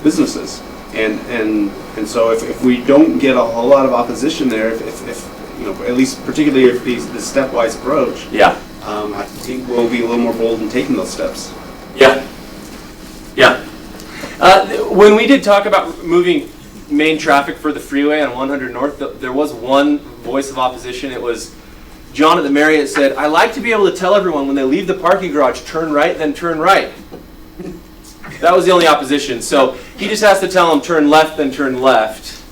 businesses. And so if we don't get a whole lot of opposition there, if at least particularly if the stepwise approach, I think we'll be a little more bold in taking those steps. Yeah. When we did talk about moving main traffic for the freeway on 100 North, there was one voice of opposition. It was John at the Marriott said, I like to be able to tell everyone when they leave the parking garage, turn right, then turn right. That was the only opposition. So he just has to tell them turn left, then turn left,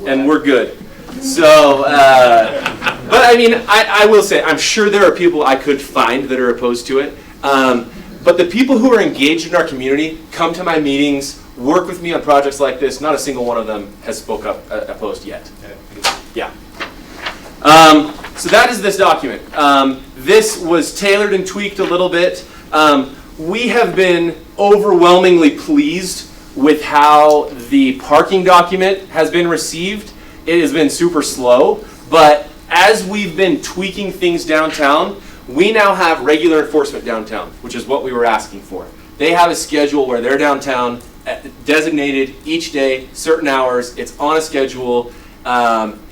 and we're good. So, but I mean, I will say, I'm sure there are people I could find that are opposed to it. But the people who are engaged in our community come to my meetings, work with me on projects like this. Not a single one of them has spoke up opposed yet. Yeah. So that is this document. This was tailored and tweaked a little bit. We have been overwhelmingly pleased with how the parking document has been received. It has been super slow, but as we've been tweaking things downtown, we now have regular enforcement downtown, which is what we were asking for. They have a schedule where they're downtown, designated each day, certain hours. It's on a schedule.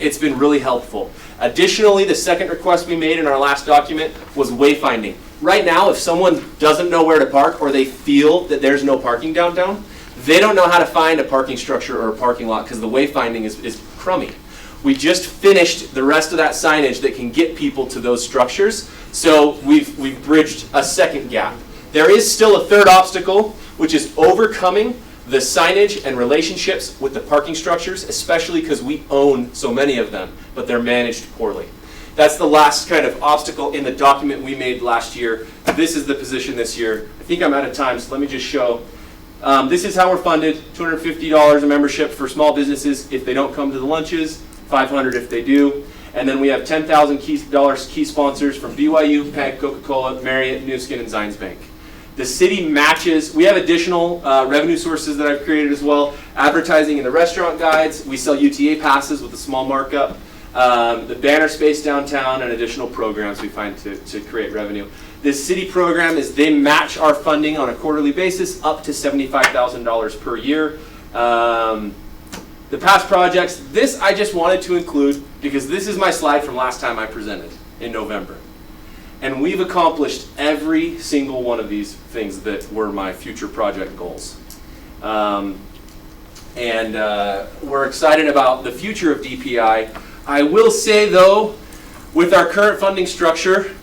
It's been really helpful. Additionally, the second request we made in our last document was wayfinding. Right now, if someone doesn't know where to park or they feel that there's no parking downtown, they don't know how to find a parking structure or a parking lot because the wayfinding is crummy. We just finished the rest of that signage that can get people to those structures, so we've bridged a second gap. There is still a third obstacle, which is overcoming the signage and relationships with the parking structures, especially because we own so many of them, but they're managed poorly. That's the last kind of obstacle in the document we made last year. This is the position this year. I think I'm out of time, so let me just show. This is how we're funded, $250 a membership for small businesses if they don't come to the lunches, $500 if they do. And then we have $10,000 key sponsors from BYU, PEG, Coca-Cola, Marriott, Nu Skin, and Zions Bank. The city matches. We have additional revenue sources that I've created as well. Advertising in the restaurant guides. We sell UTA passes with a small markup. The banner space downtown and additional programs we find to create revenue. This city program is they match our funding on a quarterly basis up to $75,000 per year. The past projects, this I just wanted to include because this is my slide from last time I presented in November. And we've accomplished every single one of these things that were my future project goals. We're excited about the future of DPI. I will say though, with our current funding structure,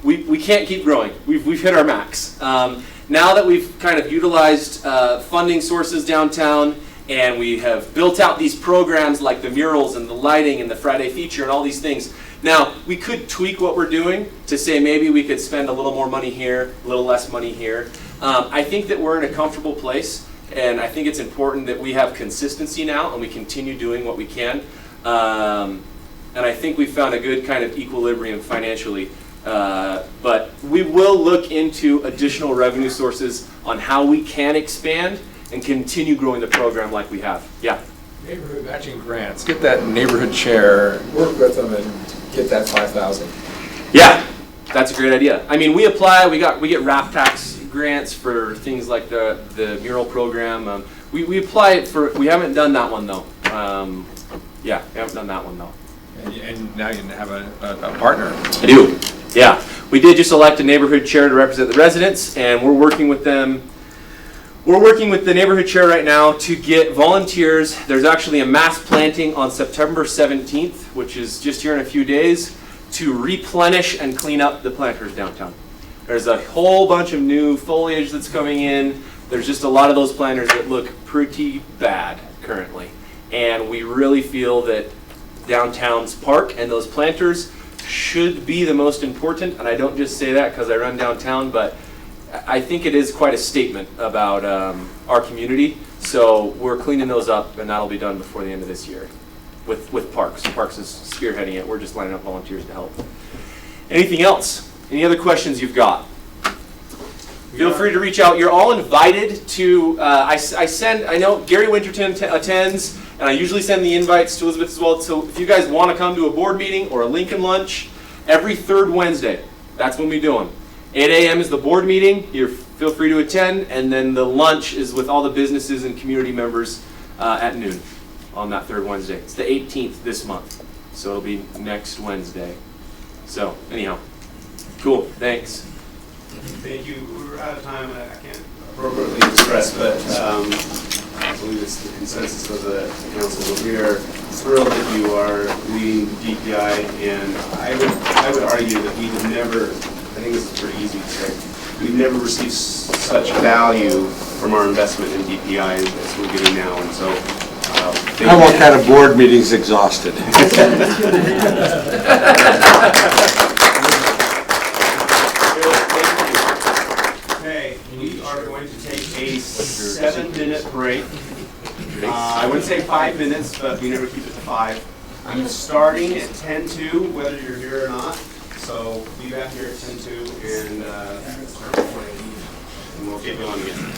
we can't keep growing. We've hit our max. Now that we've kind of utilized funding sources downtown and we have built out these programs like the murals and the lighting and the Friday feature and all these things, now we could tweak what we're doing to say maybe we could spend a little more money here, a little less money here. I think that we're in a comfortable place. And I think it's important that we have consistency now and we continue doing what we can. And I think we've found a good kind of equilibrium financially. But we will look into additional revenue sources on how we can expand and continue growing the program like we have. Yeah. Neighborhood matching grants. Get that neighborhood chair, work with them and get that $5,000. Yeah, that's a great idea. I mean, we apply, we get RAP tax grants for things like the mural program. We apply it for, we haven't done that one though. Yeah, we haven't done that one though. And now you have a partner. I do, yeah. We did just elect a neighborhood chair to represent the residents and we're working with them. We're working with the neighborhood chair right now to get volunteers. There's actually a mass planting on September 17th, which is just here in a few days, to replenish and clean up the planters downtown. There's a whole bunch of new foliage that's coming in. There's just a lot of those planters that look pretty bad currently. And we really feel that downtown's park and those planters should be the most important. And I don't just say that because I run downtown, but I think it is quite a statement about our community. So we're cleaning those up, and that'll be done before the end of this year with Parks. Parks is spearheading it. We're just lining up volunteers to help. Anything else? Any other questions you've got? Feel free to reach out. You're all invited to, I know Gary Winterton attends, and I usually send the invites to Elizabeth as well. So if you guys want to come to a board meeting or a Lincoln lunch, every third Wednesday, that's when we do them. 8 a.m. is the board meeting. Feel free to attend, and then the lunch is with all the businesses and community members at noon on that third Wednesday. It's the 18th this month, so it'll be next Wednesday. So anyhow, cool. Thanks. Thank you. We're out of time. I can't. Appropriately expressed, but I believe it's the consensus of the council. But we are thrilled that you are leading DPI, and I would argue that we have never, I think this is pretty easy to say, we've never received such value from our investment in DPI as we're getting now, and so. I walk out of board meetings exhausted. Okay, we are going to take a 7-minute break. I wouldn't say 5 minutes, but we never keep it to 5. I'm starting at 10:02, whether you're here or not. So be back here at 10:02, and we'll get going again.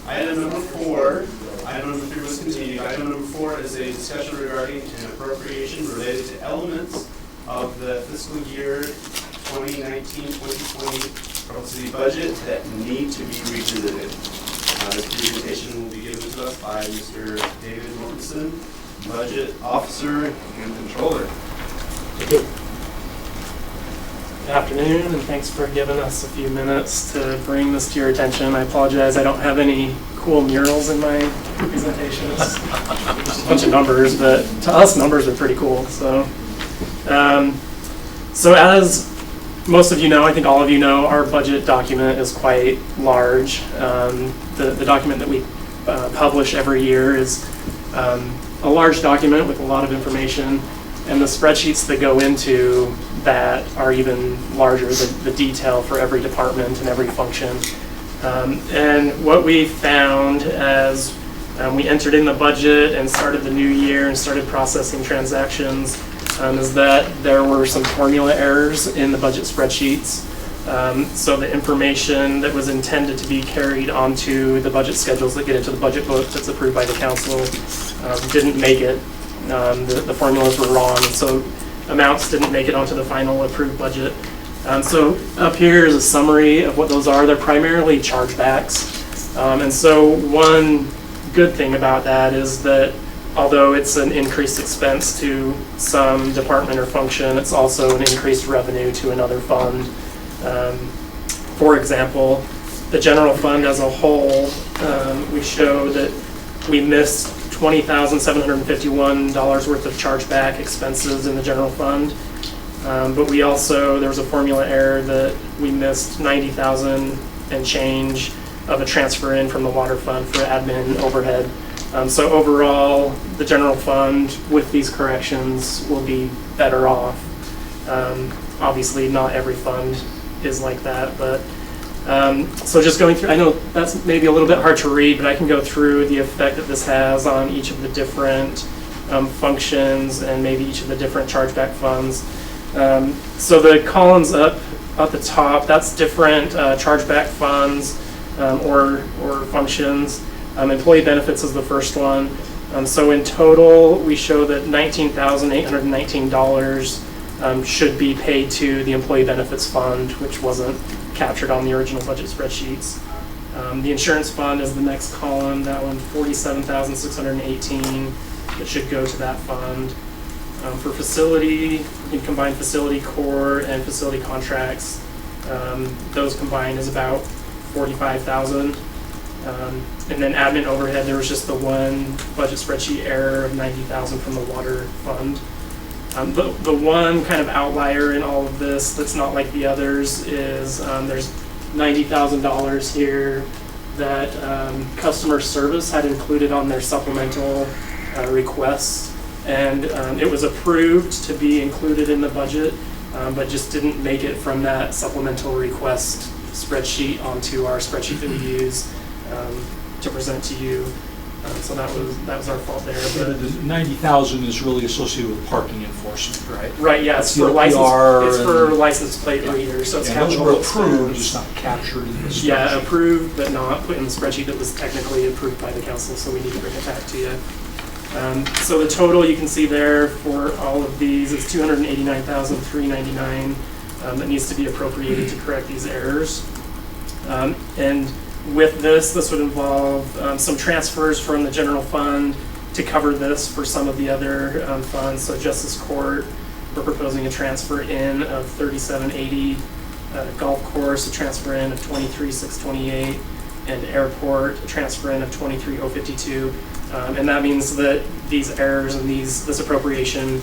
Item number 3 was continued. Item number 4 is a discussion regarding an appropriation related to elements of the fiscal year 2019-2020 Provo City Budget that need to be revisited. This presentation will be given to us by Mr. David Mortensen, Budget Officer and Controller. Good afternoon, and thanks for giving us a few minutes to bring this to your attention. I apologize, I don't have any cool murals in my presentation. It's just a bunch of numbers, but to us, numbers are pretty cool. So as most of you know, I think all of you know, our budget document is quite large. The document that we publish every year is a large document with a lot of information, and the spreadsheets that go into that are even larger, the detail for every department and every function. And what we found as we entered in the budget and started the new year and started processing transactions is that there were some formula errors in the budget spreadsheets. So the information that was intended to be carried onto the budget schedules that get into the budget book that's approved by the council didn't make it. The formulas were wrong, so amounts didn't make it onto the final approved budget. So up here is a summary of what those are. They're primarily chargebacks. And so one good thing about that is that although it's an increased expense to some department or function, it's also an increased revenue to another fund. For example, the general fund as a whole, we show that we missed $20,751 worth of chargeback expenses in the general fund. But we also, there was a formula error that we missed $90,000 and change of a transfer in from the water fund for admin overhead. So overall, the general fund with these corrections will be better off. Obviously, not every fund is like that, but so just going through, I know that's maybe a little bit hard to read, but I can go through the effect that this has on each of the different functions and maybe each of the different chargeback funds. So the columns up at the top, that's different chargeback funds or functions. Employee benefits is the first one. So in total, we show that $19,819 should be paid to the employee benefits fund, which wasn't captured on the original budget spreadsheets. The insurance fund is the next column. That one, $47,618. It should go to that fund. For facility, you can combine facility core and facility contracts. Those combined is about $45,000. And then admin overhead, there was just the one budget spreadsheet error of $90,000 from the water fund. The one kind of outlier in all of this that's not like the others is there's $90,000 here that customer service had included on their supplemental requests. And it was approved to be included in the budget, but just didn't make it from that supplemental request spreadsheet onto our spreadsheet that we use to present to you. So that was our fault there. But the 90,000 is really associated with parking enforcement, right? Right. Yeah. It's for license plate readers. So it's those were approved, just not captured in the spreadsheet. Yeah, approved, but not put in the spreadsheet that was technically approved by the council. So we need to bring it back to you. So the total you can see there for all of these is $289,399 that needs to be appropriated to correct these errors. And with this would involve some transfers from the general fund to cover this for some of the other funds. So Justice Court, we're proposing a transfer in of $3780, golf course, a transfer in of $23,628, and airport, a transfer in of $23,052. And that means that these errors and this appropriation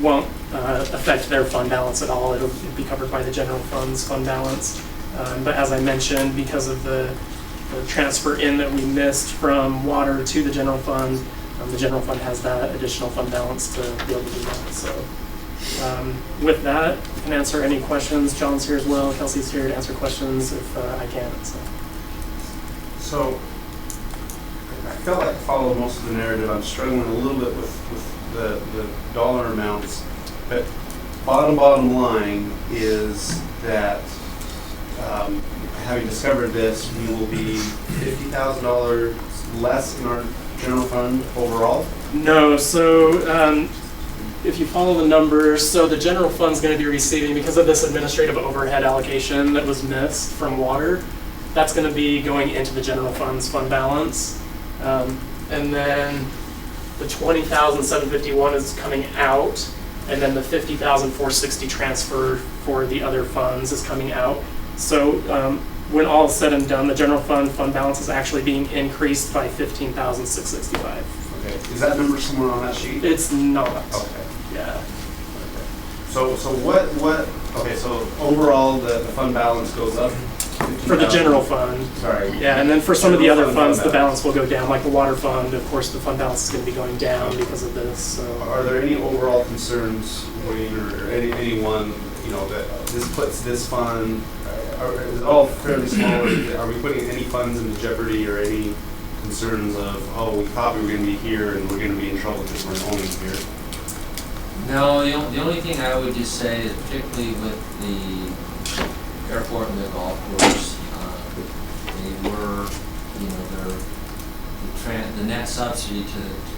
won't affect their fund balance at all. It'll be covered by the general fund's fund balance. But as I mentioned, because of the transfer in that we missed from water to the general fund has that additional fund balance to be able to do that. So with that, I can answer any questions. John's here as well. Kelsey's here to answer questions if I can. So I felt like I followed most of the narrative. I'm struggling a little bit with the dollar amounts, but bottom line is that I having discovered this, we will be $50,000 less in our general fund overall? No, so if you follow the numbers, so the general fund's going to be receiving, because of this administrative overhead allocation that was missed from water, that's going to be going into the general fund's fund balance. And then the $20,751 is coming out, and then the $50,460 transfer for the other funds is coming out. So when all is said and done, the general fund balance is actually being increased by $15,665. Okay, is that number somewhere on that sheet? It's not. Okay. Yeah. So what, okay, so overall, the fund balance goes up? For the general fund. Sorry. Yeah, and then for some of the other funds, the fund balance will go down, like the water fund, of course, the fund balance is going to be going down because of this, so. Are there any overall concerns, Wayne, or anyone, you know, that this puts this fund, is it all fairly small, or are we putting any funds into jeopardy, or any concerns of, oh, we thought we were going to be here and we're going to be in trouble because we're only here? No, the only thing I would just say is, particularly with the airport and the golf course, they were, you know, the net subsidy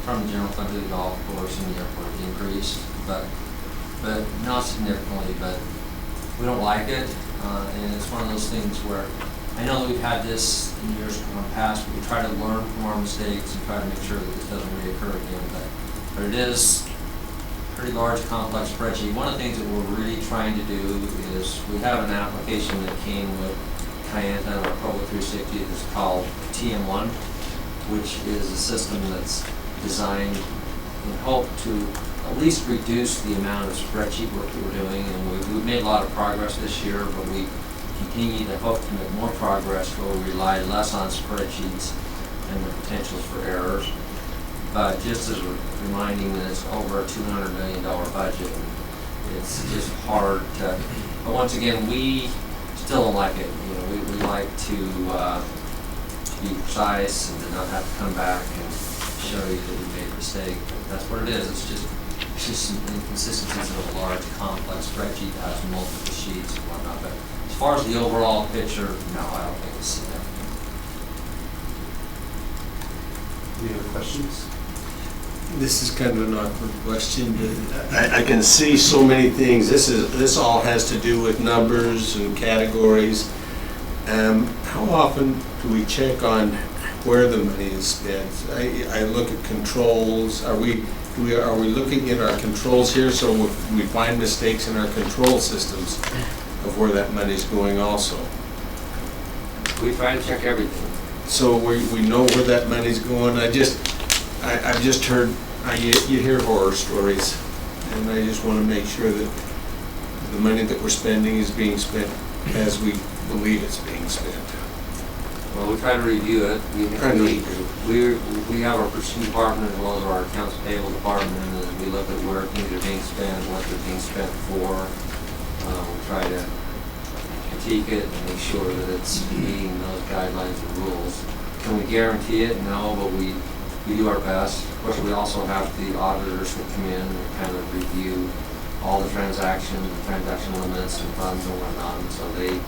from the general fund to the golf course and the airport increased, but not significantly. But we don't like it, and it's one of those things where I know that we've had this in years past. But we try to learn from our mistakes and try to make sure that this doesn't reoccur again. But it is pretty large, complex spreadsheet. One of the things that we're really trying to do is we have an application that came with Kayenta or Provo 360 that's called TM1, which is a system that's designed in hope to at least reduce the amount of spreadsheet work that we're doing. And we've made a lot of progress this year, but we continue to hope to make more progress where we rely less on spreadsheets and the potentials for errors. But just as a reminding that it's over a $200 million budget, it's just hard to, but once again, we still don't like it. You know, we like to be precise and to not have to come back and show you that we made a mistake. But that's what it is. It's just some inconsistencies of a large, complex spreadsheet that has multiple sheets and whatnot. But as far as the overall picture, no, I don't think it's significant. Any other questions? This is kind of an awkward question, but I can see so many things. This all has to do with numbers and categories. How often do we check on where the money is spent? I look at controls. Are we looking at our controls here so we find mistakes in our control systems of where that money is going also? We try to check everything. So we know where that money's going. I've just heard, you hear horror stories, and I just want to make sure that the money that we're spending is being spent as we believe it's being spent. Well, we try to review it. We have our pursuit department as well as our accounts payable department, and we look at where things are being spent, what they're being spent for. We try to critique it and make sure that it's meeting those guidelines and rules. Can we guarantee it? No, but we do our best. Of course, we also have the auditors that come in and kind of review all the transactions, the transaction limits and funds and whatnot, and so they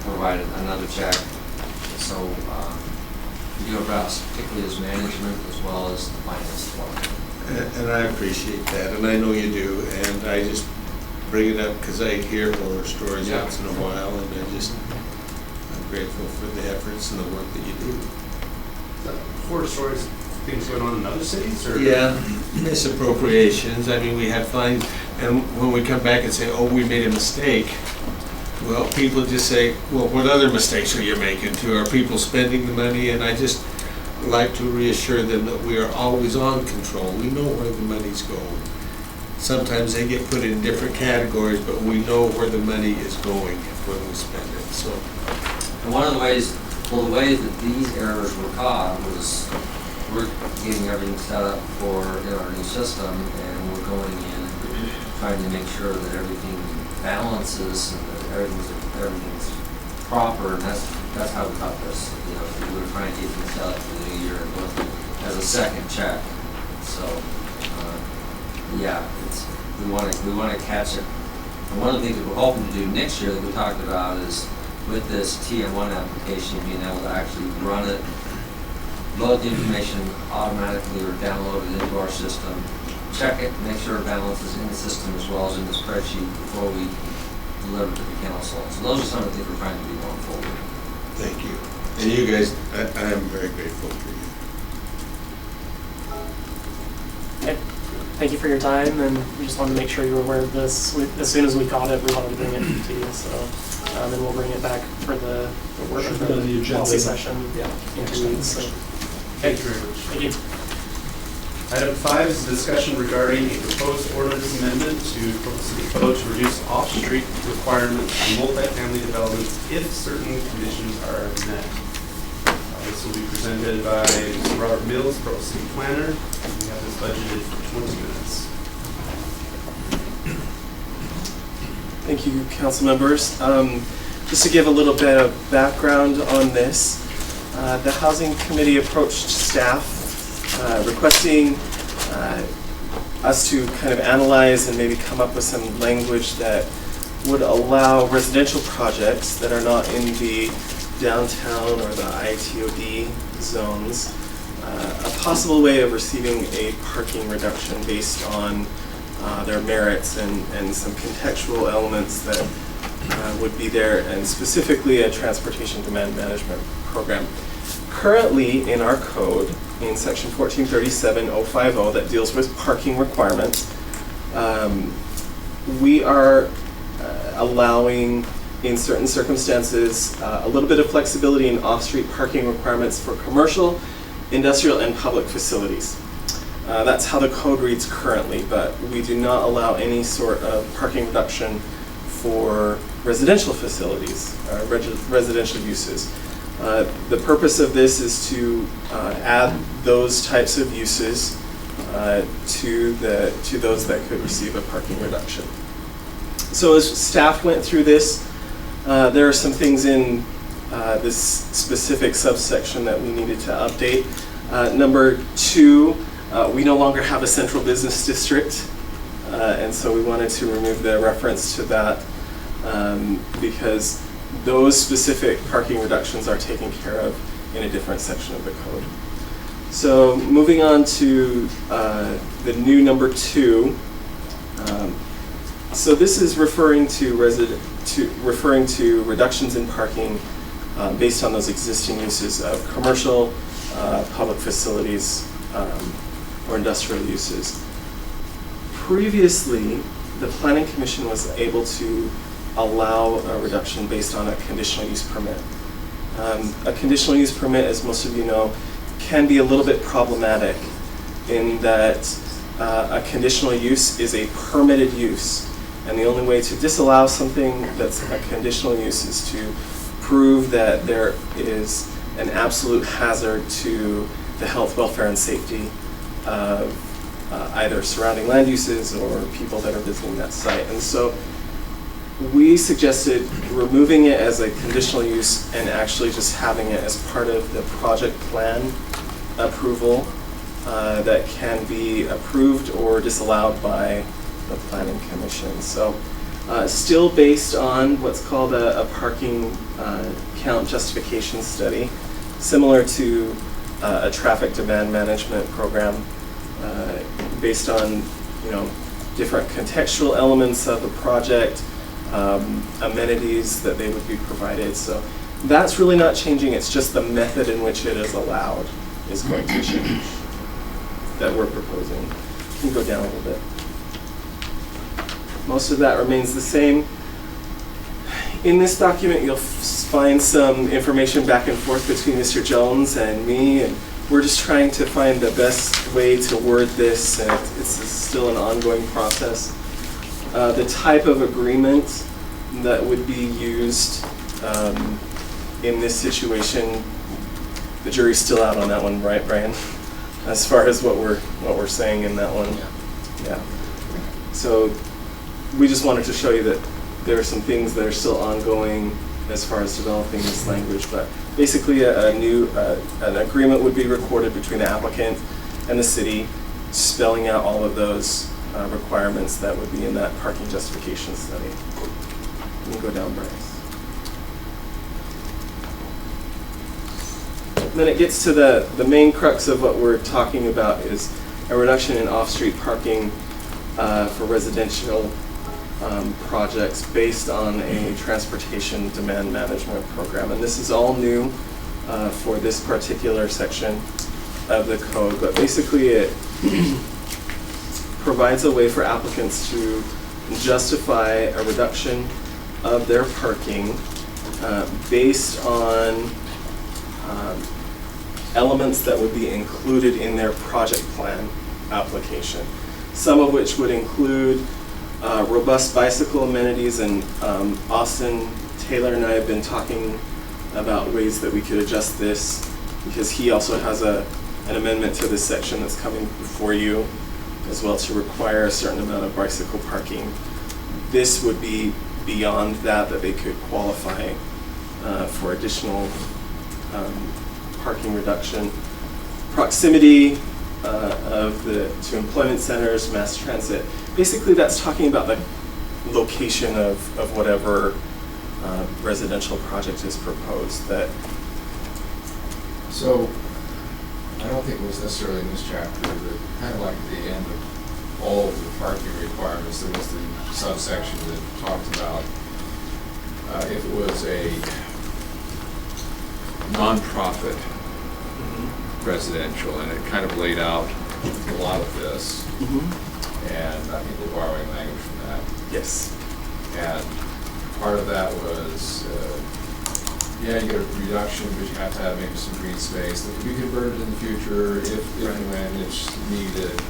provide another check. So we do our best, particularly as management as well as the finance department. And I appreciate that, and I know you do, and I just bring it up because I hear horror stories once in a while, and I'm grateful for the efforts and the work that you do. Horror stories, things going on in other cities? Or? Yeah, misappropriations. I mean, we had fines, and when we come back and say, oh, we made a mistake, well, people just say, well, what other mistakes are you making too? Are people spending the money? And I just like to reassure them that we are always on control. We know where the money's going. Sometimes they get put in different categories, but we know where the money is going when we spend it. So, and one of the ways that these errors were caught was we're getting everything set up for our new system, and we're going in and trying to make sure that everything balances and that everything's proper, and that's how we got this. You know, we were trying to get things set up for the new year and go through as a second check. So, yeah, we want to catch it. And one of the things that we're hoping to do next year that we talked about is with this TM1 application, being able to actually run it, load the information automatically or download it into our system, check it, make sure it balances in the system as well as in the spreadsheet before we deliver to the council. So those are some of the things we're trying to do going forward. Thank you. And you guys, I am very grateful for you. Okay. Thank you for your time, and we just wanted to make sure you were aware of this. As soon as we caught it, we wanted to bring it to you, so, and we'll bring it back for the work Should of be on the the agenda. policy session in 2 weeks. So. Thank you very much. Thank you. Item 5 is a discussion regarding a proposed ordinance amendment to Provo City Code to reduce off-street requirements on multifamily developments if certain conditions are met. This will be presented by Mr. Robert Mills, Provo City Planner. We have this budgeted for 20 minutes. Thank you, council members. Just to give a little bit of background on this, the Housing Committee approached staff requesting us to kind of analyze and maybe come up with some language that would allow residential projects that are not in the downtown or the ITOD zones a possible way of receiving a parking reduction based on their merits and some contextual elements that would be there, and specifically a transportation demand management program. Currently in our code, in section 1437.050 that deals with parking requirements, we are allowing in certain circumstances a little bit of flexibility in off-street parking requirements for commercial, industrial, and public facilities. That's how the code reads currently, but we do not allow any sort of parking reduction for residential facilities, residential uses. The purpose of this is to add those types of uses to those that could receive a parking reduction. So as staff went through this, there are some things in this specific subsection that we needed to update. Number 2, we no longer have a central business district, and so we wanted to remove the reference to that because those specific parking reductions are taken care of in a different section of the code. So moving on to the new number 2. So this is referring to reductions in parking based on those existing uses of commercial, public facilities, or industrial uses. Previously, the Planning Commission was able to allow a reduction based on a conditional use permit. A conditional use permit, as most of you know, can be a little bit problematic in that a conditional use is a permitted use, and the only way to disallow something that's a conditional use is to prove that there is an absolute hazard to the health, welfare, and safety of either surrounding land uses or people that are visiting that site. And so we suggested removing it as a conditional use and actually just having it as part of the project plan approval that can be approved or disallowed by the Planning Commission. So still based on what's called a parking count justification study, similar to a traffic demand management program based on different contextual elements of a project, amenities that they would be provided. So that's really not changing, it's just the method in which it is allowed is going to change that we're proposing. You can go down a little bit. Most of that remains the same. In this document, you'll find some information back and forth between Mr. Jones and me, and we're just trying to find the best way to word this, and it's still an ongoing process. The type of agreement that would be used in this situation, the jury's still out on that one, right, Brian? As far as what we're saying in that one. Yeah. So we just wanted to show you that there are some things that are still ongoing as far as developing this language, but basically an agreement would be recorded between the applicant and the city, spelling out all of those requirements that would be in that parking justification study. You can go down, Bryce. then it gets to the main crux of what we're talking about is a reduction in off-street parking for residential projects based on a transportation demand management program. And this is all new for this particular section of the code, but basically it provides a way for applicants to justify a reduction of their parking based on elements that would be included in their project plan application. Some of which would include robust bicycle amenities, and Austin, Taylor, and I have been talking about ways that we could adjust this, because he also has an amendment to this section that's coming before you as well, to require a certain amount of bicycle parking. This would be beyond that they could qualify for additional parking reduction. Proximity to employment centers, mass transit. Basically, that's talking about the location of whatever residential project is proposed. So, I don't think it was necessarily in this chapter, but kind of like at the end of all of the parking requirements, there was the subsection that talked about if it was a nonprofit residential, and it kind of laid out a lot of this. And I think we're borrowing language from that. Yes. And part of that was, yeah, you get a reduction, but you have to have maybe some green space that could be converted in the future if and when it's needed.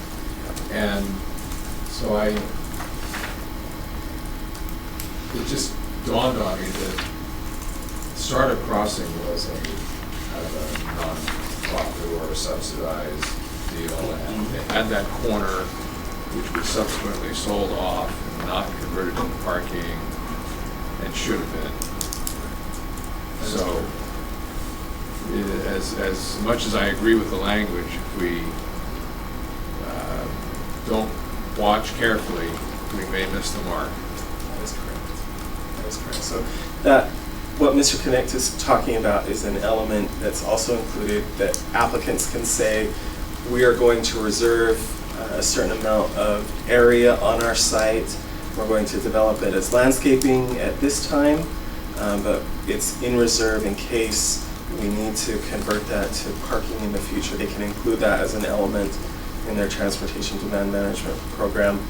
And so it just dawned on me that Startup Crossing was a kind of a non-profit or a subsidized deal, and they had that corner which was subsequently sold off and not converted into parking, and should have been. So, as much as I agree with the language, if we don't watch carefully, we may miss the mark. That is correct. That is correct. So what Mr. Connect is talking about is an element that's also included that applicants can say, we are going to reserve a certain amount of area on our site. We're going to develop it as landscaping at this time, but it's in reserve in case we need to convert that to parking in the future. They can include that as an element in their transportation demand management program.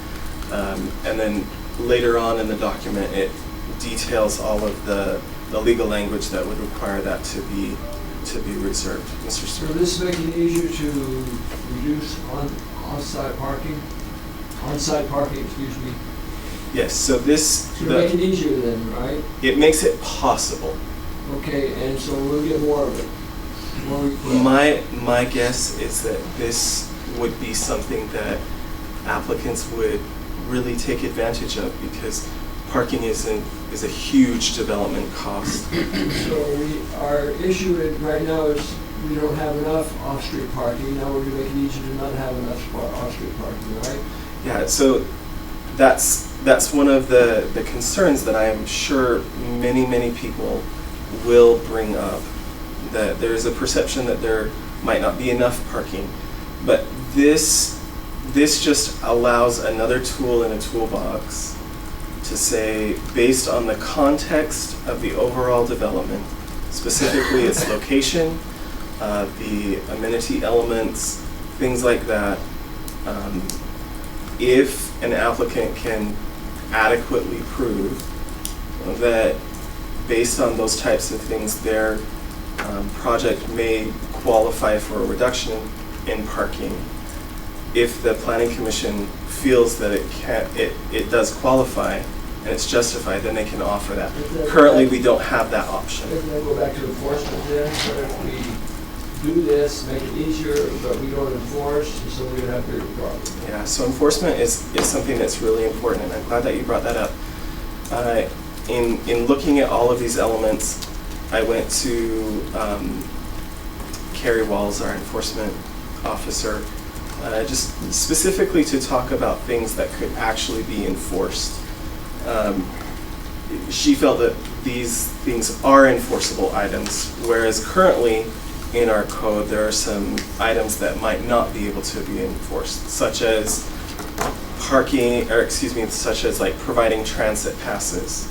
And then later on in the document, it details all of the legal language that would require that to be reserved. Mr. Stewart. Will this make it easier to reduce on-site parking? On-site parking, excuse me. Yes, so this... To make it easier then, right? It makes it possible. Okay, and so we'll get more of it. My guess is that this would be something that applicants would really take advantage of, because parking is a huge development cost. So our issue right now is we don't have enough off-street parking. Now we're going to make it easier to not have enough off-street parking, right? Yeah, so that's one of the concerns that I am sure many people will bring up, that there is a perception that there might not be enough parking. But this just allows another tool in a toolbox to say, based on the context of the overall development, specifically its location, the amenity elements, things like that, if an applicant can adequately prove that based on those types of things, their project may qualify for a reduction in parking. If the Planning Commission feels that it does qualify and it's justified, then they can offer that. Currently, we don't have that option. Doesn't that go back to enforcement then? So if we do this, make it easier, but we don't enforce, so we're going to have bigger problems. Yeah, so enforcement is something that's really important, and I'm glad that you brought that up. In looking at all of these elements, I went to Carrie Walls, our enforcement officer, just specifically to talk about things that could actually be enforced. She felt that these things are enforceable items, whereas currently in our code, there are some items that might not be able to be enforced, such as such as like providing transit passes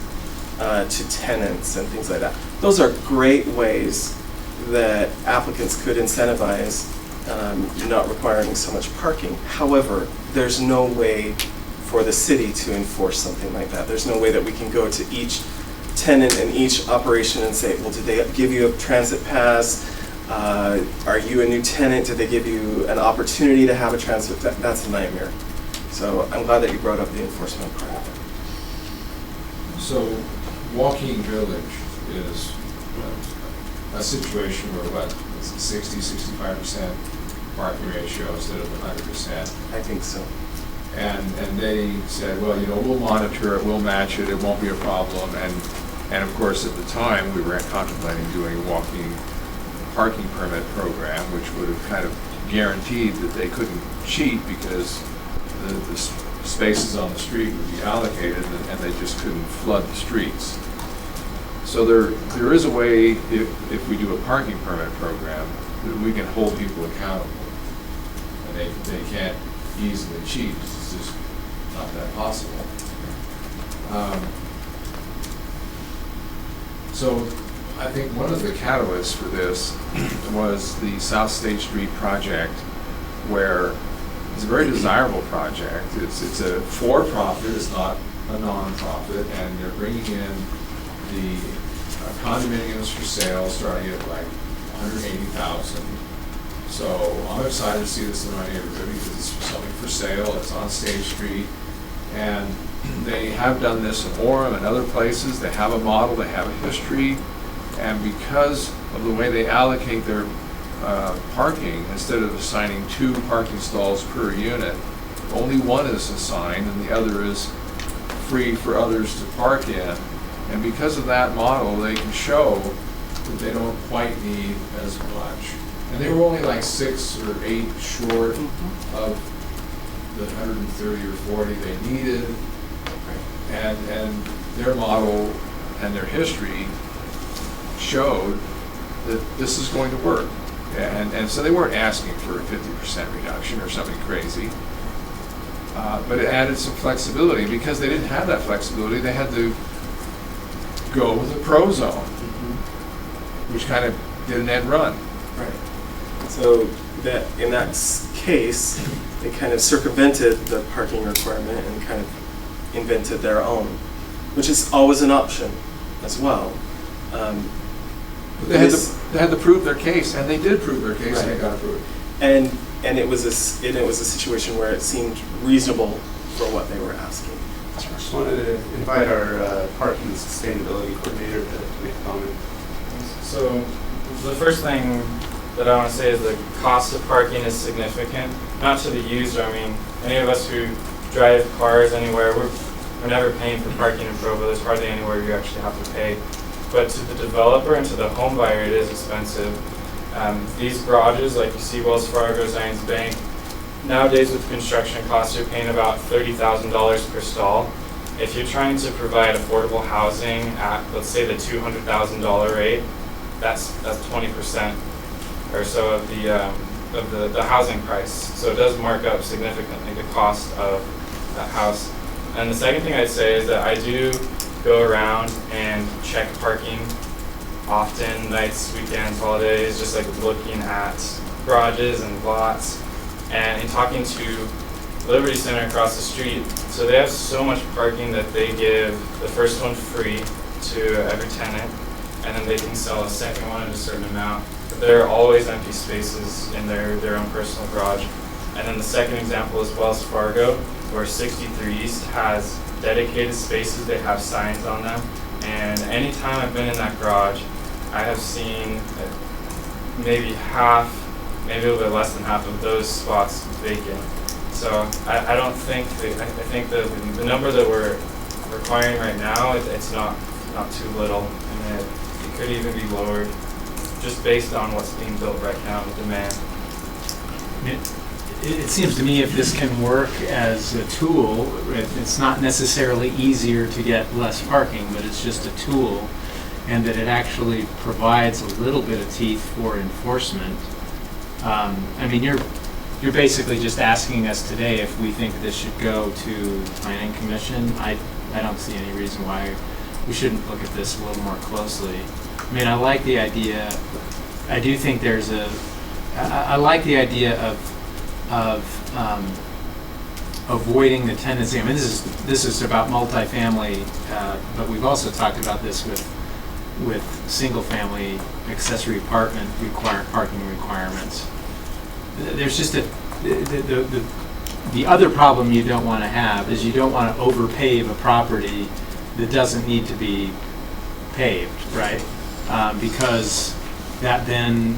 to tenants and things like that. Those are great ways that applicants could incentivize not requiring so much parking. However, there's no way for the city to enforce something like that. There's no way that we can go to each tenant and each operation and say, well, did they give you a transit pass? Are you a new tenant? Did they give you an opportunity to have a transit? That's a nightmare. So I'm glad that you brought up the enforcement part of it. So Walking Village is a situation where what, 60-65% parking ratio instead of 100%. I think so. And they said, well, you know, we'll monitor it, we'll match it, it won't be a problem. And of course, at the time, we were contemplating doing a walking parking permit program, which would have kind of guaranteed that they couldn't cheat because the spaces on the street would be allocated and they just couldn't flood the streets. So there is a way, if we do a parking permit program, that we can hold people accountable. And they can't easily cheat. It's just not that possible. So I think one of the catalysts for this was the South State Street project, where it's a very desirable project. It's a for-profit, it's not a non-profit, and they're bringing in the condominiums for sale starting at like $180,000. So I'm excited to see this in my neighborhood because it's something for sale. It's on State Street, and they have done this in Orem and other places. They have a model, they have a history, and because of the way they allocate their parking, instead of assigning 2 parking stalls per unit, only one is assigned and the other is free for others to park in. And because of that model, they can show that they don't quite need as much. And they were only like 6 or 8 short of the 130 or 40 they needed. And their model and their history showed that this is going to work. And so they weren't asking for a 50% reduction or something crazy. But it added some flexibility. Because they didn't have that flexibility, they had to go with a pro zone, which kind of did an end run. Right. So that in that case, they kind of circumvented the parking requirement and kind of invented their own, which is always an option as well. But they had to prove their case, and they did prove their case, right. And they got approved. And it was a situation where it seemed reasonable for what they were asking. I just wanted to invite our parking sustainability coordinator to make a comment. So the first thing that I want to say is the cost of parking is significant, not to the user. I mean, any of us who drive cars anywhere, we're never paying for parking in Provo. There's hardly anywhere you actually have to pay. But to the developer and to the home buyer, it is expensive. These garages, like you see Wells Fargo, Zions Bank, nowadays with construction costs, you're paying about $30,000 per stall. If you're trying to provide affordable housing at, let's say, the $200,000 rate, that's 20% or so of the housing price. So it does mark up significantly the cost of that house. And the second thing I'd say is that I do go around and check parking often, nights, weekends, holidays, just like looking at garages and lots. And in talking to Liberty Center across the street, so they have so much parking that they give the first one free to every tenant, and then they can sell a second one at a certain amount. But there are always empty spaces in their own personal garage. And then the second example is Wells Fargo, where 63 East has dedicated spaces. They have signs on them. And anytime I've been in that garage, I have seen maybe half, maybe a little bit less than half of those spots vacant. So I don't think, I think the number that we're requiring right now, it's not too little. And it could even be lowered just based on what's being built right now, the demand. It seems to me if this can work as a tool, it's not necessarily easier to get less parking, but it's just a tool. and that it actually provides a little bit of teeth for enforcement. I mean, you're basically just asking us today if we think this should go to Planning Commission. I don't see any reason why we shouldn't look at this a little more closely. I mean, I like the idea. I do think there's I like the idea of avoiding the tendency. I mean, this is about multifamily, but we've also talked about this with single-family accessory apartment parking requirements. There's just the other problem you don't want to have is you don't want to overpave a property that doesn't need to be paved, right? Because that then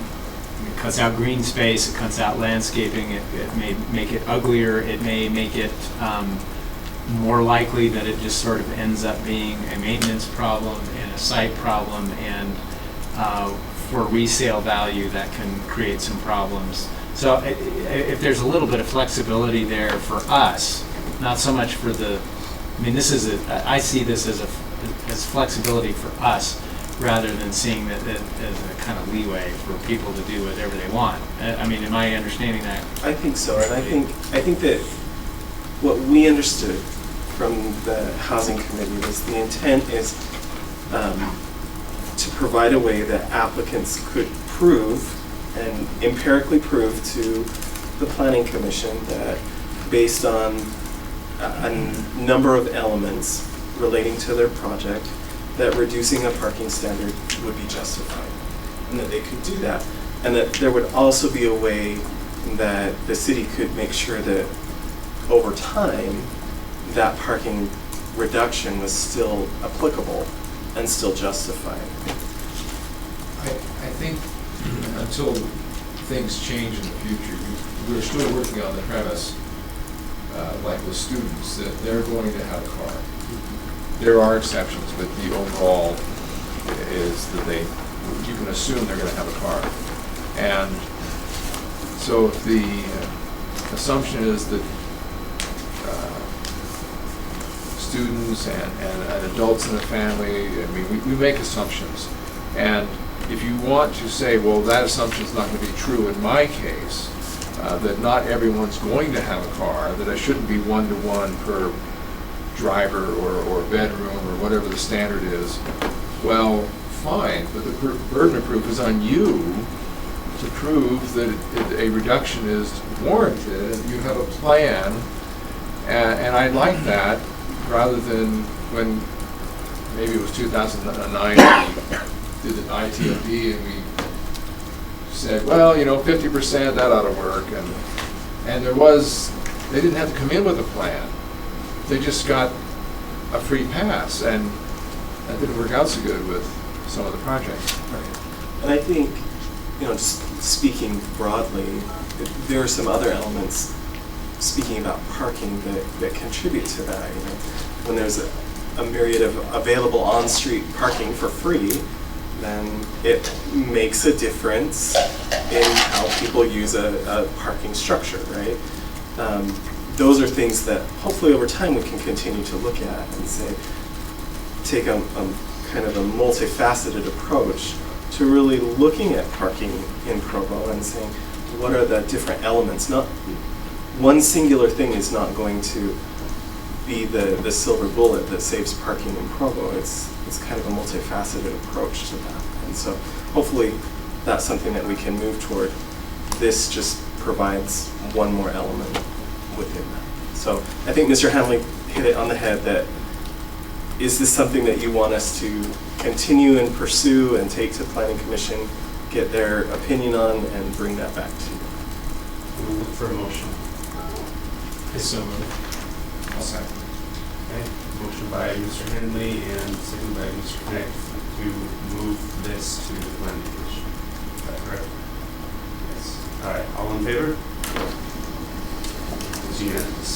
cuts out green space, it cuts out landscaping, it may make it uglier, it may make it more likely that it just sort of ends up being a maintenance problem and a site problem, and for resale value that can create some problems. So if there's a little bit of flexibility there for us, not so much for the, I mean, I see this as flexibility for us rather than seeing that as a kind of leeway for people to do whatever they want. I mean, am I understanding that? I think so, and I think that what we understood from the Housing Committee was the intent is to provide a way that applicants could prove and empirically prove to the Planning Commission that based on a number of elements relating to their project, that reducing a parking standard would be justified, and that they could do that, and that there would also be a way that the city could make sure that over time that parking reduction was still applicable and still justified. I think until things change in the future, we're still working on the premise, like with students, that they're going to have a car. There are exceptions, but the overall is that you can assume they're going to have a car. And so if the assumption is that students and adults in the family, I mean, we make assumptions. And if you want to say, well, that assumption is not going to be true in my case, that not everyone's going to have a car, that it shouldn't be one-to-one per driver or bedroom or whatever the standard is, well, fine, but the burden of proof is on you to prove that a reduction is warranted, and you have a plan, and I like that, rather than when, maybe it was 2009, we did the ITOD, and we said, well, 50%, that ought to work, and they didn't have to come in with a plan. They just got a free pass, and that didn't work out so good with some of the projects. Right. And I think, just speaking broadly, there are some other elements, speaking about parking, that contribute to that. When there's a myriad of available on-street parking for free, then it makes a difference in how people use a parking structure, right? Those are things that hopefully over time we can continue to look at and say, take a kind of a multifaceted approach to really looking at parking in Provo and saying, what are the different elements? Not one singular thing is not going to be the silver bullet that saves parking in Provo. It's kind of a multifaceted approach to that. And so hopefully that's something that we can move toward. This just provides one more element within that. So I think Mr. Hanley hit it on the head that, is this something that you want us to continue and pursue and take to Planning Commission, get their opinion on, and bring that back to you? We'll look for a motion. So moved. I'll second. Okay, motion by Mr. Henley and second by Mr. Knecht to move this to the Planning Commission. Is that correct? Yes. All right, all in favor? It's unanimous.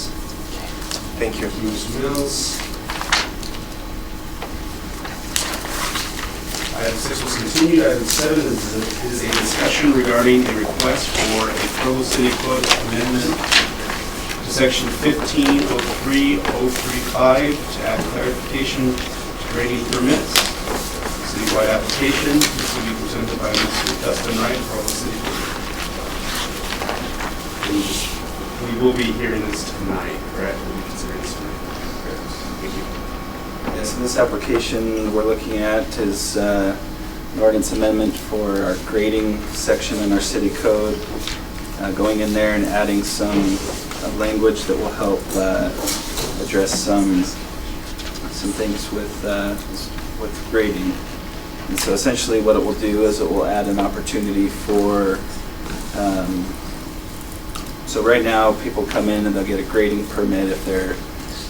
Thank you. Mr. Mills. Item 6 was continued. Item 7 is a discussion regarding a request for a Provo City Code amendment to section 1503.035 to add clarification to grading permits. City Citywide application. This will be presented by Mr. Dustin Wright, Provo City. We will be hearing this tonight, correct? We'll be considering this tonight. Thank you. Yes, this application we're looking at is an ordinance amendment for our grading section in our city code, going in there and adding some language that will help address some things with grading. And so essentially what it will do is it will add an opportunity for, so right now people come in and they'll get a grading permit if they're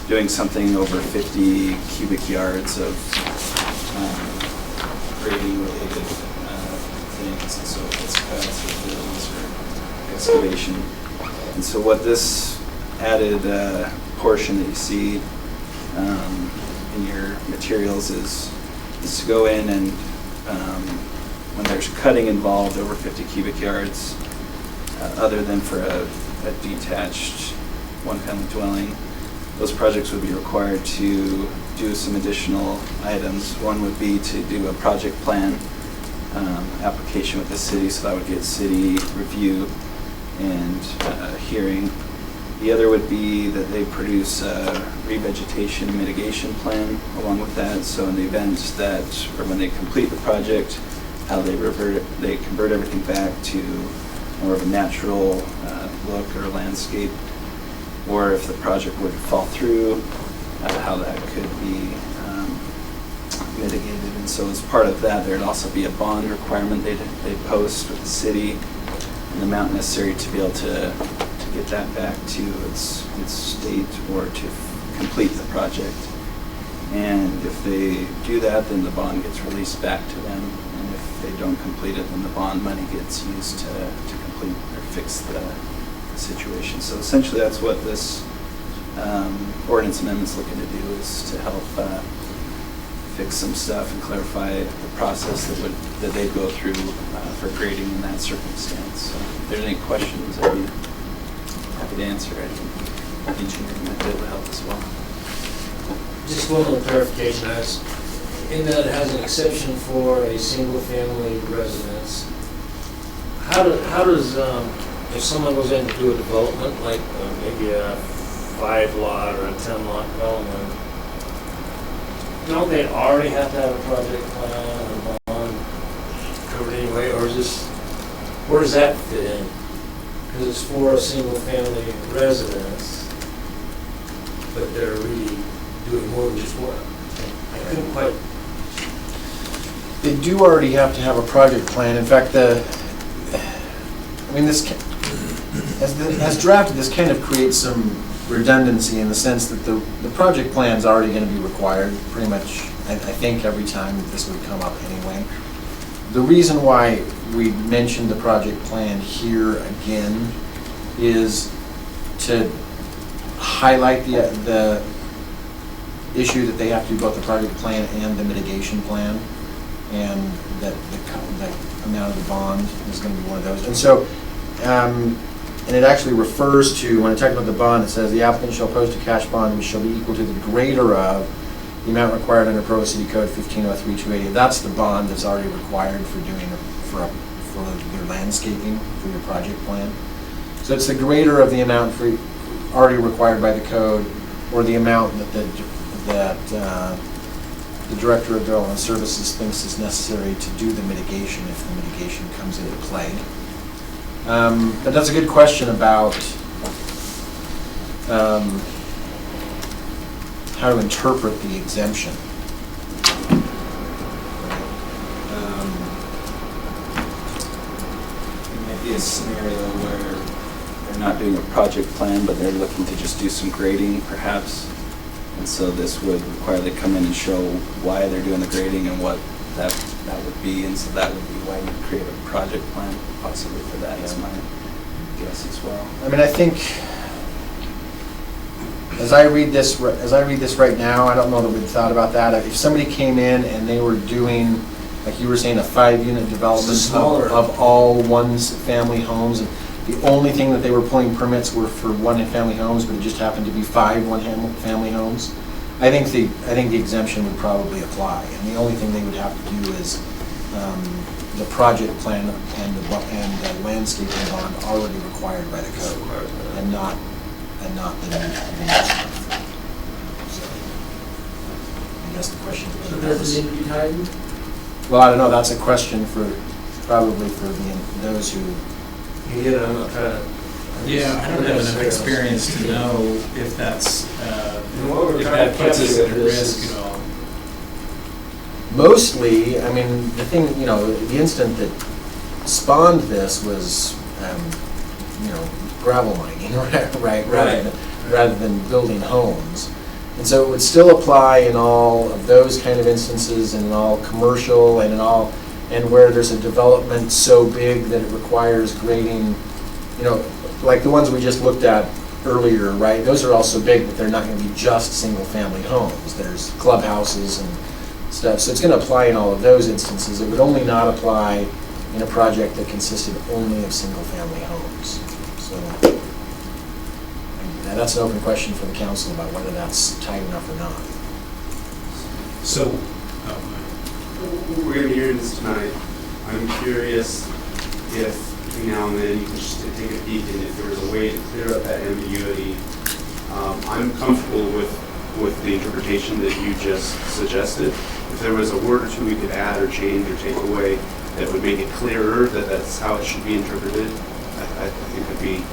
doing something over 50 cubic yards of grading related things, and so it's cuts or fills or excavation. And so what this added portion that you see in your materials is to go in and when there's cutting involved over 50 cubic yards, other than for a detached one-family dwelling, those projects would be required to do some additional items. One would be to do a project plan application with the city, so that would get city review and hearing. The other would be that they produce a revegetation mitigation plan along with that. So in the event that, or when they complete the project, how they convert everything back to more of a natural look or landscape, or if the project would fall through, how that could be mitigated. And so as part of that, there'd also be a bond requirement they'd post with the city, and the amount necessary to be able to get that back to its state or to complete the project. And if they do that, then the bond gets released back to them. And if they don't complete it, then the bond money gets used to complete or fix the situation. So essentially that's what this ordinance amendment's looking to do, is to help fix some stuff and clarify the process that they'd go through for grading in that circumstance. So if there's any questions, I'd be happy to answer. I think engineering might be able to help as well. Just one little clarification, in that it has an exception for a single-family residence. How does if someone goes in to do a development, like maybe a 5-lot or a 10-lot development, don't they already have to have a project plan or bond covered anyway, or is this, where does that fit in? Because it's for a single-family residence, but they're really doing more than just one. I couldn't quite. They do already have to have a project plan. In fact, this, as drafted, this kind of creates some redundancy in the sense that the project plan is already going to be required pretty much, I think, every time that this would come up anyway. The reason why we mentioned the project plan here again is to highlight the issue that they have to do both the project plan and the mitigation plan, and that the amount of the bond is going to be one of those. And so, and it actually refers to, when it talks about the bond, it says the applicant shall post a cash bond which shall be equal to the greater of the amount required under Provo City Code 1503-280. That's the bond that's already required for doing for your landscaping for your project plan. So it's the greater of the amount already required by the code, or the amount that the Director of Development Services thinks is necessary to do the mitigation if the mitigation comes into play. But that's a good question about how to interpret the exemption. It might be a scenario where they're not doing a project plan, but they're looking to just do some grading, perhaps. And so this would require they come in and show why they're doing the grading and what that would be, and so that would be why you create a project plan possibly for that, is my guess as well. I mean, I think as I read this right now, I don't know that we've thought about that. If somebody came in and they were doing, like you were saying, a 5-unit development of all one-family homes, and the only thing that they were pulling permits were for one-family homes, but it just happened to be 5 one-family homes, I think the exemption would probably apply, and the only thing they would have to do is the project plan and the landscaping bond already required by the code, and not the new. So, I guess the question is. So does it need to be tightened? Well, I don't know, that's a question probably for those who. Yeah, I'm not trying to. Yeah, I don't have enough experience to know if that's, what we're if trying that to puts us capture at with this risk is- at all. Mostly, I mean, the thing, the instant that spawned this was, gravel mining, right? Rather than building homes. And so it would still apply in all of those kind of instances, and in all commercial, and where there's a development so big that it requires grading, like the ones we just looked at earlier, right? Those are also big, but they're not going to be just single-family homes. There's clubhouses and stuff. So it's going to apply in all of those instances. It would only not apply in a project that consisted only of single-family homes. So and that's an open question for the council about whether that's tight enough or not. So, We're going to be hearing this tonight. I'm curious if between now and then you can just take a peek, and if there was a way to clear up that ambiguity. I'm comfortable with the interpretation that you just suggested. If there was a word or two we could add or change or take away that would make it clearer that that's how it should be interpreted, I think would be.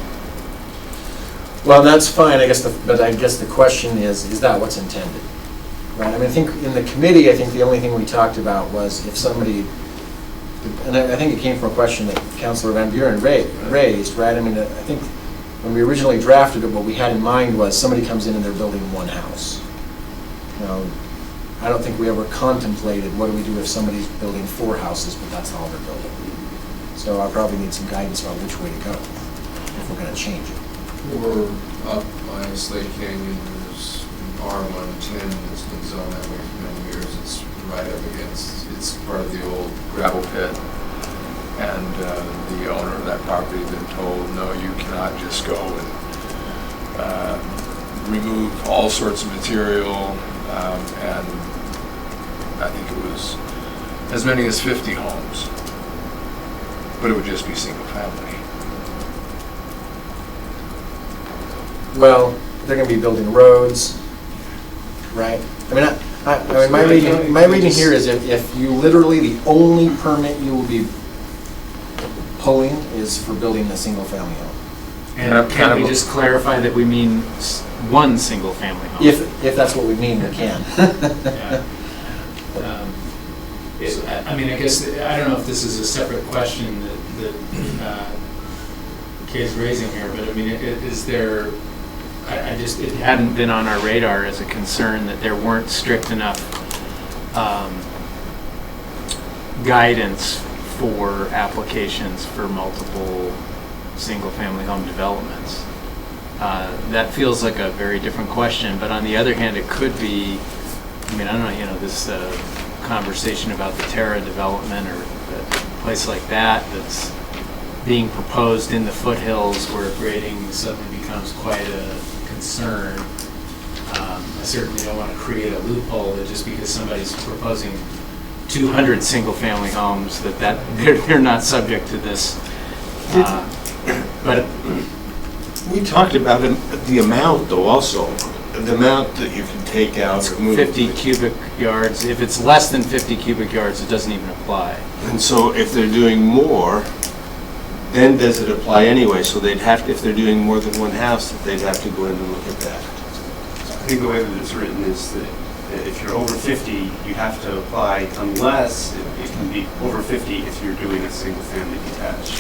Well, that's fine, but I guess the question is that what's intended? Right, I mean, I think in the committee, I think the only thing we talked about was if somebody, and I think it came from a question that Councilor Van Buren raised, right? I mean, I think when we originally drafted it, what we had in mind was somebody comes in and they're building one house. I don't think we ever contemplated what do we do if somebody's building 4 houses, but that's all they're building. So I probably need some guidance about which way to go if we're going to change it. Or up by Slate Canyon, there's R110 that's been zoned that way for many years. It's right up against, it's part of the old gravel pit. And the owner of that property has been told, no, you cannot just go and remove all sorts of material. And I think it was as many as 50 homes. But it would just be single family. Well, they're going to be building roads, right? I mean, my reading here is if you literally, the only permit you will be pulling is for building a single-family home. And can we just clarify that we mean one single-family home? If that's what we mean, we can. Yeah. I mean, I guess, I don't know if this is a separate question that Kay's raising here, but I mean, is there, it hadn't been on our radar as a concern that there weren't strict enough guidance for applications for multiple single-family home developments. That feels like a very different question, but on the other hand, it could be, I mean, I don't know, this conversation about the Terra development or a place like that that's being proposed in the foothills where grading suddenly becomes quite a concern. I certainly don't want to create a loophole that just because somebody's proposing 200 single-family homes that they're not subject to this. But we talked about the amount, though, also. The amount that you can take out. 50 cubic yards. If it's less than 50 cubic yards, it doesn't even apply. And so if they're doing more, then does it apply anyway? So they'd have to, if they're doing more than one house, they'd have to go in and look at that. I think the way that it's written is that if you're over 50, you have to apply unless it can be over 50 if you're doing a single family detached.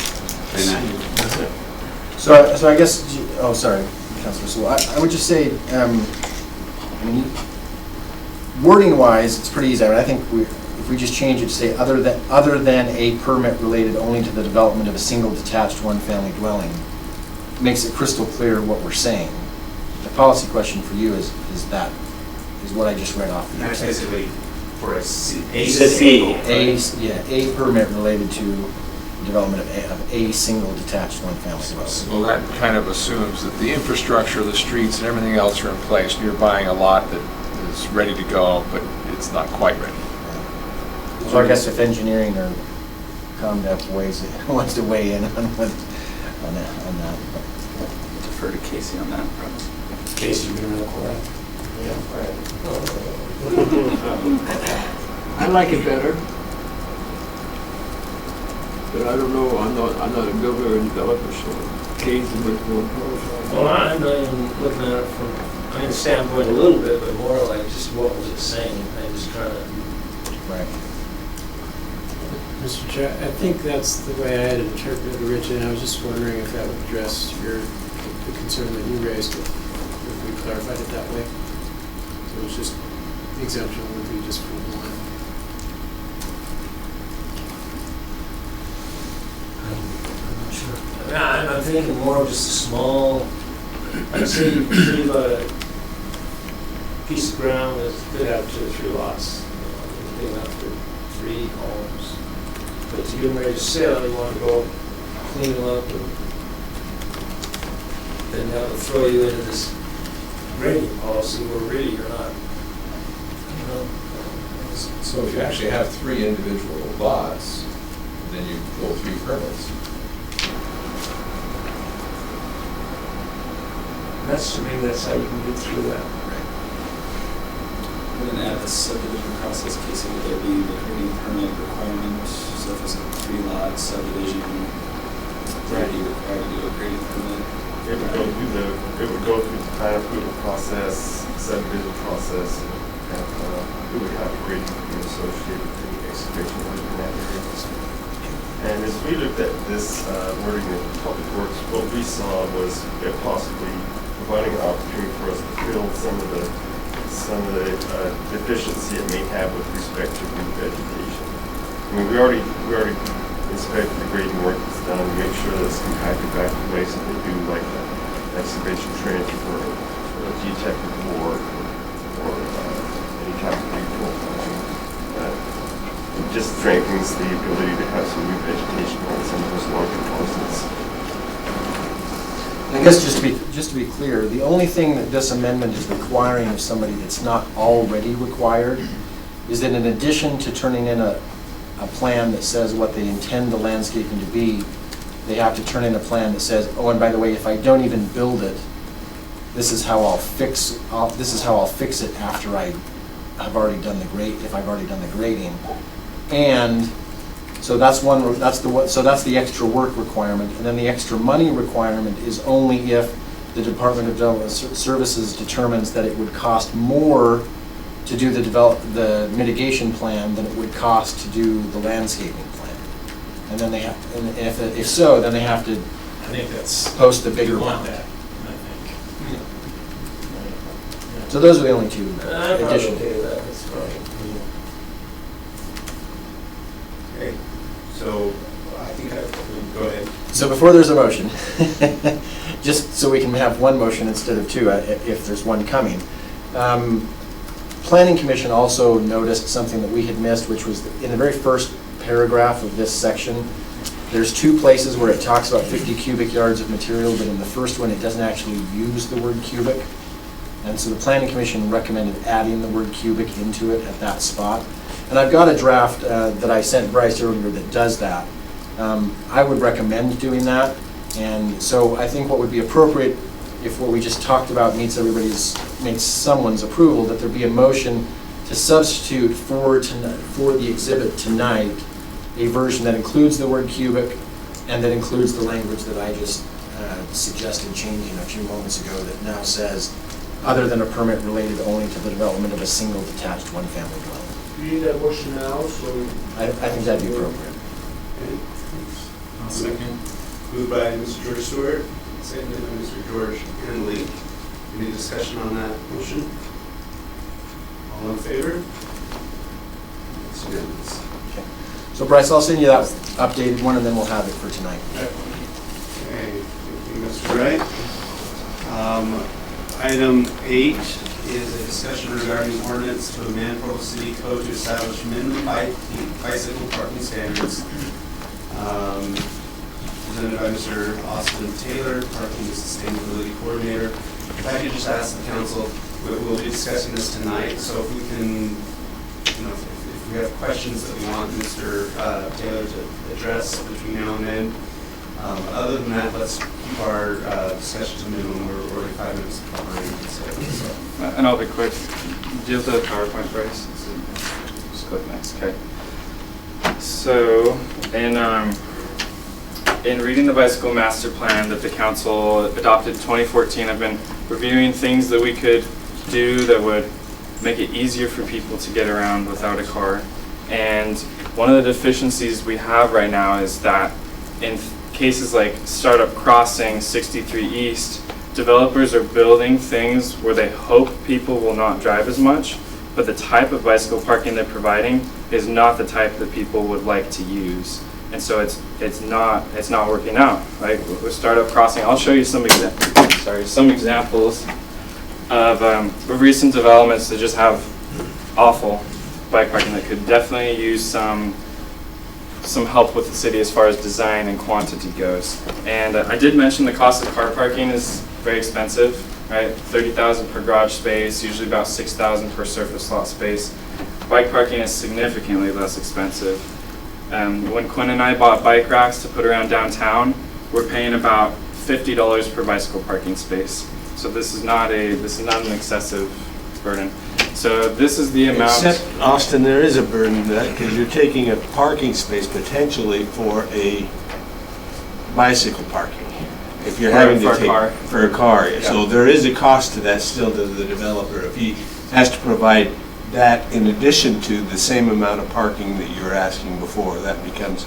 So I guess, oh, sorry, Councilor Sewell. I would just say, wording-wise, it's pretty easy. I think if we just change it to say other than a permit related only to the development of a single detached one-family dwelling, makes it crystal clear what we're saying. The policy question for you is what I just read off. That's basically for a permit related to development of a single detached one-family dwelling. Well, that kind of assumes that the infrastructure, the streets, and everything else are in place. You're buying a lot that is it's ready to go, but it's not quite ready. So I guess if engineering or ComDev wants to weigh in on that. Defer to Casey on that, probably. Casey, you're real quiet. I like it better. But I don't know, I'm not a builder or developer, so Kane's a bit more. Well, I'm not even looking at it from a standpoint a little bit, but more like just what was it saying? I just trying to. Right. Mr. Chair, I think that's the way I had interpreted it originally. I was just wondering if that would address the concern that you raised if we clarified it that way. So it was just, the exemption would be just for one. I'm not sure. I'm thinking more of just a small, I'd say you've got a piece of ground that could have 2 or 3 lots, big enough for 3 homes. But to get them ready to sell, you want to go clean them up and then that would throw you into this grading policy where really you're not, you know. So if you actually have 3 individual lots, then you pull 3 permits. Maybe that's how you can get through that. I'm going to add the subdivision process, Casey, would there be the grading permit requirement? So if it's a 3-lot subdivision, would you be required to do a grading permit? It would go through the plan approval process, subdivision process, and it would have a grading permit associated with the excavation work in that area. And as we looked at this wording in Public Works, what we saw was possibly providing an opportunity for us to fill some of the deficiency it may have with respect to revegetation. I mean, we already inspected the grading work that's done to make sure that it's compacted back in place and they do like the excavation trench for a geotechnical work or any type of refill. It just strengthens the ability to have some revegetation on some of those larger parcels. I guess just to be clear, the only thing that this amendment is requiring of somebody that's not already required is that in addition to turning in a plan that says what they intend the landscaping to be, they have to turn in a plan that says, oh, and by the way, if I don't even build it, this is how I'll fix it after I have already done the grading. And so that's the extra work requirement, and then the extra money requirement is only if the Department of Development Services determines that it would cost more to do the mitigation plan than it would cost to do the landscaping plan. And then they have, and if so, then they have to post the bigger one. So those are the only 2 additional. That's right. Okay, so I think go ahead. So before there's a motion, just so we can have one motion instead of 2 if there's one coming. Planning Commission also noticed something that we had missed, which was in the very first paragraph of this section. There's 2 places where it talks about 50 cubic yards of material, but in the first one it doesn't actually use the word cubic. And so the Planning Commission recommended adding the word cubic into it at that spot. And I've got a draft that I sent Bryce earlier that does that. I would recommend doing that. And so I think what would be appropriate, if what we just talked about makes someone's approval, that there be a motion to substitute for the exhibit tonight a version that includes the word cubic and that includes the language that I just suggested changing a few moments ago that now says, other than a permit related only to the development of a single detached one-family dwelling. You need that motion now, so. I think that'd be appropriate. I'll second. Moved by Mr. George Stewart, seconded by Mr. George Henley. Any discussion on that motion? All in favor? It's unanimous. Okay. So Bryce, I'll send you that updated one and then we'll have it for tonight. Okay, thank you, Mr. Wright. Item 8 is a discussion regarding ordinance to amend Provo City Code to establish minimum bicycle parking standards. Presented by Mr. Austin Taylor, Parking Sustainability Coordinator. If I could just ask the council, we'll be discussing this tonight, so if we can, if we have questions that we want Mr. Taylor to address between now and then. Other than that, let's keep our discussion to minimum. We're already 5 minutes behind. So. And I'll be quick. Deal with the PowerPoint first. Just click next. Okay. So, in reading the bicycle master plan that the council adopted in 2014, I've been reviewing things that we could do that would make it easier for people to get around without a car. And one of the deficiencies we have right now is that in cases like Startup Crossing, 63 East, developers are building things where they hope people will not drive as much, but the type of bicycle parking they're providing is not the type that people would like to use. And so it's not working out. Like with Startup Crossing, I'll show you some examples of recent developments that just have awful bike parking that could definitely use some help with the city as far as design and quantity goes. And I did mention the cost of car parking is very expensive, right? $30,000 per garage space, usually about $6,000 per surface lot space. Bike parking is significantly less expensive. When Quinn and I bought bike racks to put around downtown, we're paying about $50 per bicycle parking space. So this is not an excessive burden. So this is the amount. Except, Austin, there is a burden to that because you're taking a parking space potentially for a bicycle parking. If you're having to take for a car. Yeah. So there is a cost to that still to the developer. If he has to provide that in addition to the same amount of parking that you were asking before, that becomes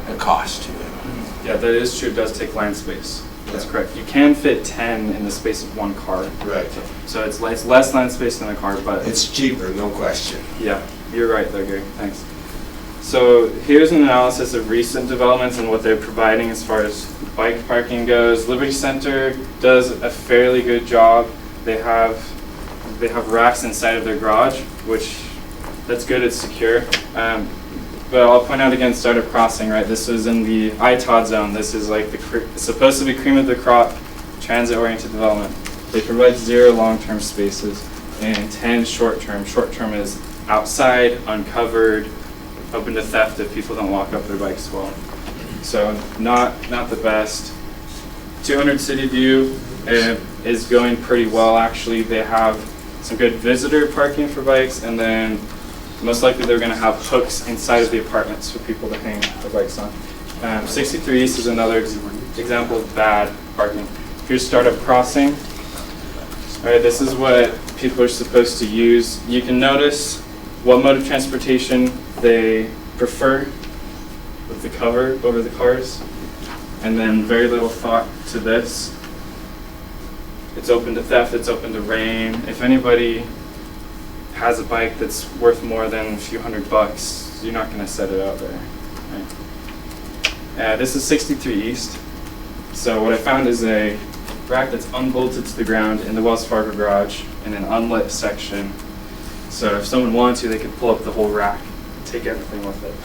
a cost to him. Yeah, that is true. It does take land space. That's correct. You can fit 10 in the space of one car. Right. So it's less land space than a car, but it's cheaper, no question. Yeah, you're right there, Gary. Thanks. So here's an analysis of recent developments and what they're providing as far as bike parking goes. Liberty Center does a fairly good job. They have racks inside of their garage, which that's good. It's secure. But I'll point out again, Startup Crossing, right? This is in the ITOD zone. This is like it's supposed to be cream of the crop, transit-oriented development. They provide 0 long-term spaces and 10 short-term. Short-term is outside, uncovered, open to theft if people don't lock up their bikes well. So not the best. 200 City View is going pretty well, actually. They have some good visitor parking for bikes, and then most likely they're going to have hooks inside of the apartments for people to hang their bikes on. 63 East is another example of bad parking. Here's Startup Crossing. All right, this is what people are supposed to use. You can notice what mode of transportation they prefer with the cover over the cars, and then very little thought to this. It's open to theft, it's open to rain. If anybody has a bike that's worth more than a few $100, you're not going to set it out there. Right? This is 63 East. So what I found is a rack that's unbolted to the ground in the Wells Fargo garage in an unlit section. So if someone wanted to, they could pull up the whole rack, take everything with it.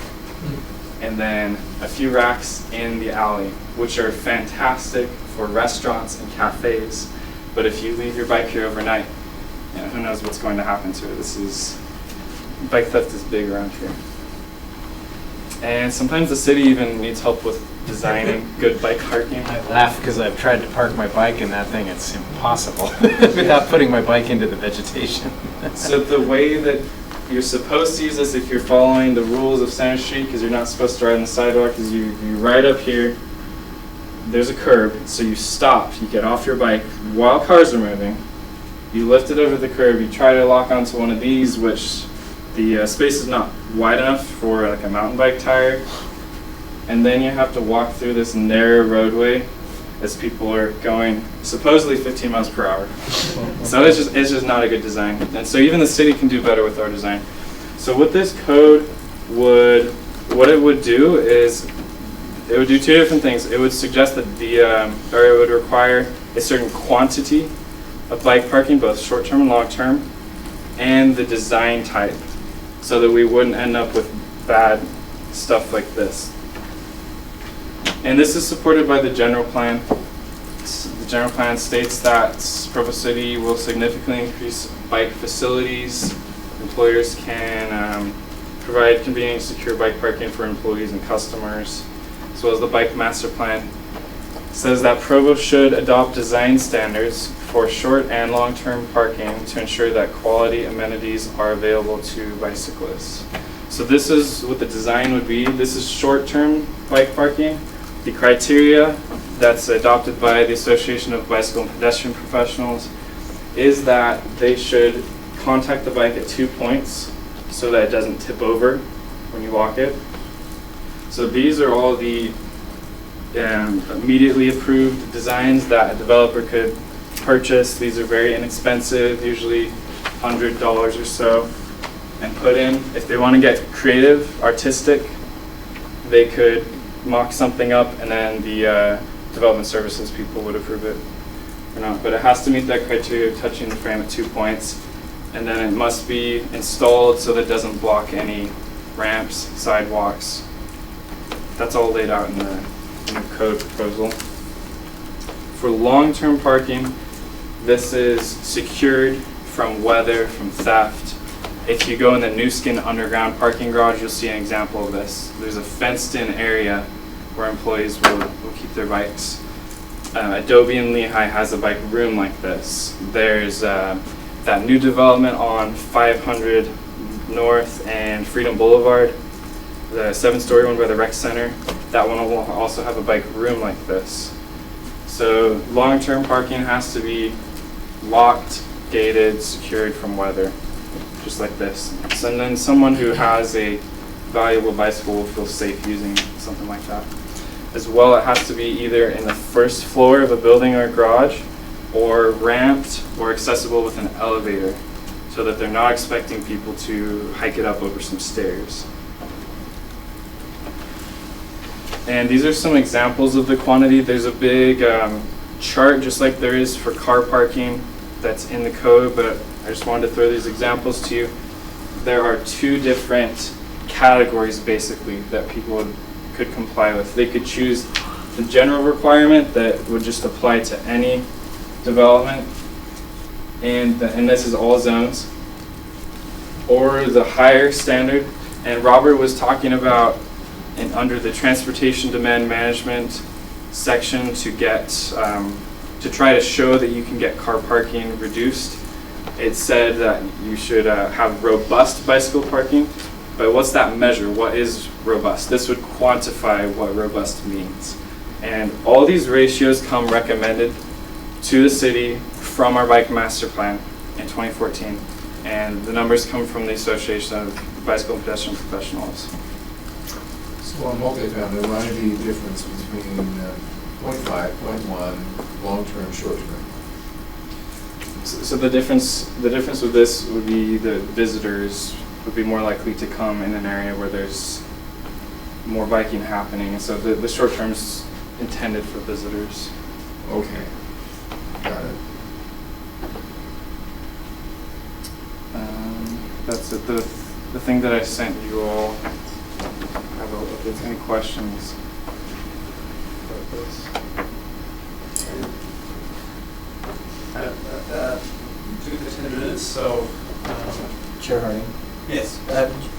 And then a few racks in the alley, which are fantastic for restaurants and cafes. But if you leave your bike here overnight, who knows what's going to happen to it. Bike theft is big around here. And sometimes the city even needs help with designing good bike parking. I laugh because I've tried to park my bike in that thing. It's impossible without putting my bike into the vegetation. So the way that you're supposed to use this, if you're following the rules of Center Street, because you're not supposed to ride on the sidewalk, is you ride up here, there's a curb, so you stop, you get off your bike while cars are moving, you lift it over the curb, you try to lock onto one of these, which the space is not wide enough for like a mountain bike tire, and then you have to walk through this narrow roadway as people are going supposedly 15 miles per hour. So it's just not a good design. And so even the city can do better with our design. So what this code what it would do is, it would do 2 different things. It would suggest that or it would require a certain quantity of bike parking, both short-term and long-term, and the design type, so that we wouldn't end up with bad stuff like this. And this is supported by the general plan. The general plan states that Provo City will significantly increase bike facilities. Employers can provide convenient, secure bike parking for employees and customers, as well as the bike master plan says that Provo should adopt design standards for short and long-term parking to ensure that quality amenities are available to bicyclists. So this is what the design would be. This is short-term bike parking. The criteria that's adopted by the Association of Bicycle and Pedestrian Professionals is that they should contact the bike at 2 points so that it doesn't tip over when you walk it. So these are all the immediately approved designs that a developer could purchase. These are very inexpensive, usually $100 or so, and put in. If they want to get creative, artistic, they could mock something up and then the development services people would approve it or not. But it has to meet that criteria of touching the frame at 2 points, and then it must be installed so that it doesn't block any ramps, sidewalks. That's all laid out in the code proposal. For long-term parking, this is secured from weather, from theft. If you go in the New Skin underground parking garage, you'll see an example of this. There's a fenced-in area where employees will keep their bikes. Adobe in Lehigh has a bike room like this. There's that new development on 500 North and Freedom Boulevard, the 7-story one by the rec center. That one will also have a bike room like this. So long-term parking has to be locked, gated, secured from weather, just like this. And then someone who has a valuable bicycle will feel safe using something like that. As well, it has to be either in the first floor of a building or garage, or ramped or accessible with an elevator, so that they're not expecting people to hike it up over some stairs. And these are some examples of the quantity. There's a big chart, just like there is for car parking, that's in the code, but I just wanted to throw these examples to you. There are 2 different categories, basically, that people could comply with. They could choose the general requirement that would just apply to any development, and this is all zones, or the higher standard. And Robert was talking about, and under the transportation demand management section, to get to try to show that you can get car parking reduced. It said that you should have robust bicycle parking. But what's that measure? What is robust? This would quantify what robust means. And all these ratios come recommended to the city from our bike master plan in 2014. And the numbers come from the Association of Bicycle and Pedestrian Professionals. So on multifamily, remind me the difference between 0.5, 0.1, long-term, short-term. So the difference with this would be the visitors would be more likely to come in an area where there's more biking happening. And so the short term is intended for visitors. Okay, got it. That's it. The thing that I sent you all. If there's any questions about this. Took the 10 minutes, so. Chair Harding? Yes.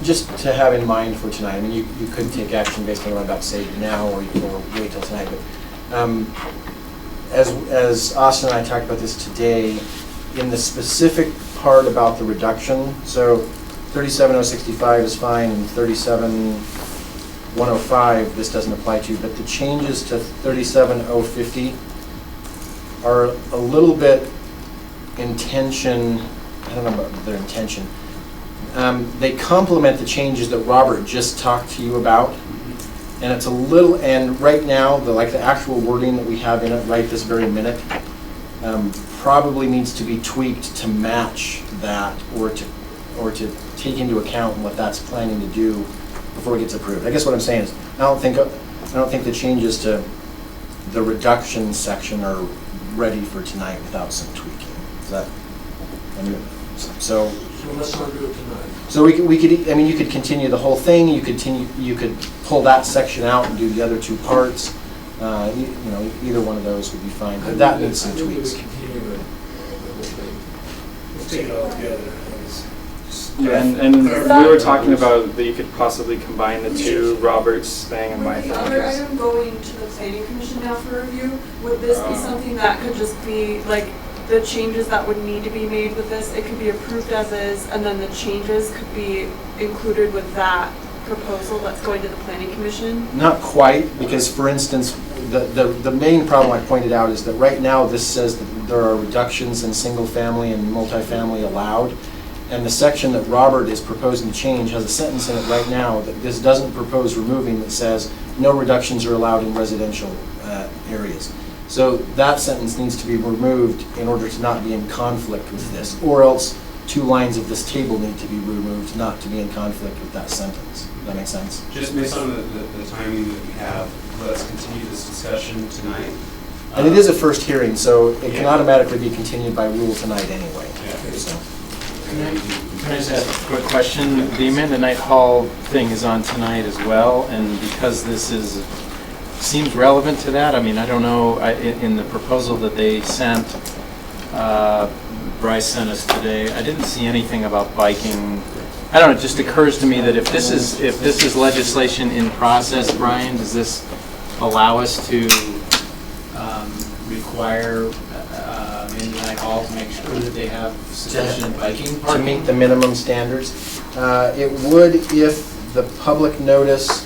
Just to have in mind for tonight, I mean, you could take action based on what I'm about to say now, or wait till tonight, but as Austin and I talked about this today, in the specific part about the reduction, so 37065 is fine, and 37105 this doesn't apply to, but the changes to 37050 are a little bit in tension. I don't know about their intention. They complement the changes that Robert just talked to you about, and it's a little. And right now, the actual wording that we have in it right this very minute probably needs to be tweaked to match that, or to take into account what that's planning to do before it gets approved. I guess what I'm saying is, I don't think the changes to the reduction section are ready for tonight without some tweaking. Is that? So let's not do it tonight. So we could, I mean, you could continue the whole thing. You could pull that section out and do the other 2 parts. Either one of those would be fine, but that needs some tweaks. We'll take it all together. Yeah, and we were talking about that you could possibly combine the two, Robert's thing and my With thing. the other item going to the planning commission now for review, would this be something that could just be, like, the changes that would need to be made with this, it could be approved as is, and then the changes could be included with that proposal that's going to the planning commission? Not quite, because for instance, the main problem I pointed out is that right now this says that there are reductions in single family and multifamily allowed. And the section that Robert is proposing to change has a sentence in it right now that this doesn't propose removing that says no reductions are allowed in residential areas. So that sentence needs to be removed in order to not be in conflict with this, or else 2 lines of this table need to be removed not to be in conflict with that sentence. Does that make sense? Just based on the timing that we have, let's continue this discussion tonight. And it is a first hearing, so it can automatically be continued by rule tonight anyway. So. Can I just ask a quick question? The Amanda Knight Hall thing is on tonight as well, and because this seems relevant to that, I mean, I don't know, in the proposal that they sent, Bryce sent us today, I didn't see anything about biking. I don't know, it just occurs to me that if this is legislation in process, Brian, does this allow us to require Amanda Knight Hall to make sure that they have sufficient biking To parking? meet the minimum standards. It would if the public notice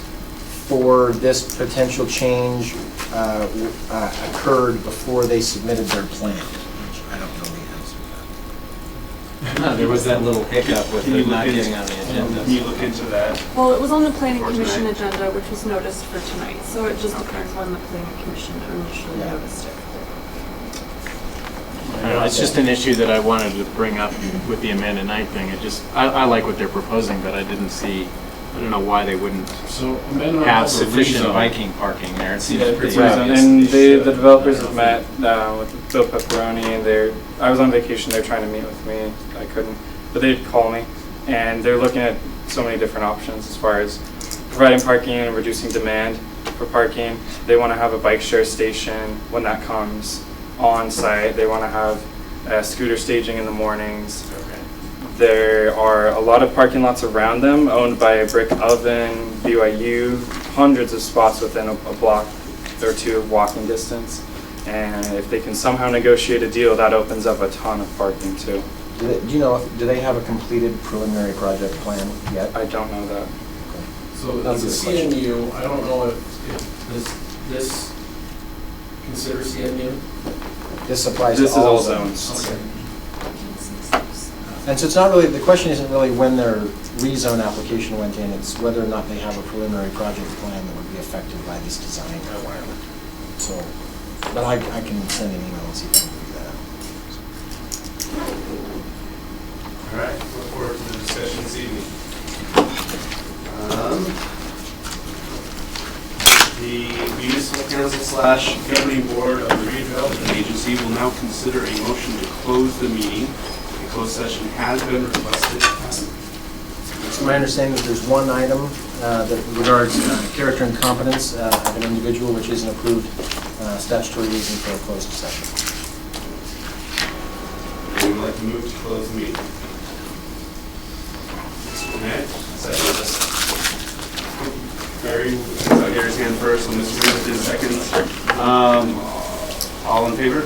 for this potential change occurred before they submitted their plan, which I don't know the answer to that. There was that little hiccup with it not getting on the agenda. Can you look into that? Well, it was on the planning For commission tonight. agenda, which was noticed for tonight, so it just depends when the planning commission initially noticed it. I don't know, it's just an issue that I wanted to bring up with the Amanda Knight thing. I like what they're proposing, but I don't know why they wouldn't have sufficient biking parking there. It seems pretty obvious. And the developers have met with Bill Pepperoni, and I was on vacation, they're trying to meet with me, I couldn't, but they'd call me, and they're looking at so many different options as far as providing parking and reducing demand for parking. They want to have a bike share station when that comes on site. They want to have scooter staging in the mornings. There are a lot of parking lots around them owned by Brick Oven, BYU, hundreds of spots within a block or two of walking distance. And if they can somehow negotiate a deal, that opens up a ton of parking too. Do they have a completed preliminary project plan yet? I don't know that. So That's the a good question. CMU, I don't know if this considers CMU? This applies This to is all all zones. zones. Okay. And so it's not really, the question isn't really when their rezone application went in, it's whether or not they have a preliminary project plan that would be affected by this design requirement. So, but I can send an email and see if I can figure that out. All right, look forward to the discussion this evening. The Municipal Council / Governing Board of the Redevelopment Agency will now consider a motion to close the meeting. A closed session has been requested. It's my understanding that there's one item that regards character and competence of an individual, which is an approved statutory reason for a closed session. We would like to move to close the meeting. Okay, second. Barry, I saw Gary's hand first, so Mr. Smith did seconds. All in favor?